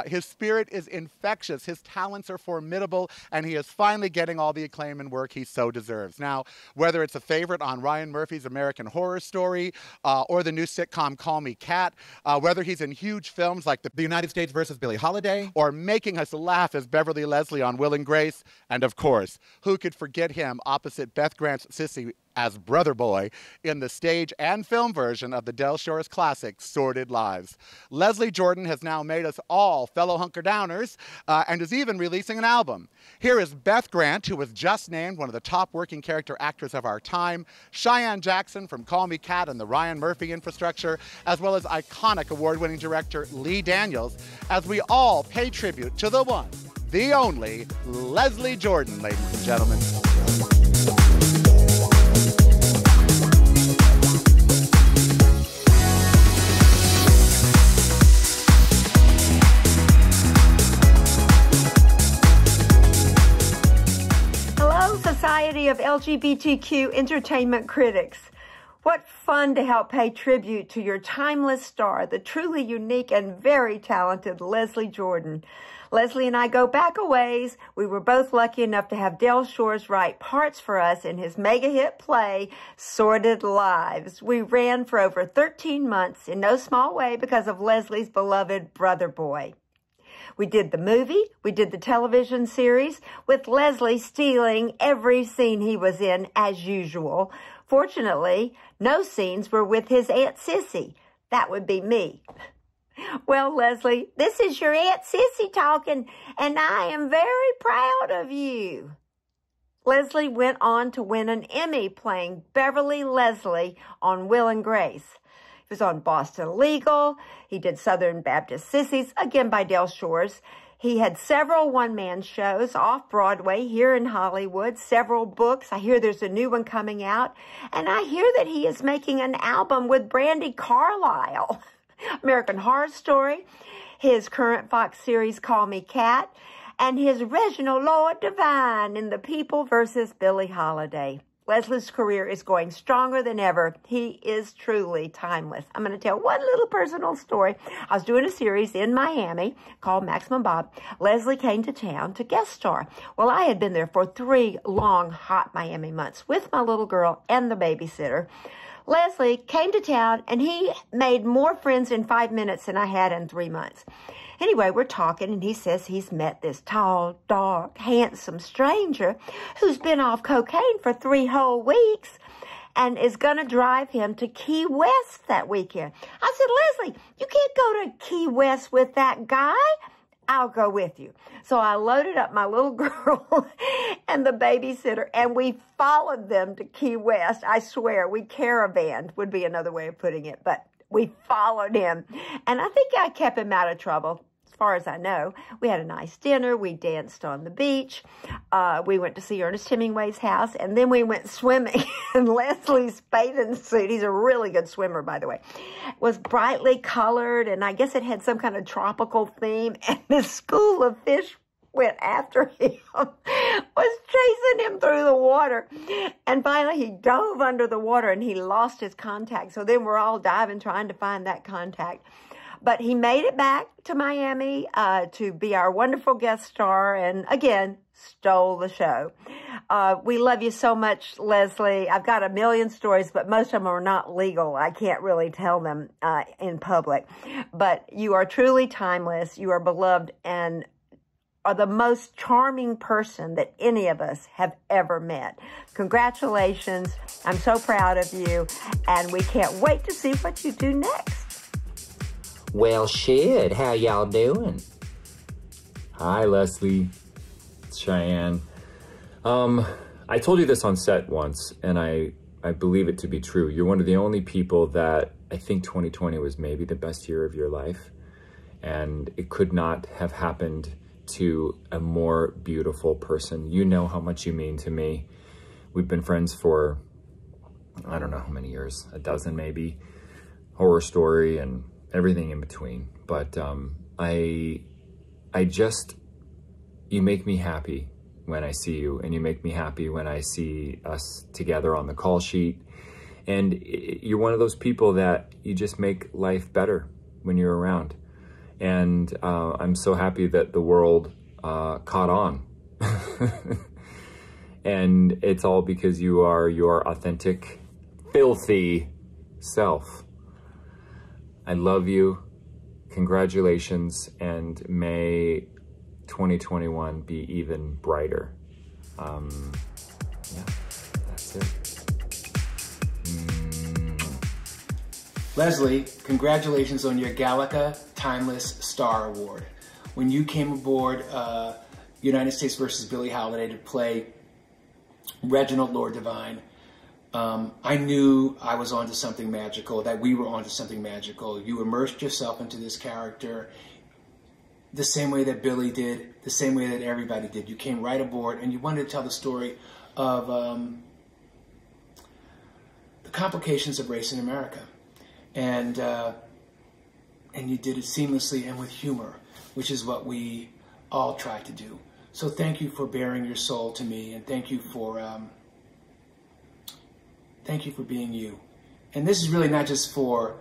His spirit is infectious, his talents are formidable, and he is finally getting all the acclaim and work he so deserves. Now, whether it's a favorite on Ryan Murphy's American Horror Story, or the new sitcom Call Me Kat, whether he's in huge films like The United States versus Billie Holiday, or making us laugh as Beverly Leslie on Will and Grace, and of course, who could forget him opposite Beth Grant's Sissy as Brother Boy in the stage and film version of the Del Shores classic, Sordid Lives. Leslie Jordan has now made us all fellow hunker-downers and is even releasing an album. Here is Beth Grant, who was just named one of the top working character actors of our time, Cheyenne Jackson from Call Me Kat and the Ryan Murphy Infrastructure, as well as iconic award-winning director Lee Daniels, as we all pay tribute to the one, the only, Leslie Jordan, ladies and gentlemen. Society of LGBTQ Entertainment Critics. What fun to help pay tribute to your timeless star, the truly unique and very talented Leslie Jordan. Leslie and I go back a ways. We were both lucky enough to have Del Shores write parts for us in his mega hit play, Sordid Lives. We ran for over 13 months in no small way because of Leslie's beloved Brother Boy. We did the movie, we did the television series, with Leslie stealing every scene he was in as usual. Fortunately, no scenes were with his Aunt Sissy. That would be me. Well, Leslie, this is your Aunt Sissy talking, and I am very proud of you. Leslie went on to win an Emmy playing Beverly Leslie on Will and Grace. He was on Boston Legal. He did Southern Baptist Sissies, again by Del Shores. He had several one-man shows off-Broadway here in Hollywood, several books. I hear there's a new one coming out. And I hear that he is making an album with Brandi Carlile. American Horror Story, his current Fox series Call Me Kat, and his Reginald Lord Divine in The People versus Billie Holiday. Leslie's career is going stronger than ever. He is truly timeless. I'm going to tell one little personal story. I was doing a series in Miami called Maximum Bob. Leslie came to town to guest star. Well, I had been there for 3 long, hot Miami months with my little girl and the babysitter. Leslie came to town, and he made more friends in 5 minutes than I had in 3 months. Anyway, we're talking, and he says he's met this tall, dark, handsome stranger who's been off cocaine for 3 whole weeks and is going to drive him to Key West that weekend. I said, Leslie, you can't go to Key West with that guy. I'll go with you. So I loaded up my little girl and the babysitter, and we followed them to Key West. I swear, we caravanned, would be another way of putting it, but we followed him. And I think I kept him out of trouble. As far as I know, we had a nice dinner. We danced on the beach. We went to see Ernest Hemingway's house, and then we went swimming. And Leslie's bathing suit, he's a really good swimmer, by the way, was brightly colored, and I guess it had some kind of tropical theme. And this school of fish went after him, was chasing him through the water. And finally, he dove under the water, and he lost his contact. So then we're all diving, trying to find that contact. But he made it back to Miami to be our wonderful guest star, and again, stole the show. We love you so much, Leslie. I've got a million stories, but most of them are not legal. I can't really tell them in public. But you are truly timeless. You are beloved and are the most charming person that any of us have ever met. Congratulations. I'm so proud of you, and we can't wait to see what you do next. Well, shit, how y'all doing? Hi, Leslie. It's Cheyenne. I told you this on set once, and I I believe it to be true. You're one of the only people that I think 2020 was maybe the best year of your life. And it could not have happened to a more beautiful person. You know how much you mean to me. We've been friends for, I don't know how many years, a dozen maybe, Horror Story and everything in between. But I just, you make me happy when I see you, and you make me happy when I see us together on the call sheet. And you're one of those people that you just make life better when you're around. And I'm so happy that the world caught on. And it's all because you are your authentic, filthy self. I love you. Congratulations. And may 2021 be even brighter. Yeah, that's it. Leslie, congratulations on your Gallica Timeless Star Award. When you came aboard United States versus Billie Holiday to play Reginald Lord Divine, I knew I was onto something magical, that we were onto something magical. You immersed yourself into this character the same way that Billie did, the same way that everybody did. You came right aboard and you wanted to tell the story of the complications of race in America. And you did it seamlessly and with humor, which is what we all try to do. So thank you for bearing your soul to me, and thank you for being you. And this is really not just for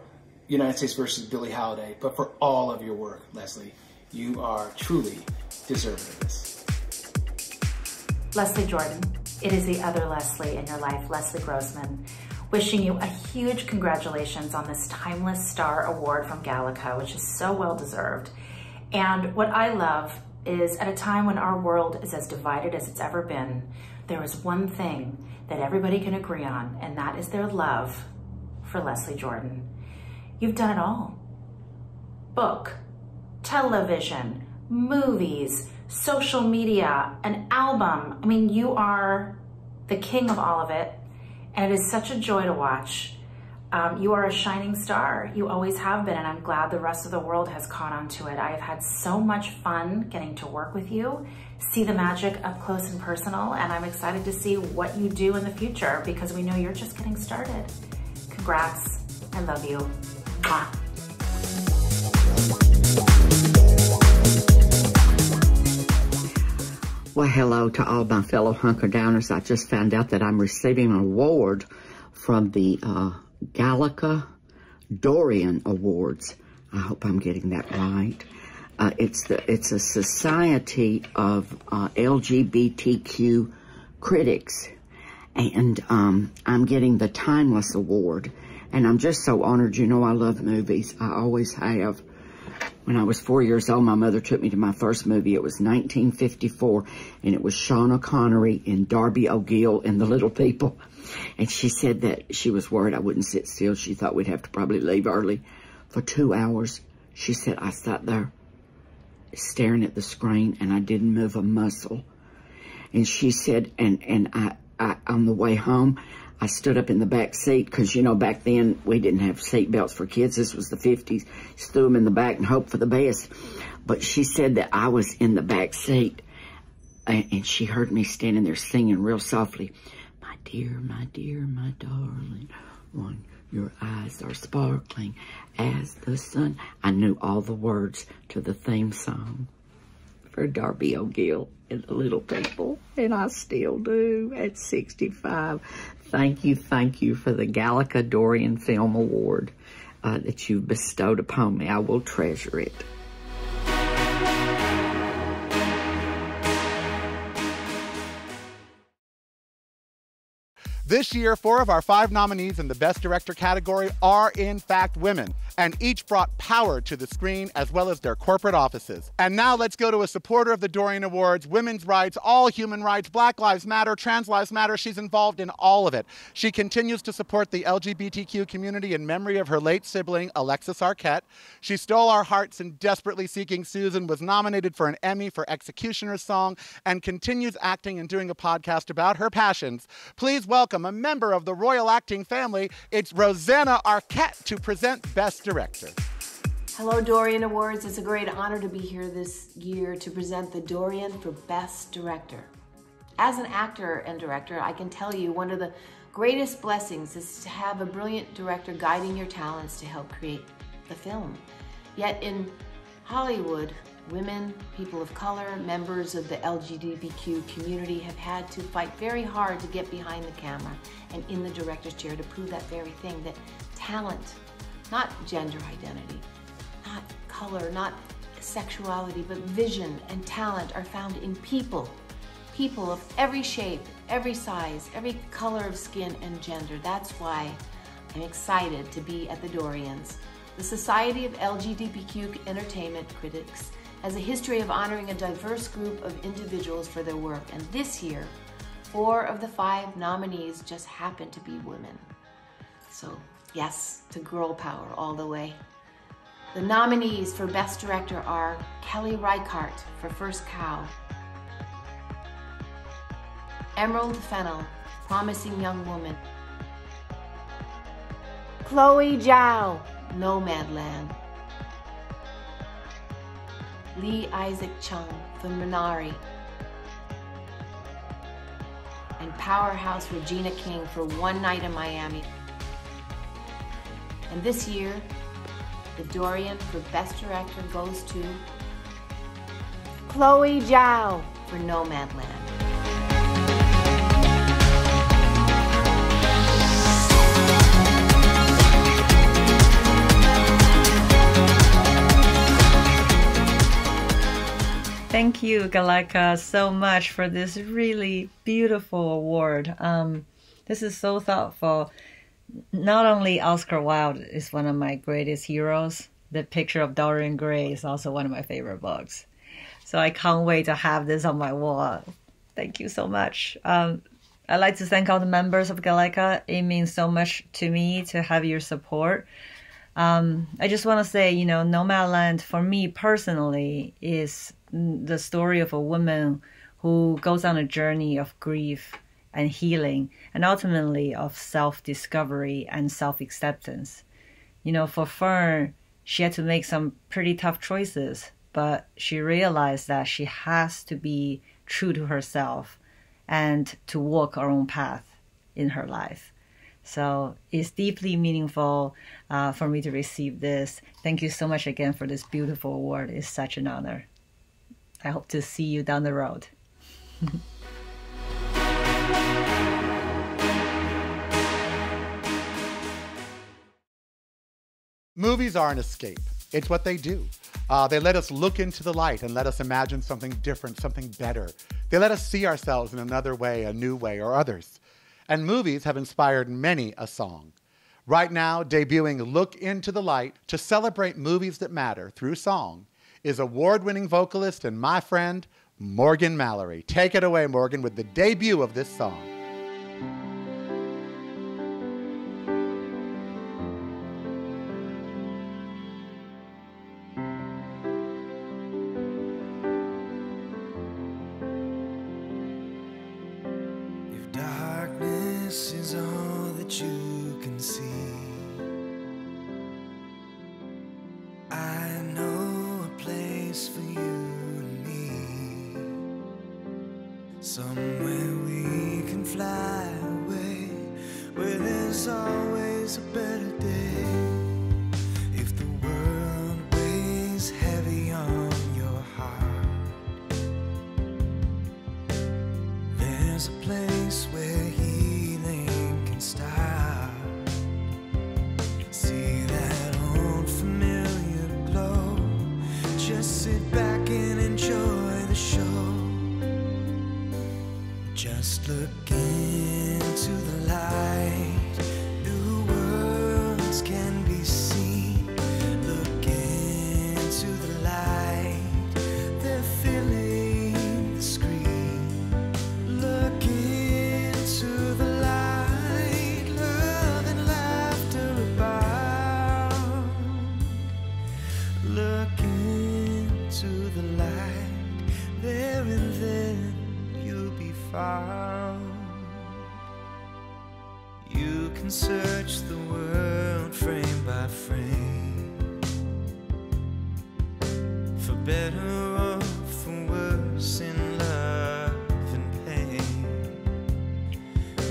United States versus Billie Holiday, but for all of your work, Leslie. You are truly deserving of this. Leslie Jordan, it is the other Leslie in your life, Leslie Grossman, wishing you a huge congratulations on this Timeless Star Award from Gallica, which is so well deserved. And what I love is, at a time when our world is as divided as it's ever been, there is one thing that everybody can agree on, and that is their love for Leslie Jordan. You've done it all. Book, television, movies, social media, an album. I mean, you are the king of all of it, and it is such a joy to watch. You are a shining star. You always have been, and I'm glad the rest of the world has caught on to it. I have had so much fun getting to work with you, see the magic up close and personal, and I'm excited to see what you do in the future, because we know you're just getting started. Congrats. I love you. Mwah. Well, hello to all my fellow hunker-downers. I just found out that I'm receiving an award from the Gallica Dorian Awards. I hope I'm getting that right. It's a society of LGBTQ critics, and I'm getting the Timeless Award, and I'm just so honored. You know, I love movies. I always have. When I was 4 years old, my mother took me to my first movie. It was 1954, and it was Sean O'Connery and Darby O'Gill and the Little People. And she said that she was worried I wouldn't sit still. She thought we'd have to probably leave early. For 2 hours, she said, I sat there staring at the screen, and I didn't move a muscle. And she said, and I on the way home, I stood up in the back seat, because, you know, back then we didn't have seat belts for kids. This was the 50s. Just threw them in the back and hoped for the best. But she said that I was in the back seat, and she heard me standing there singing real softly, my dear, my darling one, your eyes are sparkling as the sun. I knew all the words to the theme song for Darby O'Gill and the Little People, and I still do at 65. Thank you for the Gallica Dorian Film Award that you've bestowed upon me. I will treasure it. This year, 4 of our 5 nominees in the Best Director category are, in fact, women, and each brought power to the screen as well as their corporate offices. And now let's go to a supporter of the Dorian Awards, women's rights, all human rights, Black Lives Matter, Trans Lives Matter. She's involved in all of it. She continues to support the LGBTQ community in memory of her late sibling, Alexis Arquette. She stole our hearts in Desperately Seeking Susan, was nominated for an Emmy for Executioner's Song, and continues acting and doing a podcast about her passions. Please welcome welcome a member of the royal acting family. It's Rosanna Arquette to present Best Director. Hello, Dorian Awards. It's a great honor to be here this year to present the Dorian for Best Director. As an actor and director, I can tell you one of the greatest blessings is to have a brilliant director guiding your talents to help create the film. Yet in Hollywood, women, people of color, members of the LGBTQ community have had to fight very hard to get behind the camera and in the director's chair to prove that very thing, that talent, not gender identity, not color, not sexuality, but vision and talent are found in people. People of every shape, every size, every color of skin and gender. That's why I'm excited to be at the Dorians. The Society of LGBTQ Entertainment Critics has a history of honoring a diverse group of individuals for their work, and this year, 4 of the 5 nominees just happen to be women. So yes, to girl power all the way. The nominees for Best Director are Kelly Reichardt for First Cow, Emerald Fennell, Promising Young Woman, Chloé Zhao, Nomadland, Lee Isaac Chung for Minari, and Powerhouse Regina King for One Night in Miami. And this year, the Dorian for Best Director goes to Chloé Zhao for Nomadland. Thank you, Galeka, so much for this really beautiful award. This is so thoughtful. Not only Oscar Wilde is one of my greatest heroes, The Picture of Dorian Gray is also one of my favorite books. So I can't wait to have this on my wall. Thank you so much. I'd like to thank all the members of Galeka. It means so much to me to have your support. I just want to say, Nomadland for me personally is the story of a woman who goes on a journey of grief and healing and ultimately of self-discovery and self-acceptance. For Fern, she had to make some pretty tough choices, but she realized that she has to be true to herself and to walk her own path in her life. So it's deeply meaningful for me to receive this. Thank you so much again for this beautiful award. It's such an honor. I hope to see you down the road. Movies are an escape. It's what they do. They let us look into the light and let us imagine something different, something better. They let us see ourselves in another way, a new way, or others. And movies have inspired many a song. Right now, debuting Look Into the Light to celebrate movies that matter through song is award-winning vocalist and my friend, Morgan Mallory. Take it away, Morgan, with the debut of this song. If darkness is all that you can see, I know a place for you and me, somewhere we can fly away, where there's always a better day. If the world weighs heavy on your heart, there's a place where healing can start. See that old familiar glow, just sit back and enjoy the show. Just look into the light, new worlds can be seen. Look into the light, they're filling the screen. Look into the light, love and laughter abound. Look into the light, there and then you'll be found. can search the world frame by frame, for better or for worse, in love and pain.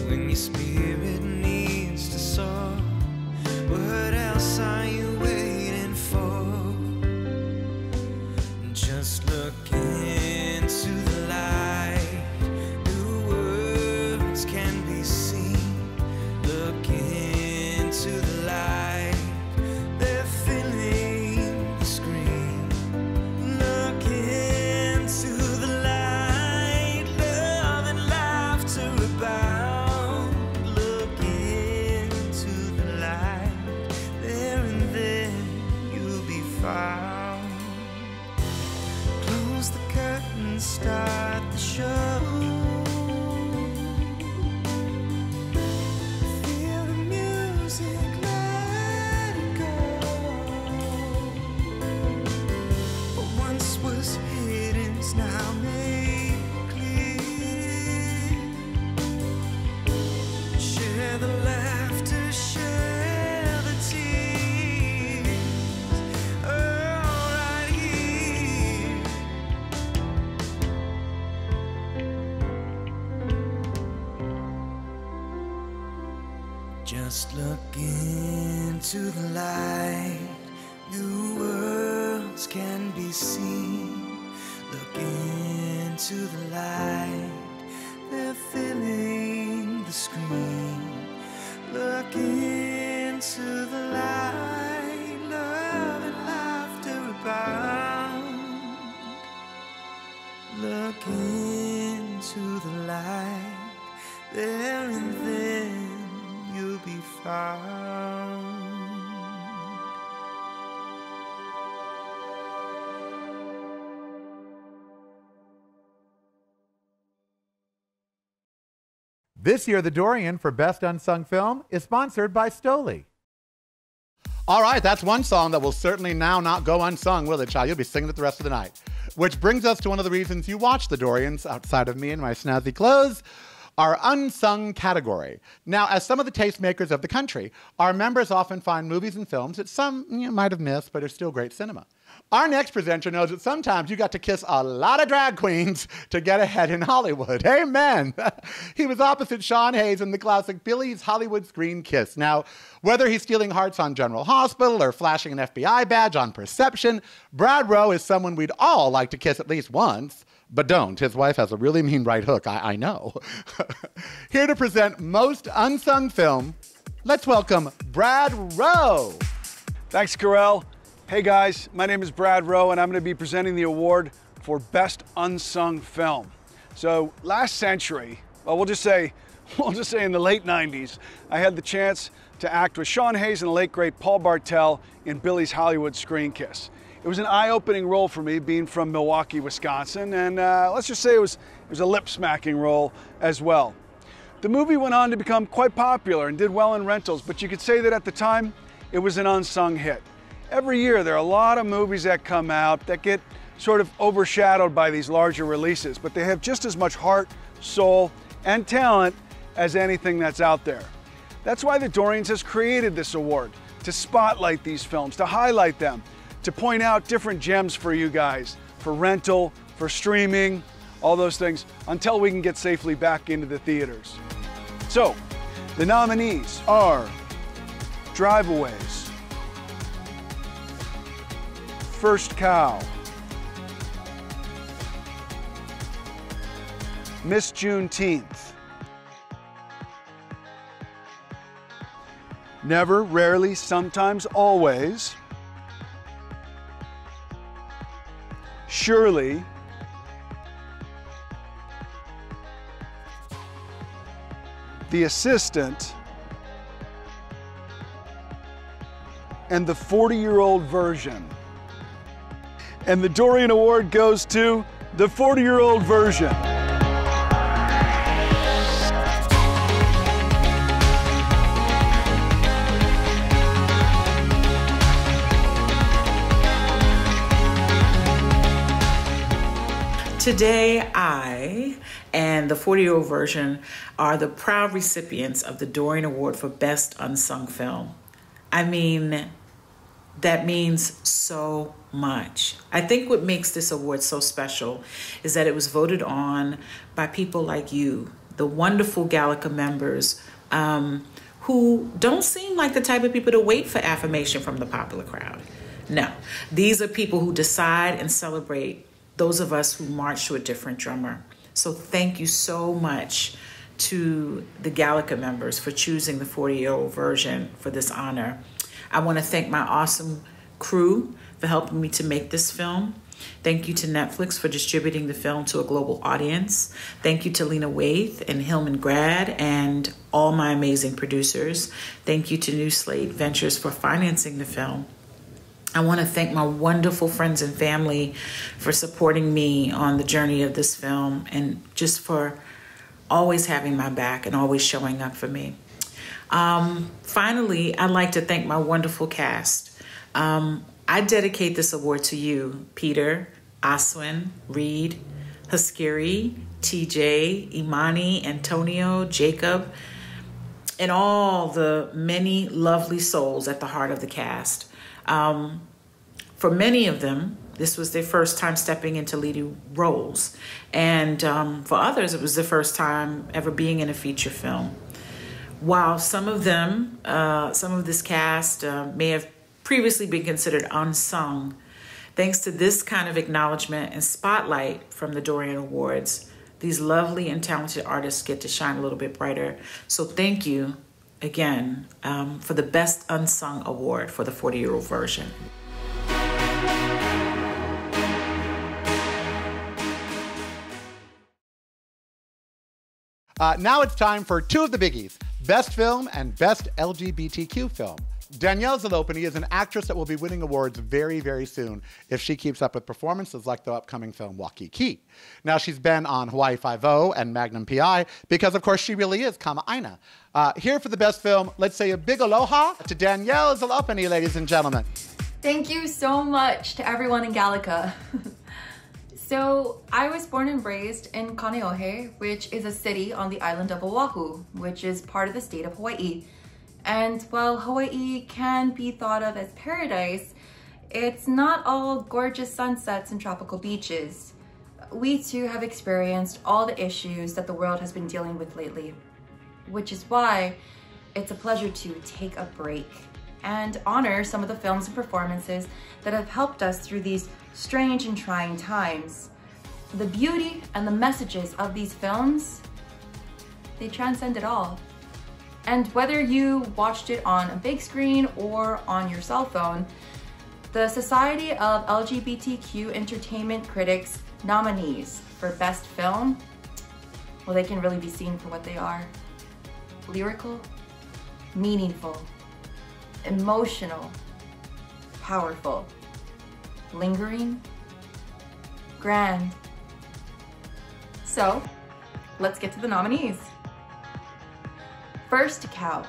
When your spirit needs to soar, what else are you waiting for? Just look into the light, new worlds can be seen. Look into the light, they're filling the screen. Look into the light, love and laughter abound. Look into the light, there and then you'll be found. Close the curtain, start the show. Feel the music, let it go. What once was hidden is now made clear. Share the laughter, share the tears, all right here. Just look into the light, new worlds can be seen. Look into the light, they're filling the screen. Look into the light, love and laughter abound. Look into the light, there and then you'll be found. This year, the Dorian for Best Unsung Film is sponsored by Stoli. All right, that's one song that will certainly now not go unsung, will it, child? You'll be singing it the rest of the night. Which brings us to one of the reasons you watch the Dorians, outside of me and my snazzy clothes, our unsung category. Now, as some of the tastemakers of the country, our members often find movies and films that some you might have missed, but are still great cinema. Our next presenter knows that sometimes you got to kiss a lot of drag queens to get ahead in Hollywood. Amen. He was opposite Sean Hayes in the classic Billy's Hollywood Screen Kiss. Now, whether he's stealing hearts on General Hospital or flashing an FBI badge on Perception, Brad Rowe is someone we'd all like to kiss at least once. But don't. His wife has a really mean right hook, I know. Here to present Most Unsung Film, let's welcome Brad Rowe. Thanks, Carell. Hey guys, my name is Brad Rowe and I'm going to be presenting the award for Best Unsung Film. So last century, well, we'll just say in the late 90s, I had the chance to act with Sean Hayes and the late great Paul Bartel in Billy's Hollywood Screen Kiss. It was an eye-opening role for me, being from Milwaukee, Wisconsin, and let's just say it was a lip-smacking role as well. The movie went on to become quite popular and did well in rentals, but you could say that at the time, it was an unsung hit. Every year, there are a lot of movies that come out that get sort of overshadowed by these larger releases, but they have just as much heart, soul, and talent as anything that's out there. That's why the Dorians has created this award, to spotlight these films, to highlight them, to point out different gems for you guys, for rental, for streaming, all those things, until we can get safely back into the theaters. So, the nominees are Driveaways, First Cow, Miss Juneteenth, Never, Rarely, Sometimes, Always, Surely, The Assistant, and The 40-Year-Old Version. And the Dorian Award goes to The 40-Year-Old Version. Today, I I and the 40-year-old version are the proud recipients of the Dorian Award for Best Unsung Film. I mean, that means so much. I think what makes this award so special is that it was voted on by people like you, the wonderful Gallica members, who don't seem like the type of people to wait for affirmation from the popular crowd. No, these are people who decide and celebrate those of us who march to a different drummer. So thank you so much to the Gallica members for choosing the 40-year-old version for this honor. I want to thank my awesome crew for helping me to make this film. Thank you to Netflix for distributing the film to a global audience. Thank you to Lena Waithe and Hillman Grad and all my amazing producers. Thank you to New Slate Ventures for financing the film. I want to thank my wonderful friends and family for supporting me on the journey of this film and just for always having my back and always showing up for me. Finally, I'd like to thank my wonderful cast. I dedicate this award to you, Peter, Aswin, Reed, Haskiri, TJ, Imani, Antonio, Jacob, and all the many lovely souls at the heart of the cast. For many of them, this was their first time stepping into leading roles. And for others, it was their first time ever being in a feature film. While some of them, some of this cast may have previously been considered unsung, thanks to this kind of acknowledgement and spotlight from the Dorian Awards, these lovely and talented artists get to shine a little bit brighter. So thank you again for the Best Unsung Award for the 40-year-old version. Now it's time for two of the biggies, Best Film and Best LGBTQ Film. Danielle Zalopany is an actress that will be winning awards very, very soon if she keeps up with performances like the upcoming film Waikiki. Now, she's been on Hawaii Five-0 and Magnum P.I. because, of course, she really is Kama Aina. Here for the best film, let's say a big aloha to Danielle Zalopany, ladies and gentlemen. Thank you so much to everyone in Gallica. So, I was born and raised in Kaneohe, which is a city on the island of Oahu, which is part of the state of Hawaii. And while Hawaii can be thought of as paradise, it's not all gorgeous sunsets and tropical beaches. We too have experienced all the issues that the world has been dealing with lately, which is why it's a pleasure to take a break and honor some of the films and performances that have helped us through these strange and trying times. The beauty and the messages of these films, they transcend it all. And whether you watched it on a big screen or on your cell phone, the Society of LGBTQ Entertainment Critics nominees for Best Film, well, they can really be seen for what they are. Lyrical, meaningful, emotional, powerful, lingering, grand. So, let's get to the nominees. First Cow,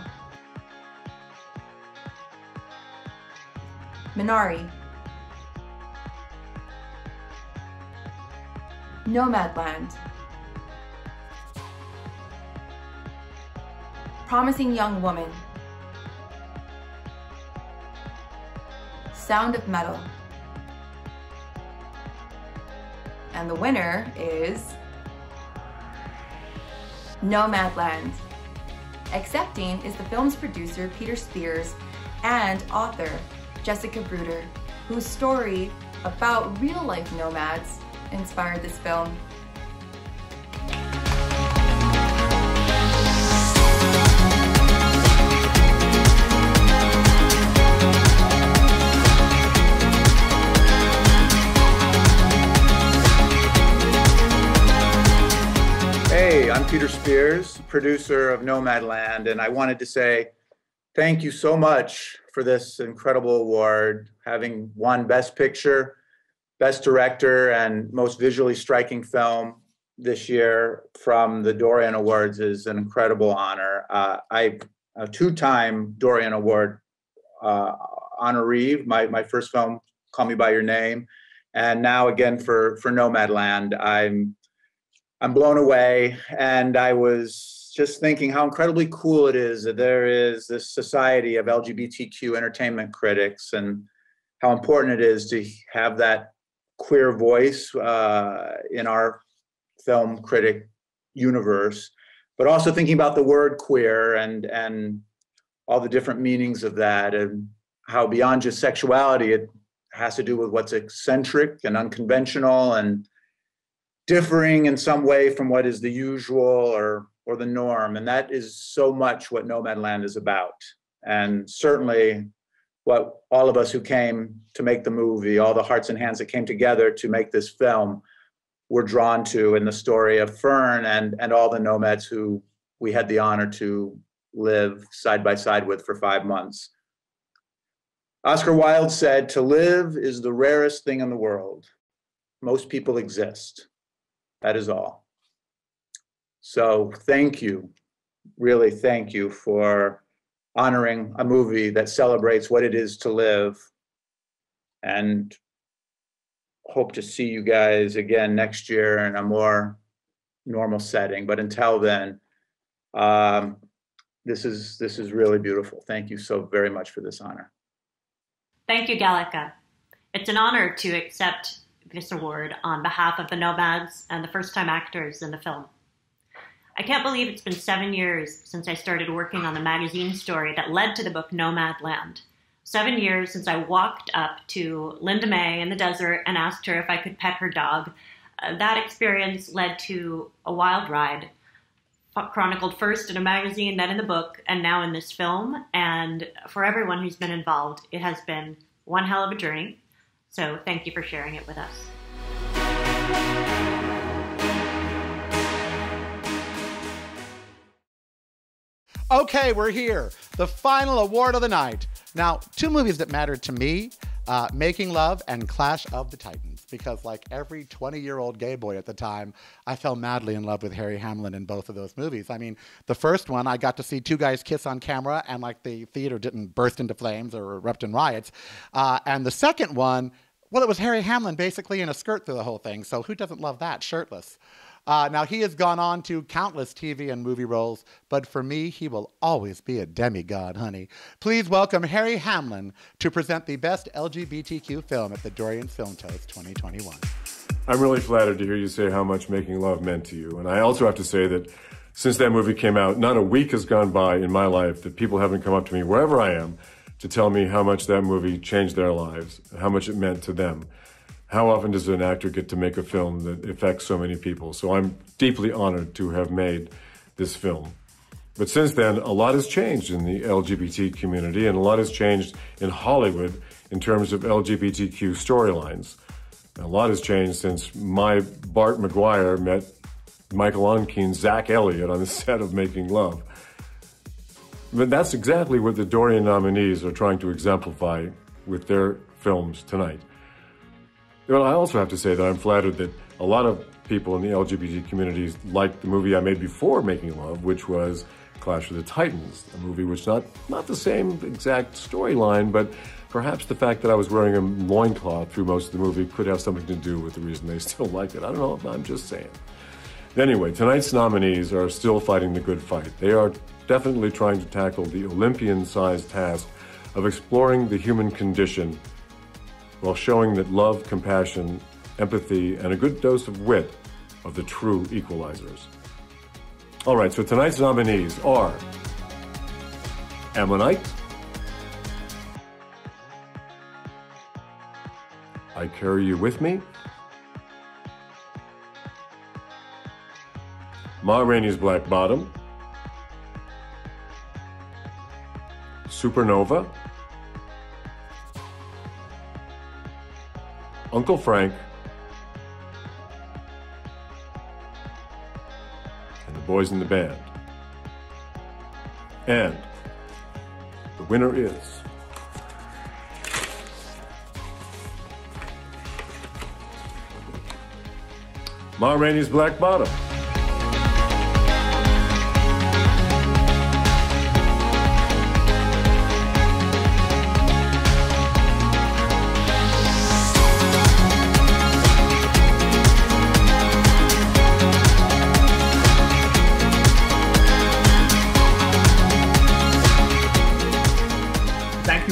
Minari, Nomadland, Promising Young Woman, Sound of Metal, and the winner is Nomadland. Accepting is the film's producer, Peter Spears, and author, Jessica Bruder, whose story about real-life nomads inspired this film. Hey, I'm Peter Spears, producer of Nomadland, and I wanted to say thank you so much for this incredible award. Having won Best Picture, Best Director, and Most Visually Striking Film this year from the Dorian Awards is an incredible honor. I'm a two-time Dorian Award honoree. My first film, Call Me By Your Name, and now again for Nomadland. I'm I'm blown away. And I was just thinking how incredibly cool it is that there is this society of LGBTQ entertainment critics, and how important it is to have that queer voice in our film critic universe, but also thinking about the word queer and all the different meanings of that, and how beyond just sexuality, it has to do with what's eccentric and unconventional and differing in some way from what is the usual or the norm. And that is so much what Nomadland is about. And certainly what all of us who came to make the movie, all the hearts and hands that came together to make this film, were drawn to in the story of Fern and all the nomads who we had the honor to live side by side with for 5 months. Oscar Wilde said, "To live is the rarest thing in the world. Most people exist. That is all." So thank you, really thank you for honoring a movie that celebrates what it is to live, and hope to see you guys again next year in a more normal setting. But until then, this is really beautiful. Thank you so very much for this honor. Thank you, Gallica. It's an honor to accept this award on behalf of the Nomads and the first-time actors in the film. I can't believe it's been 7 years since I started working on the magazine story that led to the book Nomadland. 7 years since I walked up to Linda May in the desert and asked her if I could pet her dog. That experience led to a wild ride, chronicled first in a magazine, then in the book, and now in this film. And for everyone who's been involved, it has been one hell of a journey. So thank you for sharing it with us. Okay, we're here. The final award of the night. Now, 2 movies that mattered to me, Making Love and Clash of the Titans, because like every 20-year-old gay boy at the time, I fell madly in love with Harry Hamlin in both of those movies. I mean, the first one, I got to see 2 guys kiss on camera and like the theater didn't burst into flames or erupt in riots. And the second one, well, it was Harry Hamlin basically in a skirt through the whole thing, so who doesn't love that, shirtless? Now, he has gone on to countless TV and movie roles, but for me, he will always be a demigod, honey. Please welcome Harry Hamlin to present the Best LGBTQ Film at the Dorians Film Toast 2021. I'm really flattered to hear you say how much Making Love meant to you. And I also have to say that since that movie came out, not a week has gone by in my life that people haven't come up to me, wherever I am, to tell me how much that movie changed their lives, how much it meant to them. How often does an actor get to make a film that affects so many people? So I'm deeply honored to have made this film. But since then, a lot has changed in the LGBT community, and a lot has changed in Hollywood in terms of LGBTQ storylines. A lot has changed since my Bart McGuire met Michael Onken's Zach Elliott on the set of Making Love. But that's exactly what the Dorian nominees are trying to exemplify with their films tonight. Well, I also have to say that I'm flattered that a lot of people in the LGBT communities liked the movie I made before Making Love, which was Clash of the Titans, a movie which not the same exact storyline, but perhaps the fact that I was wearing a loincloth through most of the movie could have something to do with the reason they still like it. I don't know, I'm just saying. Anyway, tonight's nominees are still fighting the good fight. They are definitely trying to tackle the Olympian-sized task of exploring the human condition while showing that love, compassion, empathy, and a good dose of wit are the true equalizers. All right, so tonight's nominees are Ammonite, I Carry You With Me, Ma Rainey's Black Bottom, Supernova, Uncle Frank, and the Boys in the Band. And the winner is Ma Rainey's Black Bottom.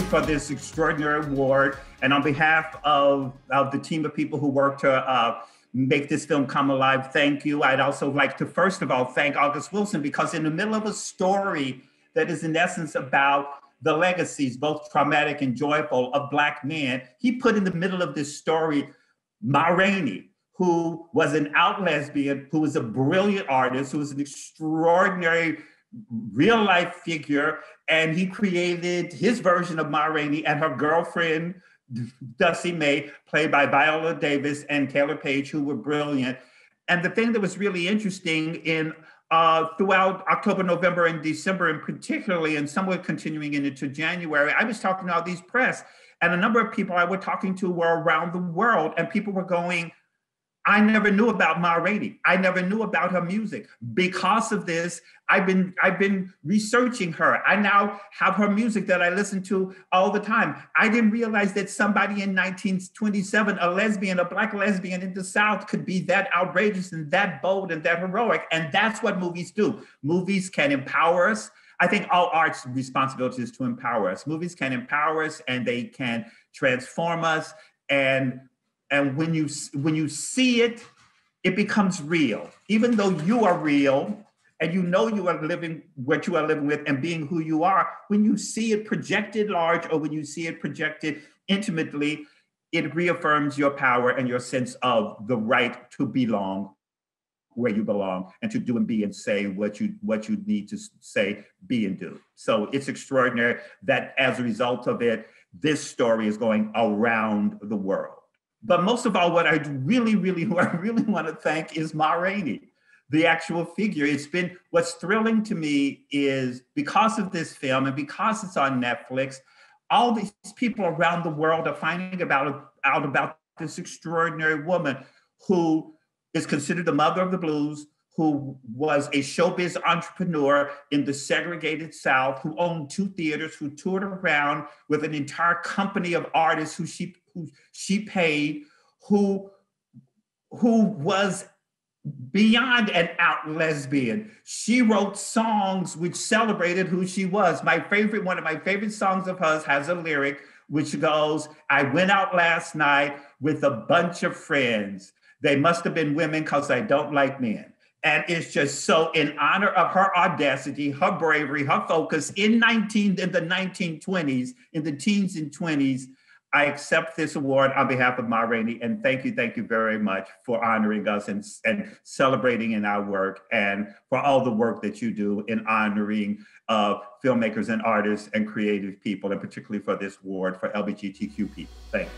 for this extraordinary award. And on behalf of the team of people who worked to make this film come alive, thank you. I'd also like to, first of all, thank August Wilson, because in the middle of a story that is in essence about the legacies, both traumatic and joyful, of Black men, he put in the middle of this story Ma Rainey, who was an out lesbian, who was a brilliant artist, who was an extraordinary real life figure. And he created his version of Ma Rainey and her girlfriend, Dusty May, played by Viola Davis and Taylor Page, who were brilliant. And the thing that was really interesting in throughout October, November, and December, and particularly, and somewhat continuing into January, I was talking to all these press, and a number of people I was talking to were around the world, and people were going, I never knew about Ma Rainey. I never knew about her music. Because of this, I've been researching her. I now have her music that I listen to all the time. I didn't realize that somebody in 1927, a lesbian, a Black lesbian in the South, could be that outrageous and that bold and that heroic. And that's what movies do. Movies can empower us. I think all art's responsibility is to empower us. Movies can empower us and they can transform us. And when you see it, it becomes real. Even though you are real and you know you are living what you are living with and being who you are, when you see it projected large or when you see it projected intimately, it reaffirms your power and your sense of the right to belong where you belong and to do and be and say what you need to say, be and do. So it's extraordinary that as a result of it, this story is going around the world. But most of all, what I really want to thank is Ma Rainey, the actual figure. What's thrilling to me is because of this film and because it's on Netflix, all these people around the world are finding out about this extraordinary woman who is considered the mother of the blues, who was a showbiz entrepreneur in the segregated South, who owned 2 theaters, who toured around with an entire company of artists who she paid, who was beyond an out lesbian. She wrote songs which celebrated who she was. One of my favorite songs of hers has a lyric which goes, I went out last night with a bunch of friends. They must have been women because I don't like men. And it's just so in honor of her audacity, her bravery, her focus in the 1920s, in the teens and 20s, I accept this award on behalf of Ma Rainey, and thank you very much for honoring us and celebrating in our work and for all the work that you do in honoring filmmakers and artists and creative people, and particularly for this award for LGBTQ people. Thank you.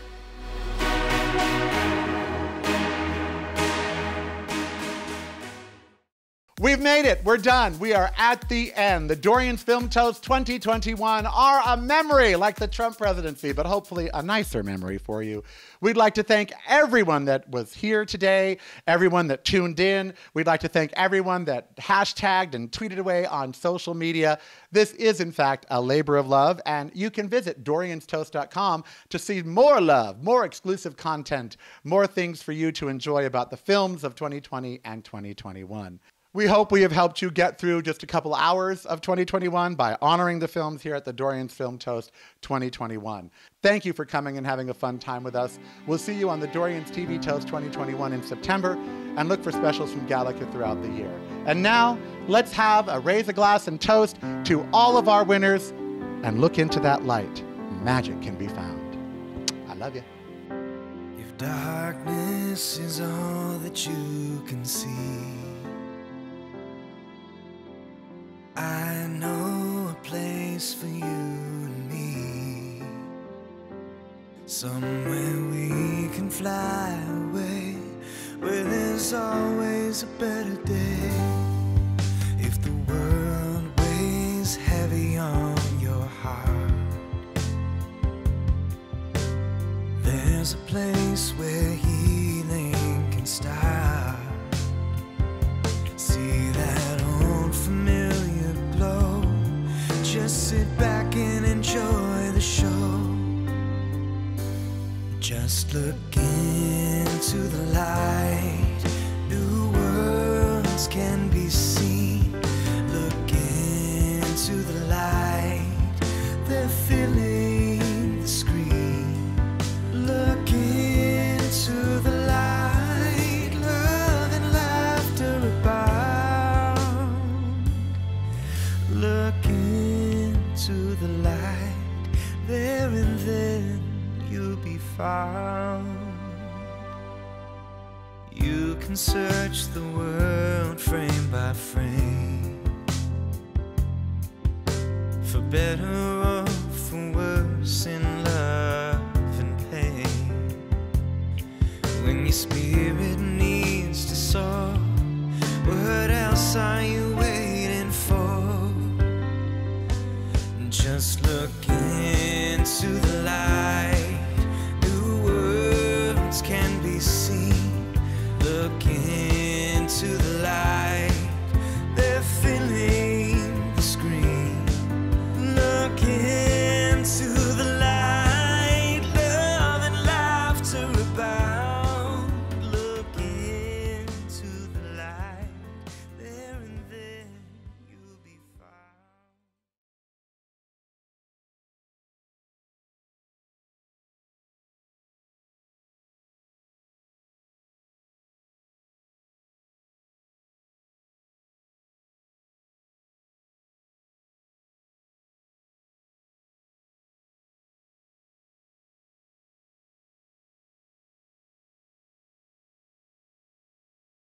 We've made it. We're done. We are at the end. The Dorians Film Toast 2021 are a memory like the Trump presidency, but hopefully a nicer memory for you. We'd like to thank everyone that was here today, everyone that tuned in. We'd like to thank everyone that hashtagged and tweeted away on social media. This is, in fact, a labor of love, and you can visit DoriansToast.com to see more love, more exclusive content, more things for you to enjoy about the films of 2020 and 2021. We hope we have helped you get through just a couple hours of 2021 by honoring the films here at the Dorians Film Toast 2021. Thank you for coming and having a fun time with us. We'll see you on the Dorians TV Toast 2021 in September, and look for specials from Gallica throughout the year. And now, let's raise a glass and toast to all of our winners and look into that light. Magic can be found. I love you. If darkness is all that you can see, I know a place for you and me, somewhere we can fly away, where there's always a better day. If the world weighs heavy on your heart, there's a place where healing can start. See that old familiar glow, just sit back and enjoy the show. Just look into the light, new worlds can be seen. Look into the light, they're filling better off or worse in love and pain. When your spirit needs to soar, what else are you waiting for? Just look into the light.